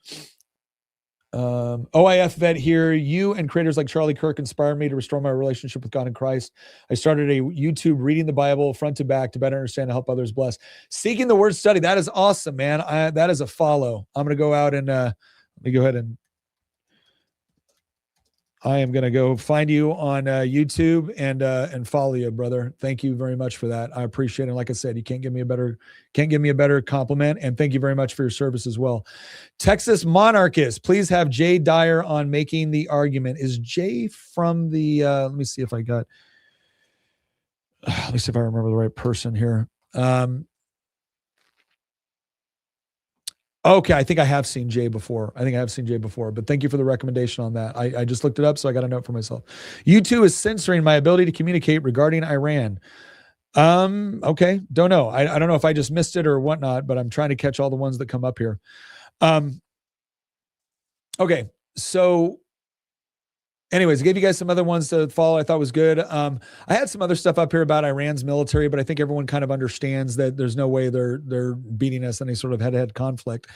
OIF vet here. You and creators like Charlie Kirk inspired me to restore my relationship with God and Christ. I started a YouTube reading the Bible front to back to better understand and help others bless. Seeking the Word study. That is awesome, man. That is a follow. I'm going to go out and let me go ahead and I am going to go find you on YouTube and follow you, brother. Thank you very much for that. I appreciate it. Like I said, you can't give me a better compliment. And thank you very much for your service as well. Texas monarchist, please have Jay Dyer on making the argument. Is Jay from the? Let me see if I remember the right person here. Okay, I think I have seen Jay before. But thank you for the recommendation on that. I just looked it up, so I got a note for myself. YouTube is censoring my ability to communicate regarding Iran. Okay, don't know. I don't know if I just missed it or whatnot, but I'm trying to catch all the ones that come up here. Okay, so anyways, I gave you guys some other ones to follow I thought was good. I had some other stuff up here about Iran's military, but I think everyone kind of understands that there's no way they're beating us in any sort of head-to-head conflict.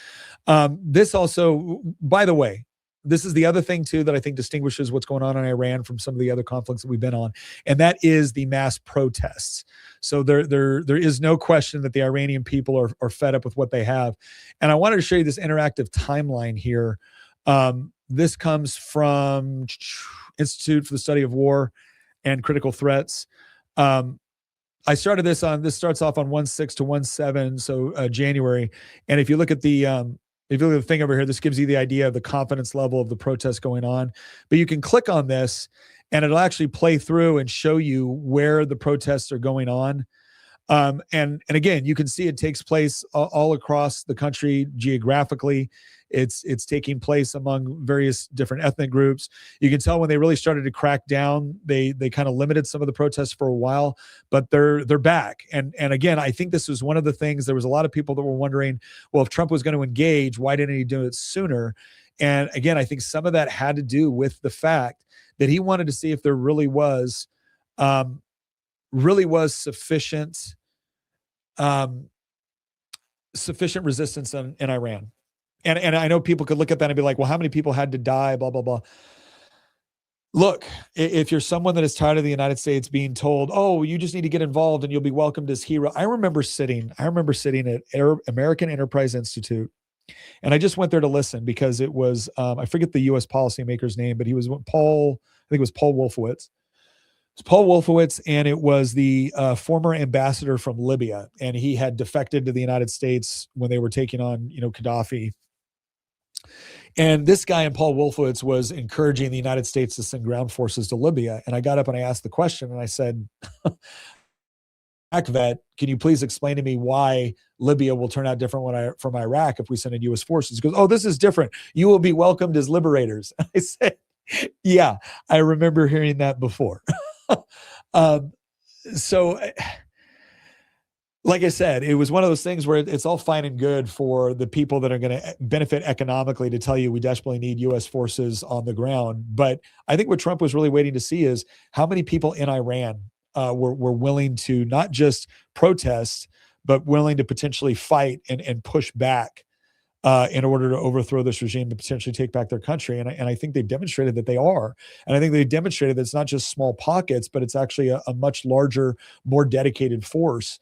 This also, by the way, this is the other thing too that I think distinguishes what's going on in Iran from some of the other conflicts that we've been on, and that is the mass protests. So there is no question that the Iranian people are fed up with what they have. And I wanted to show you this interactive timeline here. This comes from Institute for the Study of War and Critical Threats. I started this starts off on 1/6 to 1/7, so January. And if you look at the thing over here, this gives you the idea of the confidence level of the protests going on. But you can click on this, and it'll actually play through and show you where the protests are going on. And again, you can see it takes place all across the country geographically. It's taking place among various different ethnic groups. You can tell when they really started to crack down, they kind of limited some of the protests for a while, but they're back. And again, I think this was one of the things. There was a lot of people that were wondering, well, if Trump was going to engage, why didn't he do it sooner? And again, I think some of that had to do with the fact that he wanted to see if there really was sufficient resistance in Iran. And I know people could look at that and be like, well, how many people had to die, blah, blah, blah. Look, if you're someone that is tired of the United States being told, oh, you just need to get involved and you'll be welcomed as hero. I remember sitting at American Enterprise Institute, and I just went there to listen because it was, I forget the U.S. policymaker's name, but he was Paul Wolfowitz. It's Paul Wolfowitz, and it was the former ambassador from Libya, and he had defected to the United States when they were taking on, Gaddafi. And this guy and Paul Wolfowitz was encouraging the United States to send ground forces to Libya. And I got up and I asked the question, and I said, vet, can you please explain to me why Libya will turn out different from Iraq if we send in U.S. forces? He goes, oh, this is different. You will be welcomed as liberators. I said, yeah, I remember hearing that before. So like I said, it was one of those things where it's all fine and good for the people that are going to benefit economically to tell you we desperately need U.S. forces on the ground. But I think what Trump was really waiting to see is how many people in Iran were willing to not just protest, but willing to potentially fight and push back in order to overthrow this regime to potentially take back their country. And I think they've demonstrated that they are. And I think they've demonstrated that it's not just small pockets, but it's actually a much larger, more dedicated force.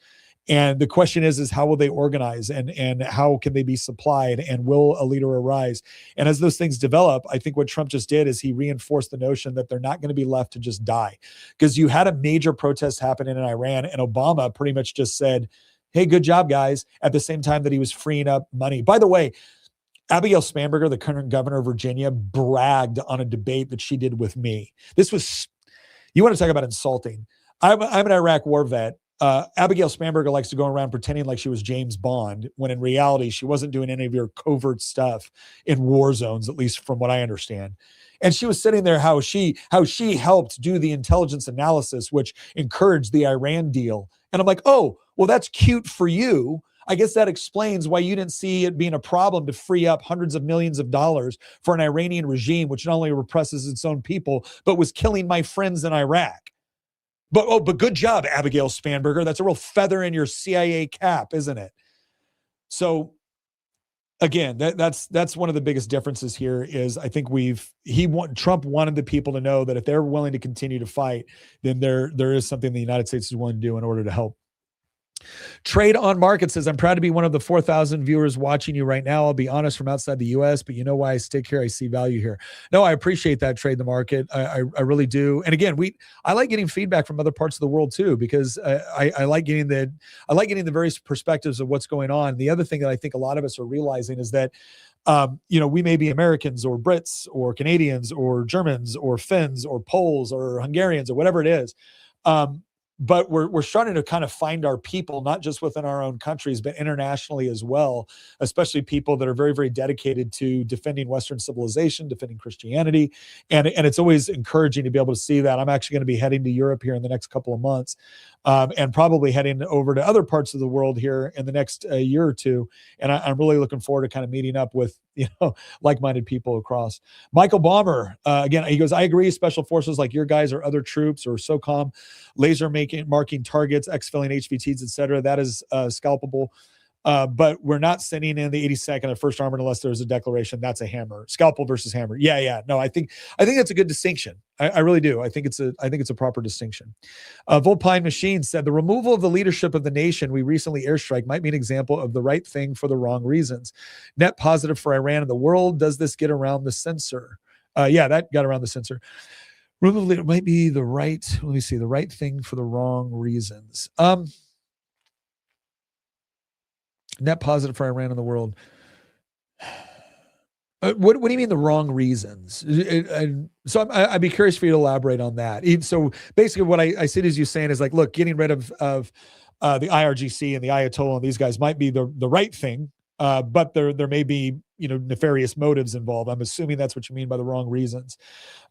And the question is how will they organize and how can they be supplied and will a leader arise? And as those things develop, I think what Trump just did is he reinforced the notion that they're not going to be left to just die. Because you had a major protest happening in Iran, and Obama pretty much just said, hey, good job, guys, at the same time that he was freeing up money. By the way, Abigail Spanberger, the current governor of Virginia, bragged on a debate that she did with me. This was, you want to talk about insulting. I'm an Iraq war vet. Abigail Spanberger likes to go around pretending like she was James Bond, when in reality, she wasn't doing any of your covert stuff in war zones, at least from what I understand. And she was sitting there how she helped do the intelligence analysis, which encouraged the Iran deal. And I'm like, oh, well, that's cute for you. I guess that explains why you didn't see it being a problem to free up hundreds of millions of dollars for an Iranian regime, which not only represses its own people, but was killing my friends in Iraq. But good job, Abigail Spanberger. That's a real feather in your CIA cap, isn't it? So again, that's one of the biggest differences here is I think Trump wanted the people to know that if they're willing to continue to fight, then there is something the United States is willing to do in order to help. Trade on Market says, I'm proud to be one of the 4,000 viewers watching you right now. I'll be honest, from outside the U.S., but you know why I stick here. I see value here. No, I appreciate that, Trade the Market. I really do. And again, I like getting feedback from other parts of the world too, because I like getting the various perspectives of what's going on. The other thing that I think a lot of us are realizing is that we may be Americans or Brits or Canadians or Germans or Finns or Poles or Hungarians or whatever it is. But we're starting to kind of find our people, not just within our own countries, but internationally as well, especially people that are very, very dedicated to defending Western civilization, defending Christianity. And it's always encouraging to be able to see that. I'm actually going to be heading to Europe here in the next couple of months, and probably heading over to other parts of the world here in the next year or two. And I'm really looking forward to kind of meeting up with, like-minded people across. Michael Balmer, again, he goes, I agree. Special forces like your guys or other troops or SOCOM, laser marking targets, exfilling HVTs, etc. That is scalpable. But we're not sending in the 82nd or 1st Armored unless there's a declaration. That's a hammer. Scalpel versus hammer. Yeah. No, I think that's a good distinction. I really do. I think it's a proper distinction. Volpine Machine said the removal of the leadership of the nation we recently airstrike might be an example of the right thing for the wrong reasons. Net positive for Iran and the world. Does this get around the censor? Yeah, that got around the censor. Removal leader might be the right thing for the wrong reasons. Net positive for Iran and the world. What do you mean the wrong reasons? So I'd be curious for you to elaborate on that. So basically what I see it as you saying is like, look, getting rid of the IRGC and the Ayatollah and these guys might be the right thing, but there may be nefarious motives involved. I'm assuming that's what you mean by the wrong reasons.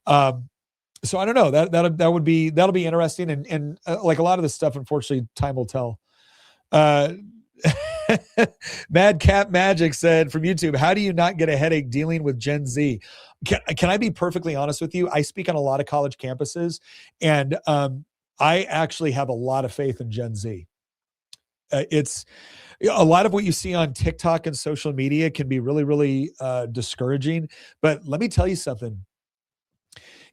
So I don't know. That'll be interesting, and like a lot of this stuff, unfortunately, time will tell. Madcap Magic said from YouTube, how do you not get a headache dealing with Gen Z? Can I be perfectly honest with you? I speak on a lot of college campuses, and I actually have a lot of faith in Gen Z. It's a lot of what you see on TikTok and social media can be really, really discouraging. But let me tell you something.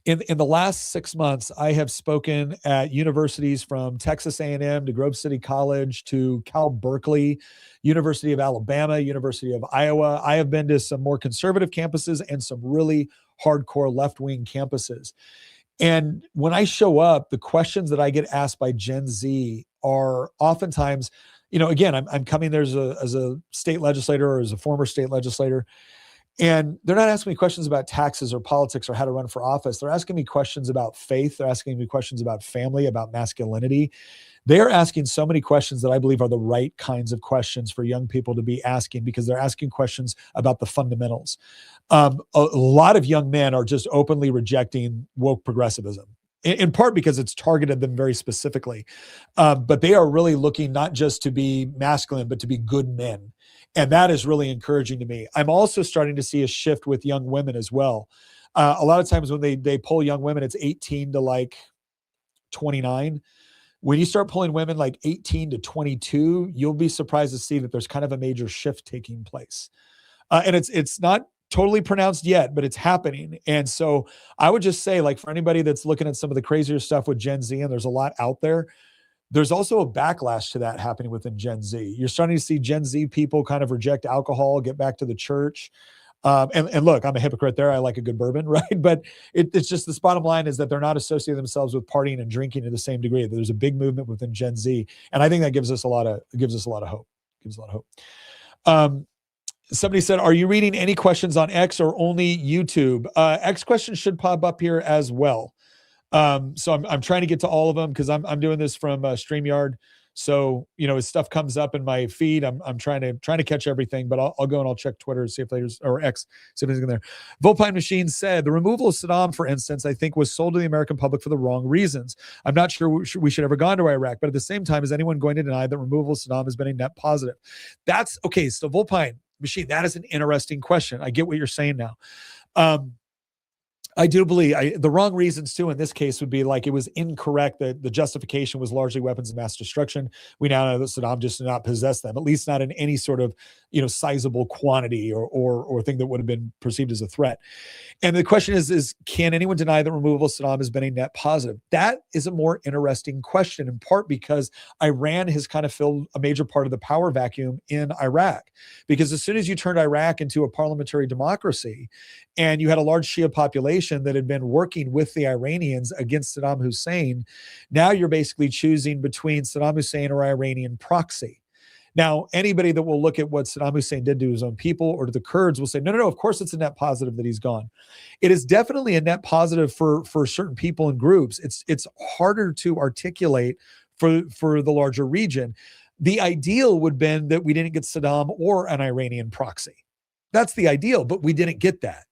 In the last 6 months, I have spoken at universities from Texas A&M to Grove City College to Cal Berkeley, University of Alabama, University of Iowa. I have been to some more conservative campuses and some really hardcore left-wing campuses. And when I show up, the questions that I get asked by Gen Z are oftentimes, again, I'm coming there as a state legislator or as a former state legislator. And they're not asking me questions about taxes or politics or how to run for office. They're asking me questions about faith. They're asking me questions about family, about masculinity. They're asking so many questions that I believe are the right kinds of questions for young people to be asking, because they're asking questions about the fundamentals. A lot of young men are just openly rejecting woke progressivism, in part because it's targeted them very specifically. But they are really looking not just to be masculine, but to be good men. And that is really encouraging to me. I'm also starting to see a shift with young women as well. A lot of times when they poll young women, it's 18 to like 29. When you start pulling women like 18 to 22, you'll be surprised to see that there's kind of a major shift taking place. And it's not totally pronounced yet, but it's happening. And so I would just say, like, for anybody that's looking at some of the crazier stuff with Gen Z, and there's a lot out there, there's also a backlash to that happening within Gen Z. You're starting to see Gen Z people kind of reject alcohol, get back to the church. And look, I'm a hypocrite there. I like a good bourbon, right? But it's just, this bottom line is that they're not associating themselves with partying and drinking to the same degree. There's a big movement within Gen Z. And I think that gives us a lot of hope. Somebody said, are you reading any questions on X or only YouTube? X questions should pop up here as well. So I'm trying to get to all of them because I'm doing this from StreamYard. So, as stuff comes up in my feed, I'm trying to catch everything, but I'll go and I'll check Twitter, see if there's, or X, see if anything's in there. Volpine Machine said the removal of Saddam, for instance, I think was sold to the American public for the wrong reasons. I'm not sure we should ever gone to Iraq, but at the same time, is anyone going to deny that removal of Saddam has been a net positive? That's okay. So Volpine Machine, that is an interesting question. I get what you're saying now. I do believe the wrong reasons too in this case would be like it was incorrect that the justification was largely weapons of mass destruction. We now know that Saddam just did not possess them, at least not in any sort of sizable quantity or thing that would have been perceived as a threat. And the question is can anyone deny that removal of Saddam has been a net positive? That is a more interesting question, in part because Iran has kind of filled a major part of the power vacuum in Iraq. Because as soon as you turned Iraq into a parliamentary democracy and you had a large Shia population that had been working with the Iranians against Saddam Hussein, now you're basically choosing between Saddam Hussein or Iranian proxy. Now, anybody that will look at what Saddam Hussein did to his own people or to the Kurds will say, no, of course it's a net positive that he's gone. It is definitely a net positive for certain people and groups. It's harder to articulate for the larger region. The ideal would have been that we didn't get Saddam or an Iranian proxy. That's the ideal, but we didn't get that.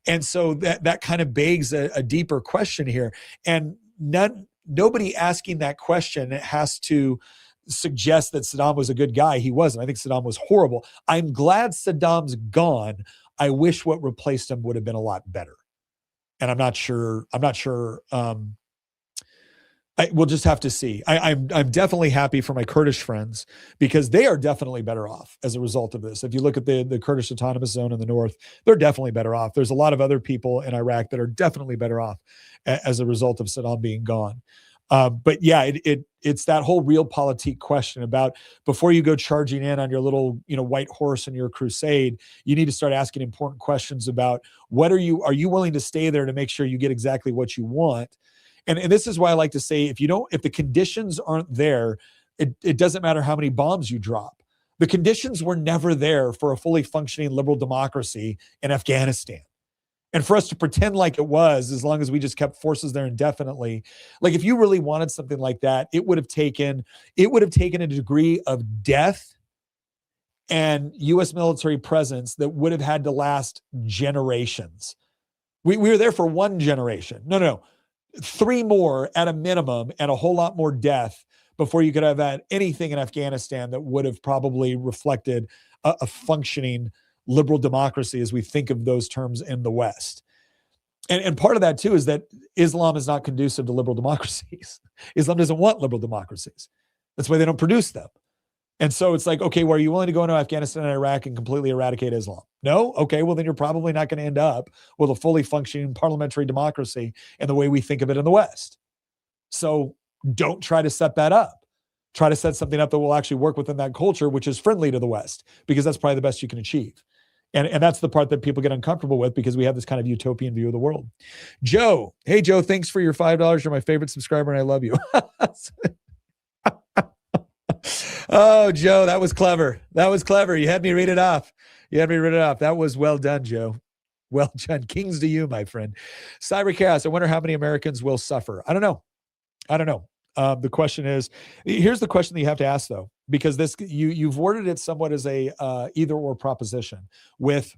And so that kind of begs a deeper question here. And nobody asking that question has to suggest that Saddam was a good guy. He wasn't. I think Saddam was horrible. I'm glad Saddam's gone. I wish what replaced him would have been a lot better. And I'm not sure. We'll just have to see. I'm definitely happy for my Kurdish friends because they are definitely better off as a result of this. If you look at the Kurdish Autonomous Zone in the north, they're definitely better off. There's a lot of other people in Iraq that are definitely better off as a result of Saddam being gone. But yeah, it's that whole realpolitik question about before you go charging in on your little white horse in your crusade, you need to start asking important questions about are you willing to stay there to make sure you get exactly what you want. And this is why I like to say, if the conditions aren't there, it doesn't matter how many bombs you drop. The conditions were never there for a fully functioning liberal democracy in Afghanistan. And for us to pretend like it was, as long as we just kept forces there indefinitely, like if you really wanted something like that, it would have taken a degree of death and U.S. military presence that would have had to last generations. We were there for one generation. No. 3 more at a minimum and a whole lot more death before you could have had anything in Afghanistan that would have probably reflected a functioning liberal democracy as we think of those terms in the West. And part of that too is that Islam is not conducive to liberal democracies. Islam doesn't want liberal democracies. That's why they don't produce them. And so it's like, okay, well, are you willing to go into Afghanistan and Iraq and completely eradicate Islam? No? Okay, well, then you're probably not going to end up with a fully functioning parliamentary democracy in the way we think of it in the West. So don't try to set that up. Try to set something up that will actually work within that culture, which is friendly to the West, because that's probably the best you can achieve. And that's the part that people get uncomfortable with because we have this kind of utopian view of the world. Joe. Hey, Joe, thanks for your $5. You're my favorite subscriber and I love you. Oh, Joe, that was clever. You had me read it off. That was well done, Joe. Well done. Kings to you, my friend. Cybercast, I wonder how many Americans will suffer. I don't know. The question is, here's the question that you have to ask though, because you've worded it somewhat as a either or proposition with,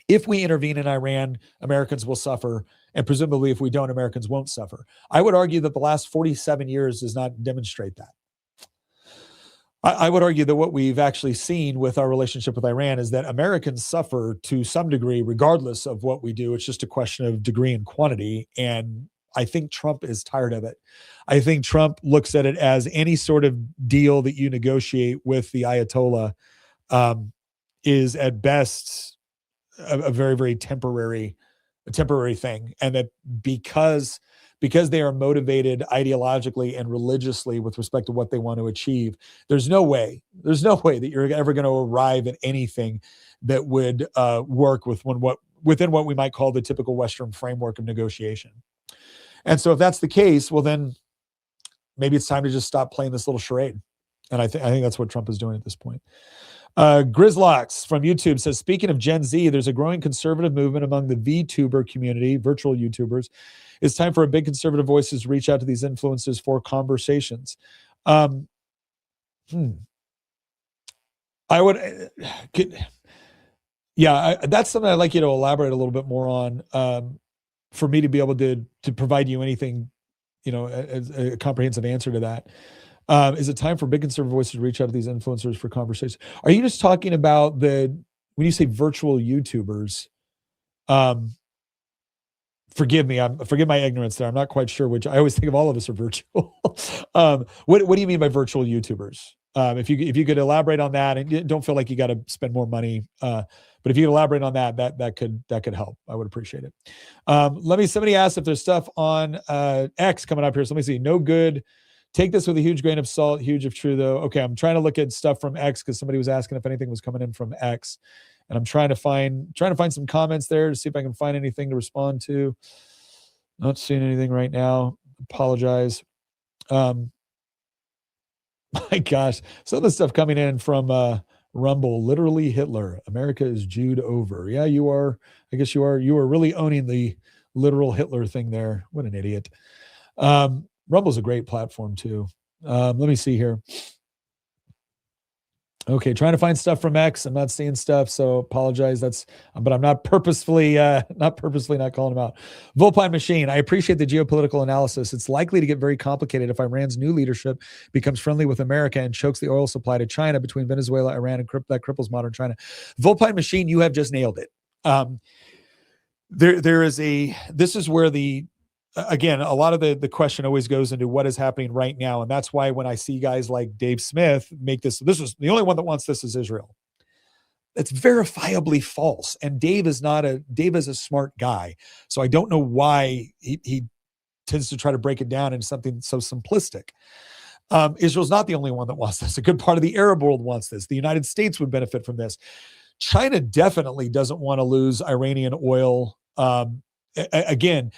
if we intervene in Iran, Americans will suffer. And presumably if we don't, Americans won't suffer. I would argue that the last 47 years does not demonstrate that. I would argue that what we've actually seen with our relationship with Iran is that Americans suffer to some degree, regardless of what we do. It's just a question of degree and quantity. And I think Trump is tired of it. I think Trump looks at it as any sort of deal that you negotiate with the Ayatollah is at best a very, very temporary thing. And that because they are motivated ideologically and religiously with respect to what they want to achieve, there's no way that you're ever going to arrive at anything that would work within what we might call the typical Western framework of negotiation. And so if that's the case, well, then maybe it's time to just stop playing this little charade. And I think that's what Trump is doing at this point. Grizzlocks from YouTube says, speaking of Gen Z, there's a growing conservative movement among the VTuber community, virtual YouTubers. It's time for a big conservative voices to reach out to these influencers for conversations. I would, that's something I'd like you to elaborate a little bit more on, for me to be able to provide you anything, as a comprehensive answer to that. Is it time for big conservative voices to reach out to these influencers for conversations? Are you just talking about when you say virtual YouTubers, forgive me. Forgive my ignorance there. I'm not quite sure which. I always think of all of us are virtual. What do you mean by virtual YouTubers? If you could elaborate on that, and you don't feel like you got to spend more money, but if you could elaborate on that could help. I would appreciate it. Somebody asked if there's stuff on X coming up here. So let me see. No good. Take this with a huge grain of salt. Huge if true, though. Okay, I'm trying to look at stuff from X because somebody was asking if anything was coming in from X, and I'm trying to find some comments there to see if I can find anything to respond to. Not seeing anything right now. Apologize. My gosh, some of the stuff coming in from Rumble. Literally Hitler. America is Jewed over. Yeah, you are. I guess you are. You are really owning the literal Hitler thing there. What an idiot. Rumble's a great platform too. Let me see here. Okay, trying to find stuff from X. I'm not seeing stuff, so apologize. But I'm not purposefully not calling them out. Volpine Machine. I appreciate the geopolitical analysis. It's likely to get very complicated if Iran's new leadership becomes friendly with America and chokes the oil supply to China between Venezuela, Iran, and that cripples modern China. Volpine Machine, you have just nailed it. This is where again, a lot of the question always goes into what is happening right now. And that's why when I see guys like Dave Smith make this is the only one that wants this is Israel. It's verifiably false. And Dave is a smart guy. So I don't know why he tends to try to break it down into something so simplistic. Israel's not the only one that wants this. A good part of the Arab world wants this. The United States would benefit from this. China definitely doesn't want to lose Iranian oil. Again,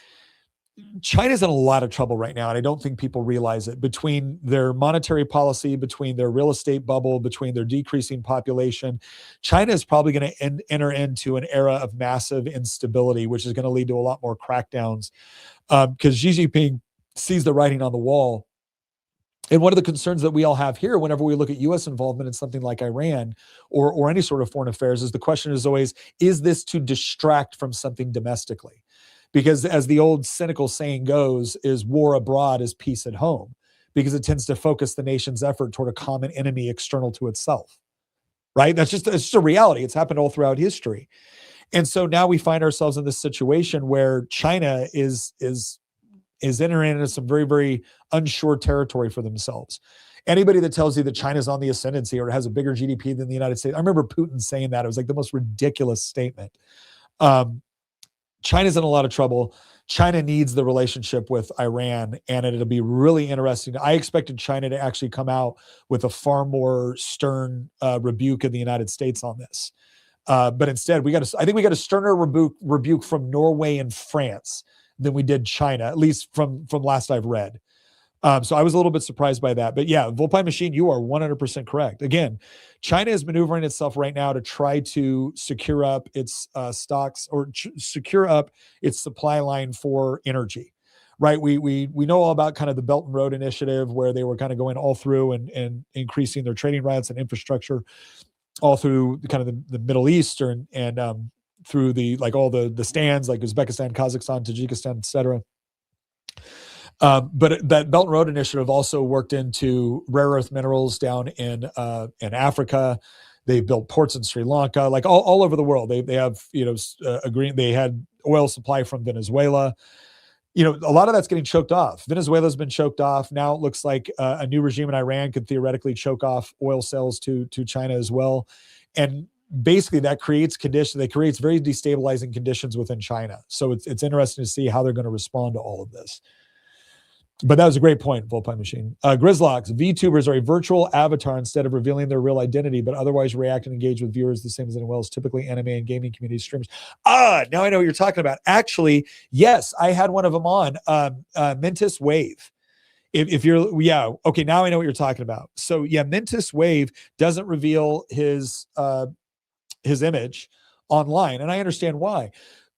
China's in a lot of trouble right now, and I don't think people realize it. Between their monetary policy, between their real estate bubble, between their decreasing population, China is probably going to enter into an era of massive instability, which is going to lead to a lot more crackdowns because Xi Jinping sees the writing on the wall. And one of the concerns that we all have here, whenever we look at U.S. involvement in something like Iran or any sort of foreign affairs, is the question is always, is this to distract from something domestically? Because as the old cynical saying goes, is war abroad is peace at home, because it tends to focus the nation's effort toward a common enemy external to itself, right? It's just a reality. It's happened all throughout history. And so now we find ourselves in this situation where China is entering into some very, very unsure territory for themselves. Anybody that tells you that China's on the ascendancy or has a bigger GDP than the United States, I remember Putin saying that. It was like the most ridiculous statement. China's in a lot of trouble. China needs the relationship with Iran, and it'll be really interesting. I expected China to actually come out with a far more stern rebuke of the United States on this. But instead, I think we got a sterner rebuke from Norway and France than we did China, at least from last I've read. So I was a little bit surprised by that. But yeah, Volpine Machine, you are 100% correct. Again, China is maneuvering itself right now to try to secure up its stocks or secure up its supply line for energy, right? We know all about kind of the Belt and Road Initiative, where they were kind of going all through and increasing their trading routes and infrastructure all through kind of the Middle East and through all the stands like Uzbekistan, Kazakhstan, Tajikistan, et cetera. But that Belt and Road Initiative also worked into rare earth minerals down in Africa. They built ports in Sri Lanka, like all over the world. They have they had oil supply from Venezuela. A lot of that's getting choked off. Venezuela's been choked off. Now it looks like a new regime in Iran could theoretically choke off oil sales to China as well, and basically that creates very destabilizing conditions within China. So it's interesting to see how they're going to respond to all of this. But that was a great point, Volpine Machine. Grizzlocks, VTubers are a virtual avatar instead of revealing their real identity, but otherwise react and engage with viewers the same as anyone else, typically anime and gaming community streamers. Now I know what you're talking about. Actually, yes, I had one of them on, Mentis Wave. If you're, okay, now I know what you're talking about. So yeah, Mentis Wave doesn't reveal his image online, and I understand why.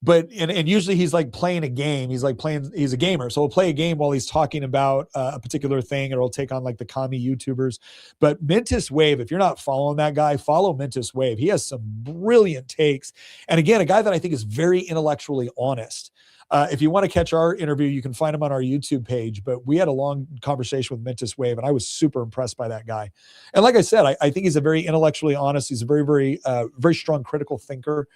But and usually he's like playing a game. He's a gamer. So he'll play a game while he's talking about a particular thing, or he'll take on like the commie YouTubers. But Mentis Wave, if you're not following that guy, follow Mentis Wave. He has some brilliant takes. And again, a guy that I think is very intellectually honest. If you want to catch our interview, you can find him on our YouTube page. But we had a long conversation with Mentis Wave, and I was super impressed by that guy. And like I said, I think he's a very intellectually honest. He's a very, very, very strong critical thinker.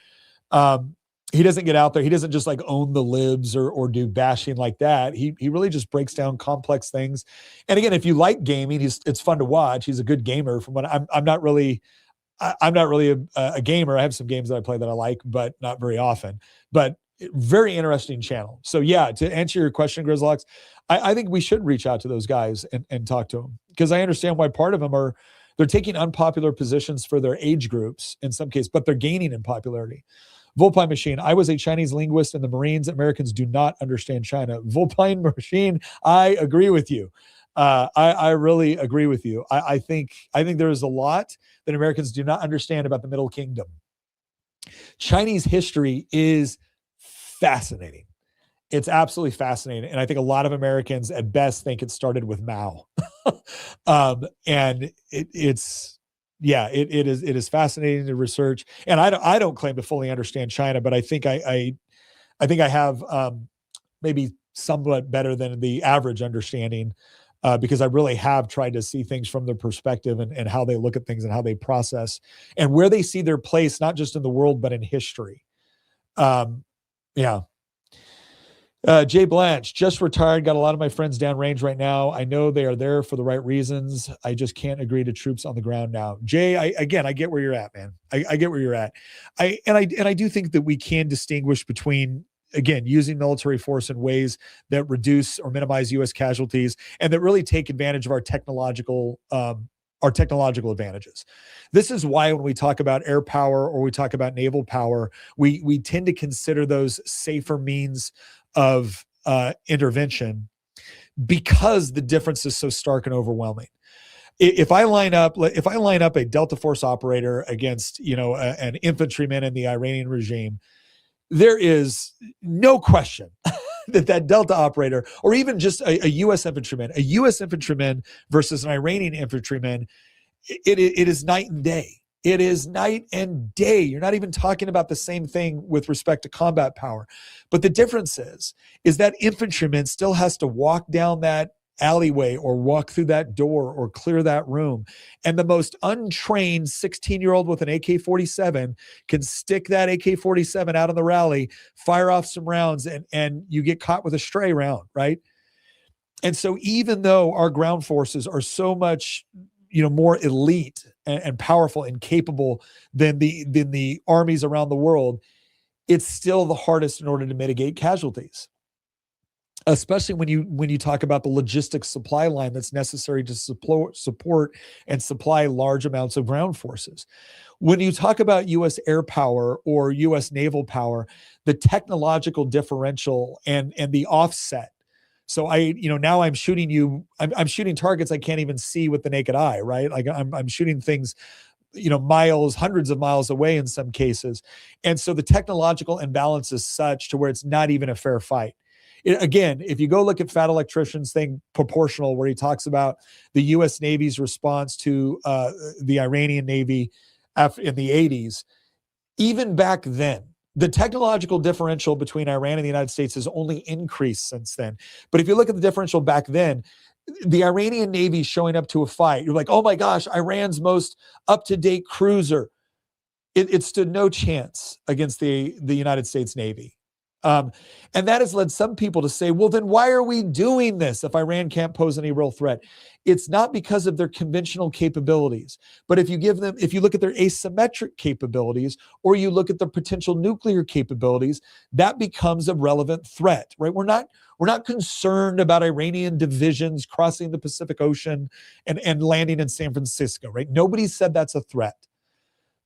he doesn't get out there. He doesn't just like own the libs or do bashing like that. He really just breaks down complex things. And again, if you like gaming, it's fun to watch. He's a good gamer. From what I'm not really a gamer. I have some games that I play that I like, but not very often. But very interesting channel. So yeah, to answer your question, Grizzlox, I think we should reach out to those guys and talk to them, because I understand why part of them they're taking unpopular positions for their age groups in some cases, but they're gaining in popularity. Volpine Machine, I was a Chinese linguist in the Marines. Americans do not understand China. Volpine Machine, I agree with you. I really agree with you. I think there is a lot that Americans do not understand about the Middle Kingdom. Chinese history is fascinating. It's absolutely fascinating. And I think a lot of Americans at best think it started with Mao. And it is fascinating to research. And I don't claim to fully understand China, but I think I have maybe somewhat better than the average understanding, because I really have tried to see things from their perspective and how they look at things and how they process and where they see their place, not just in the world, but in history. Jay Blanche, just retired, got a lot of my friends downrange right now. I know they are there for the right reasons. I just can't agree to troops on the ground now. Jay, I get where you're at, man. I get where you're at. I do think that we can distinguish between, again, using military force in ways that reduce or minimize U.S. casualties and that really take advantage of our technological advantages. This is why when we talk about air power or we talk about naval power, we tend to consider those safer means of intervention, because the difference is so stark and overwhelming. If I line up a Delta Force operator against, an infantryman in the Iranian regime, there is no question that Delta operator, or even just a U.S. infantryman versus an Iranian infantryman, it is night and day. It is night and day. You're not even talking about the same thing with respect to combat power. But the difference is that infantryman still has to walk down that alleyway or walk through that door or clear that room. And the most untrained 16-year-old with an AK-47 can stick that AK-47 out on the rally, fire off some rounds, and you get caught with a stray round, right? And so even though our ground forces are so much more elite and powerful and capable than the armies around the world, it's still the hardest in order to mitigate casualties, especially when you talk about the logistics supply line that's necessary to support and supply large amounts of ground forces. When you talk about U.S. air power or U.S. naval power, the technological differential and the offset. So now I'm shooting I'm shooting targets I can't even see with the naked eye, right? Like I'm shooting things, miles, hundreds of miles away in some cases. And so the technological imbalance is such to where it's not even a fair fight. Again, if you go look at Fat Electrician's thing, Proportional, where he talks about the U.S. Navy's response to the Iranian Navy in the 80s, even back then, the technological differential between Iran and the United States has only increased since then. But if you look at the differential back then, the Iranian Navy showing up to a fight, you're like, oh my gosh, Iran's most up-to-date cruiser. It stood no chance against the United States Navy. And that has led some people to say, well, then why are we doing this if Iran can't pose any real threat? It's not because of their conventional capabilities, but if you look at their asymmetric capabilities, or you look at the potential nuclear capabilities, that becomes a relevant threat, right? We're not concerned about Iranian divisions crossing the Pacific Ocean and landing in San Francisco, right? Nobody said that's a threat.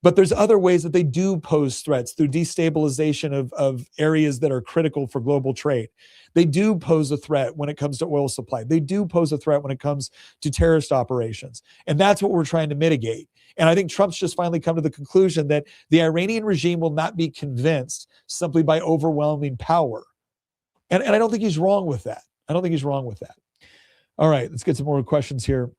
But there's other ways that they do pose threats through destabilization of areas that are critical for global trade. They do pose a threat when it comes to oil supply. They do pose a threat when it comes to terrorist operations. And that's what we're trying to mitigate. And I think Trump's just finally come to the conclusion that the Iranian regime will not be convinced simply by overwhelming power. And I don't think he's wrong with that. All right, let's get some more questions here.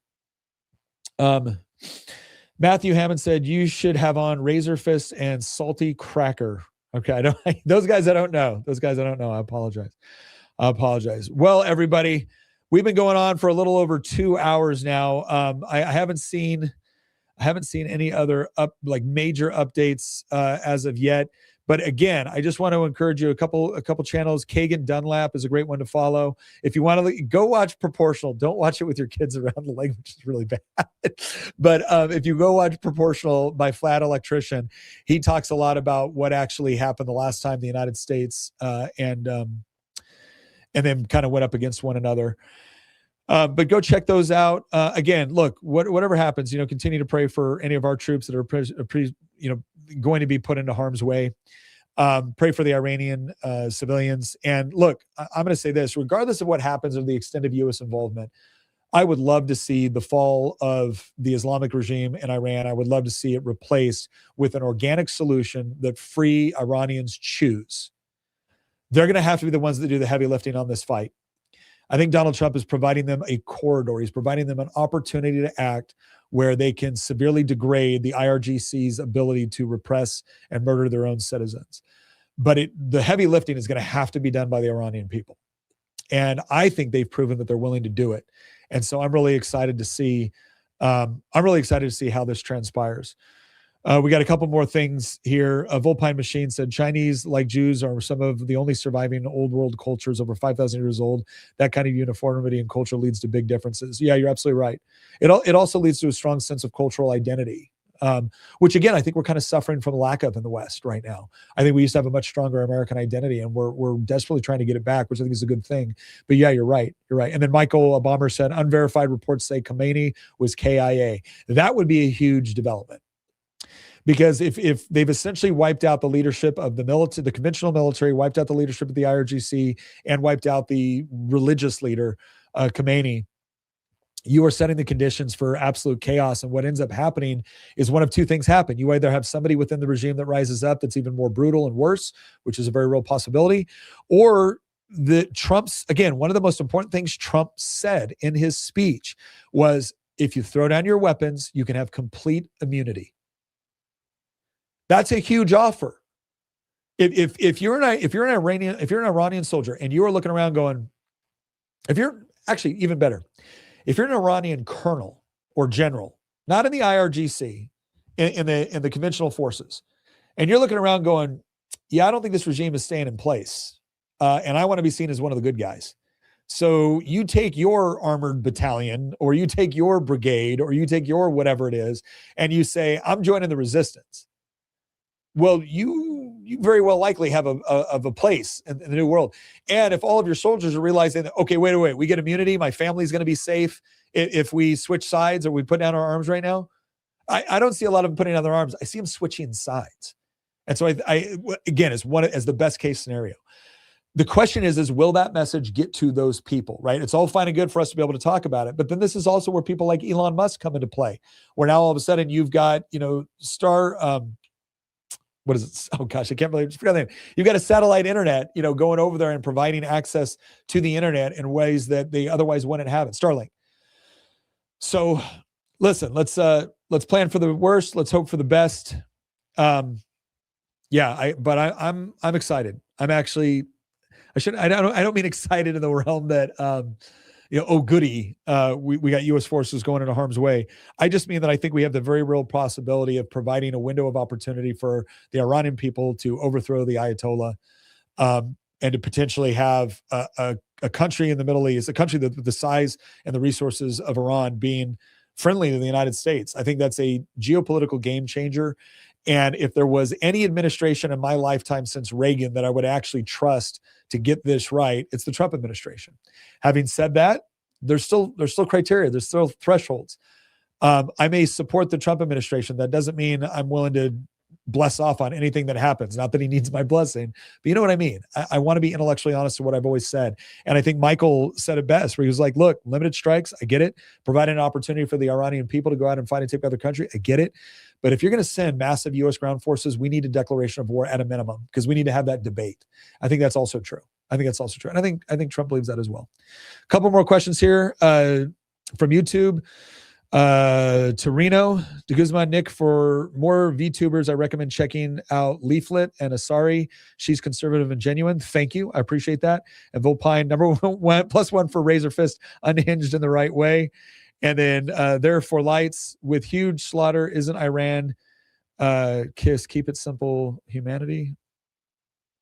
Matthew Hammond said, you should have on Razor Fist and Salty Cracker. Okay, those guys I don't know. I apologize. Well, everybody, we've been going on for a little over 2 hours now. I haven't seen any other major updates as of yet. But again, I just want to encourage you, a couple channels. Kagan Dunlap is a great one to follow. If you want to go watch Proportional, don't watch it with your kids around. The language is really bad. But if you go watch Proportional by Flat Electrician, he talks a lot about what actually happened the last time the United States and then kind of went up against one another. But go check those out. Again, look, whatever happens, continue to pray for any of our troops that are going to be put into harm's way. Pray for the Iranian civilians. And look, I'm going to say this, regardless of what happens of the extent of U.S. involvement, I would love to see the fall of the Islamic regime in Iran. I would love to see it replaced with an organic solution that free Iranians choose. They're going to have to be the ones that do the heavy lifting on this fight. I think Donald Trump is providing them a corridor. He's providing them an opportunity to act where they can severely degrade the IRGC's ability to repress and murder their own citizens. But the heavy lifting is going to have to be done by the Iranian people. And I think they've proven that they're willing to do it. And so I'm really excited to see how this transpires. We got a couple more things here. Volpine Machine said, Chinese, like Jews, are some of the only surviving old world cultures over 5,000 years old. That kind of uniformity in culture leads to big differences. Yeah, you're absolutely right. It also leads to a strong sense of cultural identity, which, again, I think we're kind of suffering from a lack of in the West right now. I think we used to have a much stronger American identity, and we're desperately trying to get it back, which I think is a good thing. But yeah, you're right. You're right. And then Michael Bomber said, unverified reports say Khomeini was KIA. That would be a huge development. Because if they've essentially wiped out the leadership of the military, the conventional military, wiped out the leadership of the IRGC, and wiped out the religious leader, Khomeini, you are setting the conditions for absolute chaos. And what ends up happening is one of two things happen. You either have somebody within the regime that rises up that's even more brutal and worse, which is a very real possibility, or Trump's, again, one of the most important things Trump said in his speech was, if you throw down your weapons, you can have complete immunity. That's a huge offer. If you're an Iranian soldier and you are looking around going, if you're actually even better, if you're an Iranian colonel or general, not in the IRGC, in the conventional forces, and you're looking around going, yeah, I don't think this regime is staying in place, and I want to be seen as one of the good guys. So you take your armored battalion, or you take your brigade, or you take your whatever it is, and you say, I'm joining the resistance. Well, you very well likely have a place in the new world. And if all of your soldiers are realizing that, okay, wait, we get immunity, my family's going to be safe if we switch sides or we put down our arms right now, I don't see a lot of them putting down their arms. I see them switching sides. And so I again, as the best case scenario. The question is will that message get to those people, right? It's all fine and good for us to be able to talk about it. But then this is also where people like Elon Musk come into play, where now all of a sudden you've got, what is it? Oh gosh, I can't believe I forgot the name. You've got a satellite internet, going over there and providing access to the internet in ways that they otherwise wouldn't have it. Starlink. So listen, let's plan for the worst. Let's hope for the best. I'm excited. I'm actually, I don't mean excited in the realm that, oh goody, we got U.S. forces going into harm's way. I just mean that I think we have the very real possibility of providing a window of opportunity for the Iranian people to overthrow the Ayatollah, and to potentially have a country in the Middle East, a country that the size and the resources of Iran being friendly to the United States. I think that's a geopolitical game changer. And if there was any administration in my lifetime since Reagan that I would actually trust to get this right, it's the Trump administration. Having said that, there's still criteria, there's still thresholds. I may support the Trump administration. That doesn't mean I'm willing to bless off on anything that happens. Not that he needs my blessing, but you know what I mean? I want to be intellectually honest to what I've always said. And I think Michael said it best, where he was like, look, limited strikes, I get it. Providing an opportunity for the Iranian people to go out and fight and take other country, I get it. But if you're going to send massive U.S. ground forces, we need a declaration of war at a minimum, because we need to have that debate. I think that's also true. And I think Trump believes that as well. A couple more questions here from YouTube. Torino, De Guzman, Nick, for more VTubers, I recommend checking out Leaflet and Asari. She's conservative and genuine. Thank you. I appreciate that. And Volpine, number one, +1 for Razor Fist, unhinged in the right way. And then there for lights with huge slaughter. Isn't Iran, KISS, keep it simple, humanity?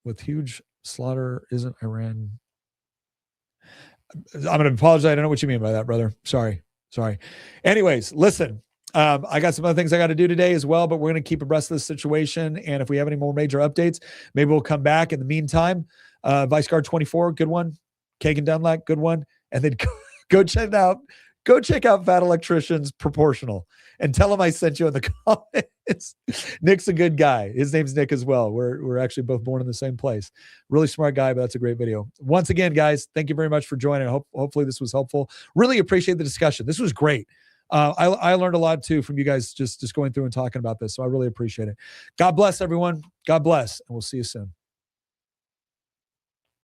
with huge slaughter, isn't Iran? I'm going to apologize. I don't know what you mean by that, brother. Sorry. Anyways, listen, I got some other things I got to do today as well, but we're going to keep abreast of this situation. And if we have any more major updates, maybe we'll come back. In the meantime, Vice Guard 24, good one. Kagan Dunlap, good one. And then go check out Fat Electrician's Proportional and tell him I sent you in the comments. Nick's a good guy. His name's Nick as well. We're actually both born in the same place. Really smart guy, but that's a great video. Once again, guys, thank you very much for joining. Hopefully this was helpful. Really appreciate the discussion. This was great. I learned a lot too from you guys just going through and talking about this. So I really appreciate it. God bless everyone. God bless. And we'll see you soon.